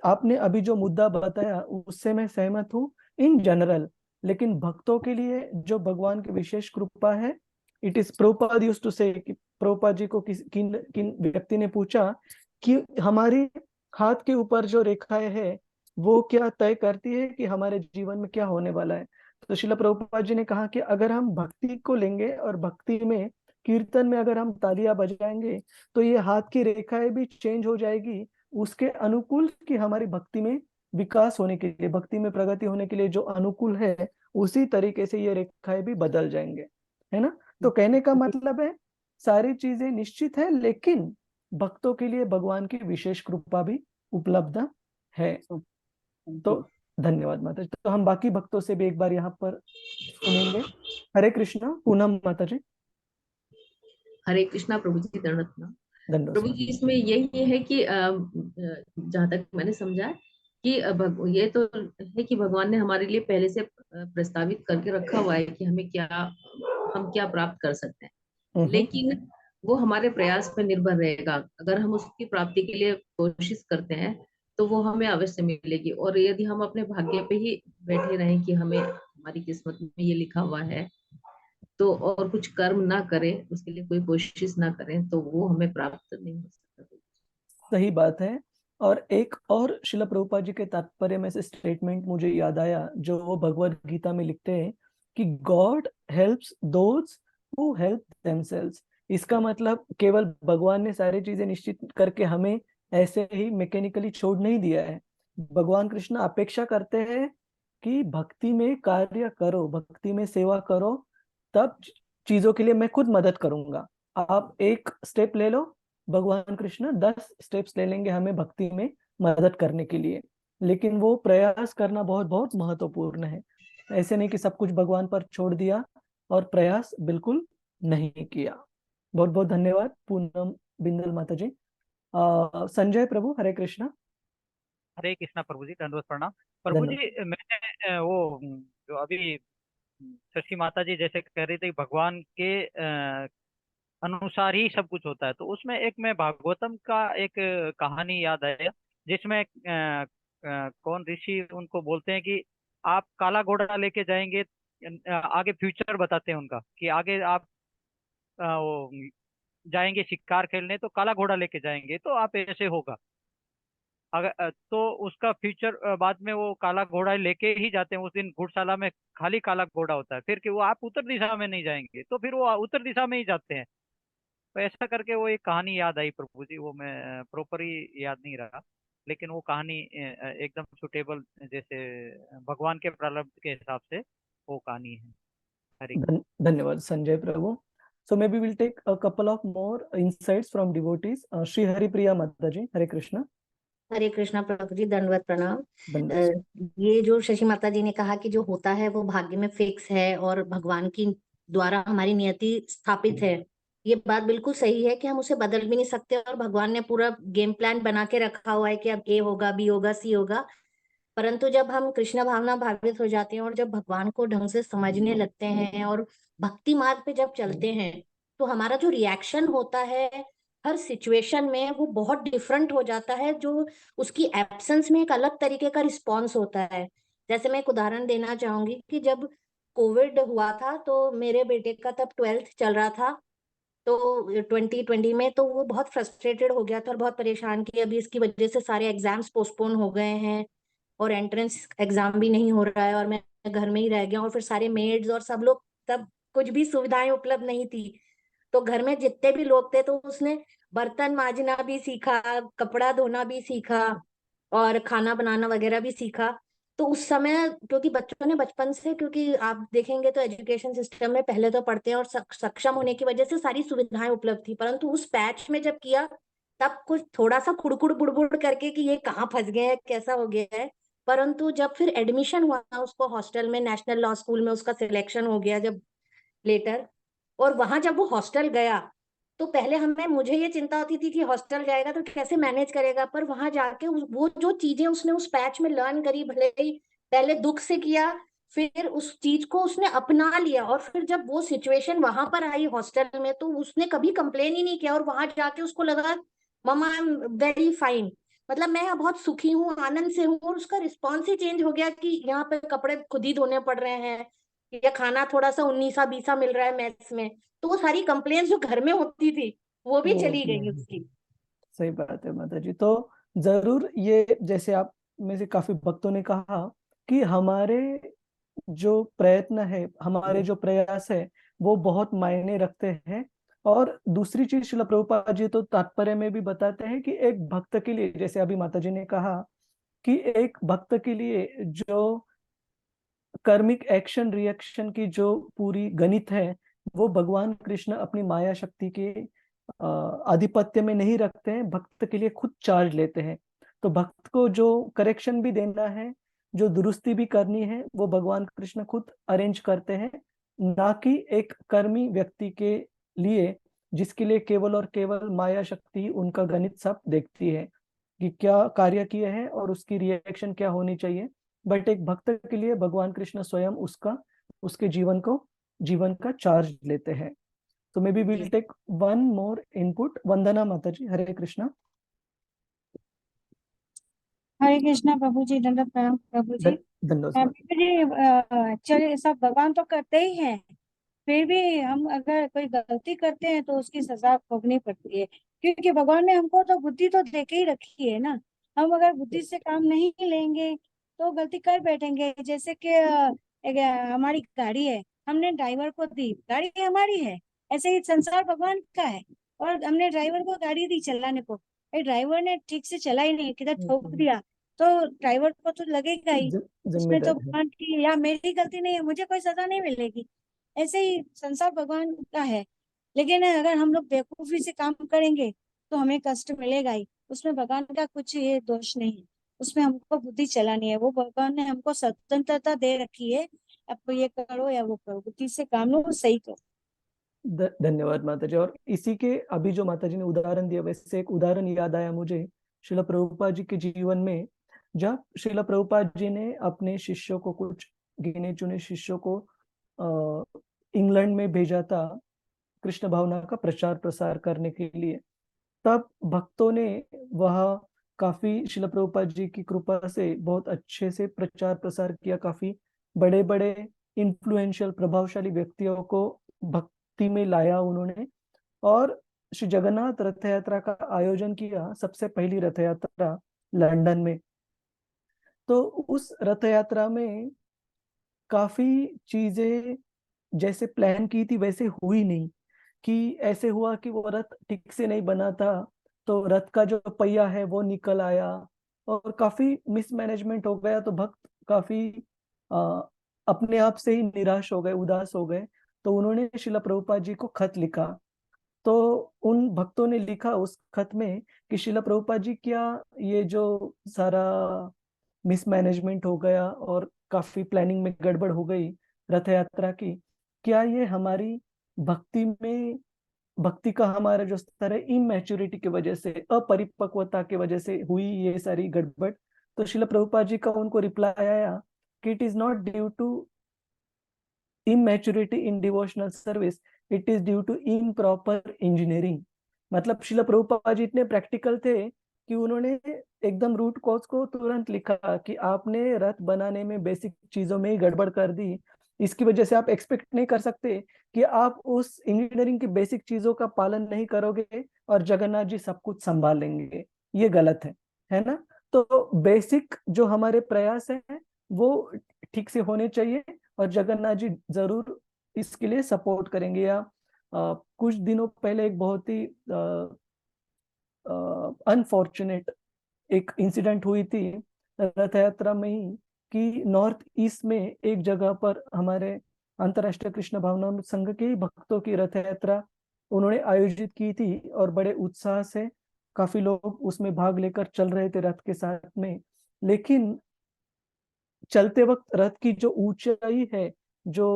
आपने अभी जो मुद्दा बताया उससे मैं सहमत हूँ इन जनरल, लेकिन भक्तों के लिए जो भगवान की विशेष कृपा है, it is Prabhupada used to say कि प्रभुपाद जी को किन किन व्यक्ति ने पूछा कि हमारी हाथ के ऊपर जो रेखाएं है वो क्या तय करती है कि हमारे जीवन में क्या होने वाला है। तो श्रील प्रभुपाद जी ने कहा कि अगर हम भक्ति को लेंगे और भक्ति में कीर्तन में अगर हम तालियां बजाएंगे तो ये हाथ की रेखाएं भी चेंज हो जाएगी उसके अनुकूल, कि हमारी भक्ति में विकास होने के लिए, भक्ति में प्रगति होने के लिए जो अनुकूल है उसी तरीके से ये रेखाएं भी बदल जाएंगे, है ना? तो कहने का मतलब है सारी चीजें निश्चित है, लेकिन भक्तों के लिए भगवान की विशेष कृपा भी उपलब्ध है। तो धन्यवाद माता जी। तो हम बाकी भक्तों से भी एक बार यहाँ पर सुनेंगे। हरे कृष्णा। पूनम माता जी। हरे कृष्णा प्रभु जी। दंडवत प्रभु जी। इसमें यही है कि जहाँ तक मैंने समझा कि ये तो है कि भगवान ने हमारे लिए पहले से प्रस्तावित करके रखा हुआ है कि हम क्या प्राप्त कर सकते हैं, लेकिन वो हमारे प्रयास पर निर्भर रहेगा। अगर हम उसकी प्राप्ति के लिए कोशिश करते हैं तो वो हमें अवश्य मिलेगी। और यदि हम अपने भाग्य पे ही बैठे रहें कि हमें हमारी किस्मत में ये लिखा हुआ है, तो और कुछ कर्म ना करें, उसके लिए कोई कोशिश ना करें, तो वो हमें प्राप्त नहीं हो सकता। सही बात है। और एक और श्रील प्रभुपाद जी के तात्पर्य में से स्टेटमेंट मुझे याद आया, जो वो भगवत गीता में लिखते हैं कि God helps those who help themselves. इसका मतलब केवल भगवान ने सारी चीजें निश्चित करके हमें ऐसे ही मैकेनिकली छोड़ नहीं दिया है। भगवान कृष्ण अपेक्षा करते हैं कि भक्ति में कार्य करो, भक्ति में सेवा करो, तब चीजों के लिए मैं खुद मदद करूंगा। आप एक स्टेप ले लो, भगवान कृष्ण 10 स्टेप्स ले लेंगे हमें भक्ति में मदद करने के लिए। लेकिन वो प्रयास करना बहुत बहुत महत्वपूर्ण है। ऐसे नहीं कि सब कुछ भगवान पर छोड़ दिया और प्रयास बिल्कुल नहीं किया। बहुत बहुत धन्यवाद पूनम बिंदल माता जी। संजय प्रभु। हरे कृष्णा। हरे कृष्णा प्रभु जी। दंडवत प्रणाम प्रभु जी। मैंने वो जो अभी शशि माता जी जैसे कह रही थी भगवान के अनुसार ही सब कुछ होता है, तो उसमें एक मैं भागवतम का एक कहानी याद आया, जिसमें कौन ऋषि उनको बोलते हैं कि आप काला घोड़ा लेके जाएंगे, आगे फ्यूचर बताते हैं उनका कि आगे आप वो जाएंगे शिकार खेलने तो काला घोड़ा लेके जाएंगे तो आप ऐसे होगा। अगर तो उसका फ्यूचर बाद में वो काला घोड़ा लेके ही जाते हैं। उस दिन घुड़शाला में खाली काला घोड़ा होता है, फिर कि वो आप उत्तर दिशा में नहीं जाएंगे तो फिर वो उत्तर दिशा में ही जाते हैं। तो ऐसा करके वो एक कहानी याद आई प्रभु जी, वो मैं प्रॉपरली याद नहीं रहा, लेकिन वो कहानी एकदम सुटेबल, जैसे भगवान के प्रारब्ध के हिसाब से वो कहानी है। हरे धन्यवाद संजय प्रभु. So maybe we'll take a couple of more insights from devotees. Shri Haripriya Mataji, Hare Krishna. हरे कृष्णा प्रभु जी, दंडवत प्रणाम। धन्यवाद. ये जो शशि माता जी ने कहा कि जो होता है वो भाग्य में फिक्स है और भगवान की द्वारा हमारी नियति स्थापित है, ये बात बिल्कुल सही है कि हम उसे बदल भी नहीं सकते और भगवान ने पूरा गेम प्लान बना के रखा हुआ है कि अब ए होगा, बी होगा, सी होगा। परंतु जब हम कृष्ण भावना भावित हो जाते हैं और जब भगवान को ढंग से समझने लगते हैं और भक्ति मार्ग पे जब चलते हैं, तो हमारा जो रिएक्शन होता है हर सिचुएशन में वो बहुत डिफरेंट हो जाता है। जो उसकी एब्सेंस में एक अलग तरीके का रिस्पॉन्स होता है। जैसे मैं एक उदाहरण देना चाहूंगी कि जब कोविड हुआ था तो मेरे बेटे का तब 12th चल रहा था, तो 2020 में तो वो बहुत फ्रस्ट्रेटेड हो गया था और बहुत परेशान कि अभी इसकी वजह से सारे एग्जाम्स पोस्टपोन हो गए हैं और एंट्रेंस एग्जाम भी नहीं हो रहा है और मैं घर में ही रह गया और फिर सारे मेड्स और सब लोग, तब कुछ भी सुविधाएं उपलब्ध नहीं थी। तो घर में जितने भी लोग थे तो उसने बर्तन मांजना भी सीखा, कपड़ा धोना भी सीखा और खाना बनाना वगैरह भी सीखा। तो उस समय क्योंकि बच्चों ने बचपन से, क्योंकि आप देखेंगे तो एजुकेशन सिस्टम में पहले तो पढ़ते हैं और सक्षम होने की वजह से सारी सुविधाएं उपलब्ध थी, परंतु उस पैच में जब किया तब कुछ थोड़ा सा खुड़खुड़ बुड़बुड़ करके कि ये कहाँ फंस गए हैं, कैसा हो गया है। परंतु जब फिर एडमिशन हुआ उसको हॉस्टल में, नेशनल लॉ स्कूल में उसका सिलेक्शन हो गया जब लेटर, और वहां जब वो हॉस्टल गया तो पहले मुझे ये चिंता होती थी कि हॉस्टल जाएगा तो कैसे मैनेज करेगा, पर वहां जाके वो जो चीजें उसने उस पैच में लर्न करी, भले ही पहले दुख से किया, फिर उस चीज को उसने अपना लिया और फिर जब वो सिचुएशन वहां पर आई हॉस्टल में तो उसने कभी कंप्लेन ही नहीं किया और वहां जाके उसको लगा मम्मा आई एम वेरी फाइन, मतलब मैं बहुत सुखी हूँ, आनंद से हूँ। और उसका रिस्पॉन्स ही चेंज हो गया कि यहाँ पे कपड़े खुद ही धोने पड़ रहे हैं या खाना थोड़ा सा 19-20 मिल रहा है मेस में। तो वो सारी कंप्लेंट्स जो घर में होती थी वो भी चली गई उसकी। सही बात है माता जी. तो जरूर ये जैसे आप में से काफी भक्तों ने कहा कि हमारे जो प्रयत्न है, हमारे जो प्रयास है वो बहुत मायने रखते हैं. और दूसरी चीज श्रील प्रभुपाद जी तो तात्पर्य में भी बताते हैं कि एक भक्त के लिए, जैसे अभी माता जी ने कहा कि एक भक्त के लिए जो कर्मिक एक्शन रिएक्शन की जो पूरी गणित है वो भगवान कृष्ण अपनी माया शक्ति के आधिपत्य में नहीं रखते हैं, भक्त के लिए खुद चार्ज लेते हैं. तो भक्त को जो करेक्शन भी देना है, जो दुरुस्ती भी करनी है, वो भगवान कृष्ण खुद अरेंज करते हैं, ना कि एक कर्मी व्यक्ति के लिए जिसके लिए केवल और केवल माया शक्ति उनका गणित सब देखती है कि क्या कार्य किए हैं और उसकी रिएक्शन क्या होनी चाहिए. बट एक भक्त के लिए भगवान कृष्ण स्वयं उसके जीवन का चार्ज लेते हैं. तो maybe will take one more input. Vandana माता जी, हरे कृष्णा. हरे कृष्णा प्रभु जी, दंडवत प्रणाम प्रभु जी। धन्यवाद. चलिए, सब भगवान तो करते ही हैं, फिर भी हम अगर कोई गलती करते हैं तो उसकी सजा भोगनी पड़ती है, क्योंकि भगवान ने हमको तो बुद्धि तो देके ही रखी है ना। हम अगर बुद्धि से काम नहीं लेंगे तो गलती कर बैठेंगे। जैसे कि हमारी गाड़ी है, हमने ड्राइवर को दी, गाड़ी हमारी है, ऐसे ही संसार भगवान का है और हमने ड्राइवर को गाड़ी दी चलाने को, ड्राइवर ने ठीक से चला ही नहीं, किधर ठोक दिया तो ड्राइवर को तो लगेगा ही, उसमें तो भगवान की या मेरी गलती नहीं है, मुझे कोई सजा नहीं मिलेगी। ऐसे ही संसार भगवान का है, लेकिन अगर हम लोग बेवकूफी से काम करेंगे तो हमें कष्ट मिलेगा ही। उसमें भगवान का कुछ ये दोष नहीं है, उसमें हमको बुद्धि चलानी है। वो भगवान ने हमको स्वतंत्रता दे रखी है, आपको ये करो या वो करो, बुद्धि से काम लो, सही करो। धन्यवाद माता जी. और इसी के अभी जो माता जी ने उदाहरण दिया, वैसे एक उदाहरण याद आया मुझे श्रील प्रभुपाद जी के जीवन में, जब श्रील प्रभुपाद जी ने अपने शिष्यों को, कुछ गिने चुने शिष्यों को इंग्लैंड में भेजा था कृष्ण भावना का प्रचार प्रसार करने के लिए. तब भक्तों ने वह काफी शिला प्रभुपाद जी की कृपा से बहुत अच्छे से प्रचार प्रसार किया, काफी बड़े बड़े इन्फ्लुएंशियल प्रभावशाली व्यक्तियों को भक्ति में लाया उन्होंने। और श्री जगन्नाथ रथ यात्रा का आयोजन किया, सबसे पहली रथ यात्रा लंदन में। तो उस रथ यात्रा में काफी चीजें जैसे प्लान की थी वैसे हुई नहीं। कि ऐसे हुआ कि वो रथ ठीक से नहीं बना था, तो रथ का जो पहिया है वो निकल आया और काफी मिसमैनेजमेंट हो गया। तो भक्त काफी आ, अपने आप से ही निराश हो गए, उदास हो गए। तो उन्होंने शिला प्रभुपाद जी को खत लिखा। तो उन भक्तों ने लिखा उस खत में कि शिला प्रभुपाद जी, क्या ये जो सारा मिसमैनेजमेंट हो गया और काफी प्लानिंग में गड़बड़ हो गई रथ यात्रा की, क्या ये हमारी भक्ति में, भक्ति का हमारा जो स्तर है इमेच्योरिटी की वजह से, अपरिपक्वता की वजह से हुई ये सारी गड़बड़? तो शिला प्रभुपाद जी का उनको रिप्लाई आया कि it is not due to immaturity in devotional service, it is due to improper engineering। मतलब शिला प्रभुपाद जी इतने प्रैक्टिकल थे कि उन्होंने एकदम रूट कॉज को तुरंत लिखा कि आपने रथ बनाने में बेसिक चीजों में ही गड़बड़ कर दी। इसकी वजह से आप एक्सपेक्ट नहीं कर सकते कि आप उस इंजीनियरिंग की बेसिक चीजों का पालन नहीं करोगे और जगन्नाथ जी सब कुछ संभाल लेंगे। ये गलत है ना? तो बेसिक जो हमारे प्रयास है वो ठीक से होने चाहिए और जगन्नाथ जी जरूर इसके लिए सपोर्ट करेंगे। या कुछ दिनों पहले एक बहुत ही अनफॉर्चुनेट एक इंसिडेंट हुई थी रथ यात्रा में ही, कि नॉर्थ ईस्ट में एक जगह पर हमारे अंतर्राष्ट्रीय कृष्ण भावनामृत संघ के ही भक्तों की रथ यात्रा उन्होंने आयोजित की थी और बड़े उत्साह से काफी लोग उसमें भाग लेकर चल रहे थे रथ के साथ में। लेकिन चलते वक्त रथ की जो ऊंचाई है, जो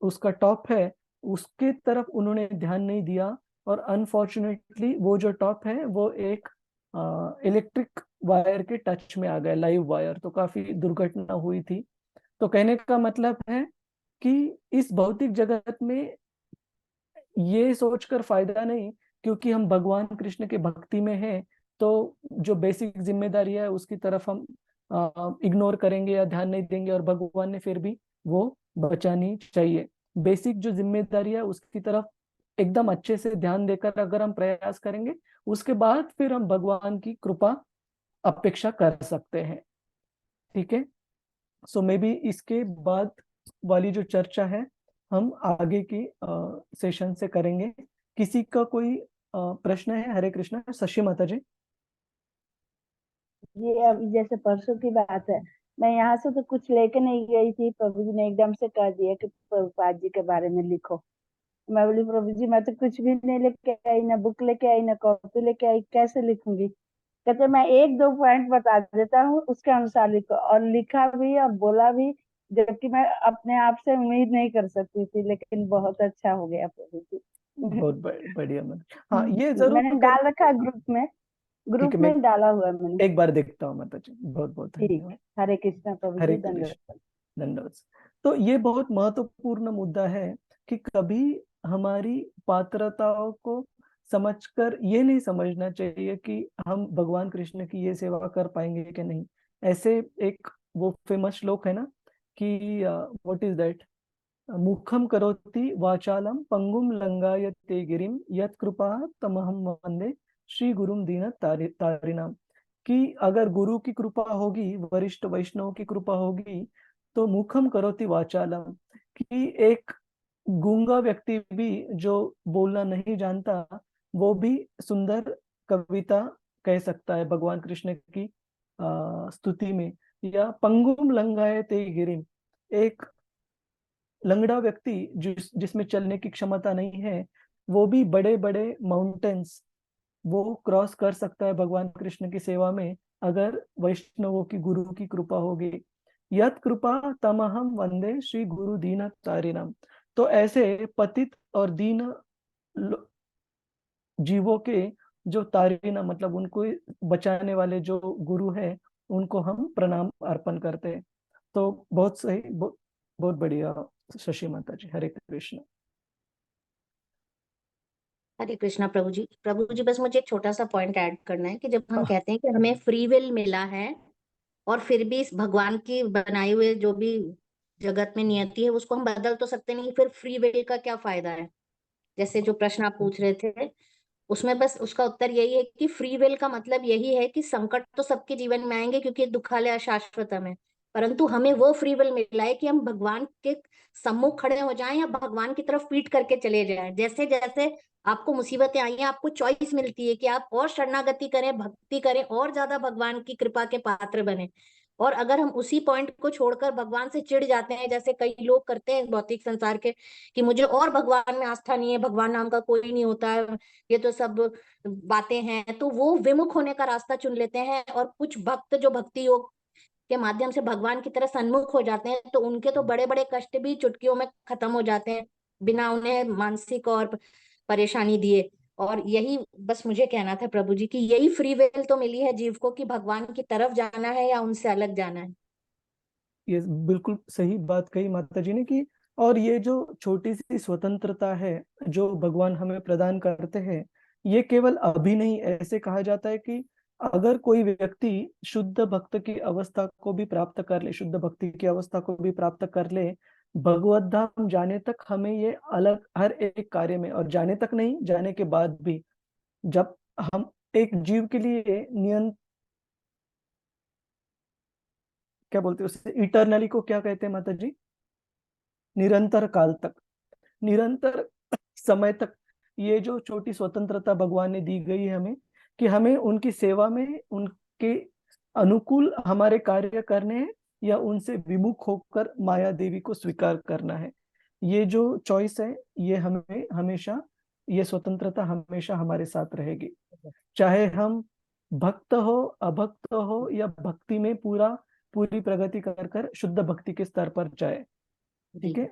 उसका टॉप है, उसके तरफ उन्होंने ध्यान नहीं दिया और अनफॉर्चुनेटली वो जो टॉप है वो एक इलेक्ट्रिक वायर के टच में आ गया, लाइव वायर। तो काफी दुर्घटना हुई थी। तो कहने का मतलब है कि इस भौतिक जगत में ये सोचकर फायदा नहीं, क्योंकि हम भगवान कृष्ण के भक्ति में हैं तो जो बेसिक जिम्मेदारी है उसकी तरफ हम इग्नोर करेंगे या ध्यान नहीं देंगे, और भगवान ने फिर भी वो बचानी चाहिए। बेसिक जो जिम्मेदारी है उसकी तरफ एकदम अच्छे से ध्यान देकर अगर हम प्रयास करेंगे, उसके बाद फिर हम भगवान की कृपा अपेक्षा कर सकते हैं। ठीक है? सो मे बी इसके बाद वाली जो चर्चा है हम आगे की सेशन से करेंगे। किसी का कोई प्रश्न है? हरे कृष्णा। शशि माता जी। ये अभी जैसे परसों की बात है, मैं यहाँ से तो कुछ लेके नहीं गई थी, प्रभु जी ने एकदम से कह दिया कि प्रभुपाद जी के बारे में लिखो। मैं बोली प्रभु जी मैं तो कुछ भी नहीं लेके आई, ना बुक लेके आई, ना कॉपी लेके आई, कैसे लिखूंगी? कहते मैं एक दो पॉइंट बता देता हूँ, उसके अनुसार लिखो। और लिखा भी और बोला भी, जबकि मैं अपने आप से उम्मीद नहीं कर सकती थी, लेकिन बहुत अच्छा हो गया प्रभु जी। बहुत बढ़िया। हाँ, ये जरूर मैंने डाल रखा है ग्रुप में, ठीक है, मैं में डाला हुआ है मैंने। एक बार देखता हूँ माता जी। बहुत बहुत ठीक धन्यवाद। है, हरे कृष्णा प्रभु हरे जी, कृष्ण। धन्यवाद। धन्यवाद। तो ये बहुत महत्वपूर्ण मुद्दा है कि कभी हमारी पात्रताओं को समझकर ये नहीं समझना चाहिए कि हम भगवान कृष्ण की ये सेवा कर पाएंगे कि नहीं। ऐसे एक वो फेमस श्लोक है ना कि व्हाट इज दैट, मुखम करोति वाचालम पंगुम लंगायते गिरिम यत् कृपा तमहम वंदे श्री गुरुम दीन तारिणाम। कि अगर गुरु की कृपा होगी, वरिष्ठ वैष्णव की कृपा होगी, तो मुखम करोति वाचालम, कि एक गूंगा व्यक्ति भी जो बोलना नहीं जानता वो भी सुंदर कविता कह सकता है भगवान कृष्ण की स्तुति में। या पंगुम लंगायते गिरिम, एक लंगड़ा व्यक्ति जिसमें चलने की क्षमता नहीं है, वो भी बड़े बड़े माउंटेन्स वो क्रॉस कर सकता है भगवान कृष्ण की सेवा में, अगर वैष्णवों की, गुरु की कृपा होगी। यत कृपा तमहम वंदे श्री गुरु दीन तारिणम। तो ऐसे पतित और दीन जीवों के जो तारिणा, मतलब उनको बचाने वाले जो गुरु है, उनको हम प्रणाम अर्पण करते हैं। तो बहुत सही, बहुत बढ़िया शशि माता जी। हरे कृष्ण। हरे कृष्णा प्रभु जी। प्रभु जी बस मुझे एक छोटा सा पॉइंट ऐड करना है कि जब हम हाँ, कहते हैं कि हमें फ्री विल मिला है और फिर भी इस भगवान की बनाई हुए जो भी जगत में नियति है उसको हम बदल तो सकते नहीं, फिर फ्री विल का क्या फायदा है? जैसे जो प्रश्न आप पूछ रहे थे उसमें बस उसका उत्तर यही है कि फ्री विल का मतलब यही है कि संकट तो सबके जीवन में आएंगे क्योंकि दुखालय अशाश्वतम है, परंतु हमें वो फ्री विल मिला है कि हम भगवान के सम्मुख खड़े हो जाएं या भगवान की तरफ पीठ करके चले जाएं। जैसे जैसे आपको मुसीबतें आई हैं आपको चॉइस मिलती है कि आप और शरणागति करें, भक्ति करें और ज्यादा भगवान की कृपा के पात्र बने। और अगर हम उसी पॉइंट को छोड़कर भगवान से चिढ़ जाते हैं जैसे कई लोग करते हैं भौतिक संसार के कि मुझे और भगवान में आस्था नहीं है, भगवान नाम का कोई नहीं होता है, ये तो सब बातें हैं, तो वो विमुख होने का रास्ता चुन लेते हैं। और कुछ भक्त जो भक्ति योग के माध्यम से भगवान की तरह सन्मुख हो जाते हैं तो उनके तो बड़े बड़े कष्ट भी चुटकियों में खत्म हो जाते हैं बिना उन्हें मानसिक और परेशानी दिए। और यही बस मुझे कहना था प्रभु जी कि यही फ्री विल तो मिली है जीव को कि भगवान की तरफ जाना है या उनसे अलग जाना है। ये बिल्कुल सही बात कही माता जी ने कि और ये जो छोटी सी स्वतंत्रता है जो भगवान हमें प्रदान करते हैं, ये केवल अभी नहीं, ऐसे कहा जाता है कि अगर कोई व्यक्ति शुद्ध भक्त की अवस्था को भी प्राप्त कर ले, शुद्ध भक्ति की अवस्था को भी प्राप्त कर ले, भगवत धाम जाने तक हमें ये अलग हर एक कार्य में, और जाने तक नहीं, जाने के बाद भी, जब हम एक जीव के लिए क्या बोलते हैं उससे, इटरनली को क्या कहते हैं माता जी? निरंतर काल तक, निरंतर समय तक ये जो छोटी स्वतंत्रता भगवान ने दी गई है हमें, कि हमें उनकी सेवा में उनके अनुकूल हमारे कार्य करने हैं या उनसे विमुख होकर माया देवी को स्वीकार करना है। ये जो चॉइस है ये हमें हमेशा, ये स्वतंत्रता हमेशा हमारे साथ रहेगी, चाहे हम भक्त हो, अभक्त हो, या भक्ति में पूरी प्रगति कर कर शुद्ध भक्ति के स्तर पर जाए। ठीक है,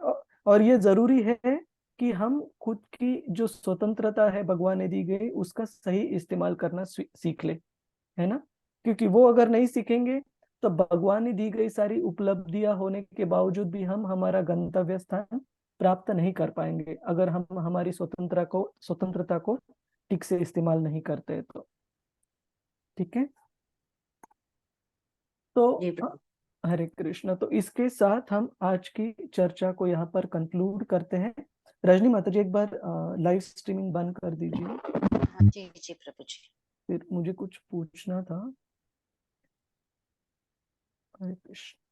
और ये जरूरी है कि हम खुद की जो स्वतंत्रता है भगवान ने दी गई उसका सही इस्तेमाल करना सीख ले, है ना? क्योंकि वो अगर नहीं सीखेंगे तो भगवान ने दी गई सारी उपलब्धियां होने के बावजूद भी हम हमारा गंतव्य स्थान प्राप्त नहीं कर पाएंगे अगर हम हमारी स्वतंत्रता को ठीक से इस्तेमाल नहीं करते तो। ठीक है, जी तो हरे कृष्ण। तो इसके साथ हम आज की चर्चा को यहाँ पर कंक्लूड करते हैं। रजनी माता जी एक बार लाइव स्ट्रीमिंग बंद कर दीजिए। जी जी प्रभु जी। फिर मुझे कुछ पूछना था। हरे कृष्ण।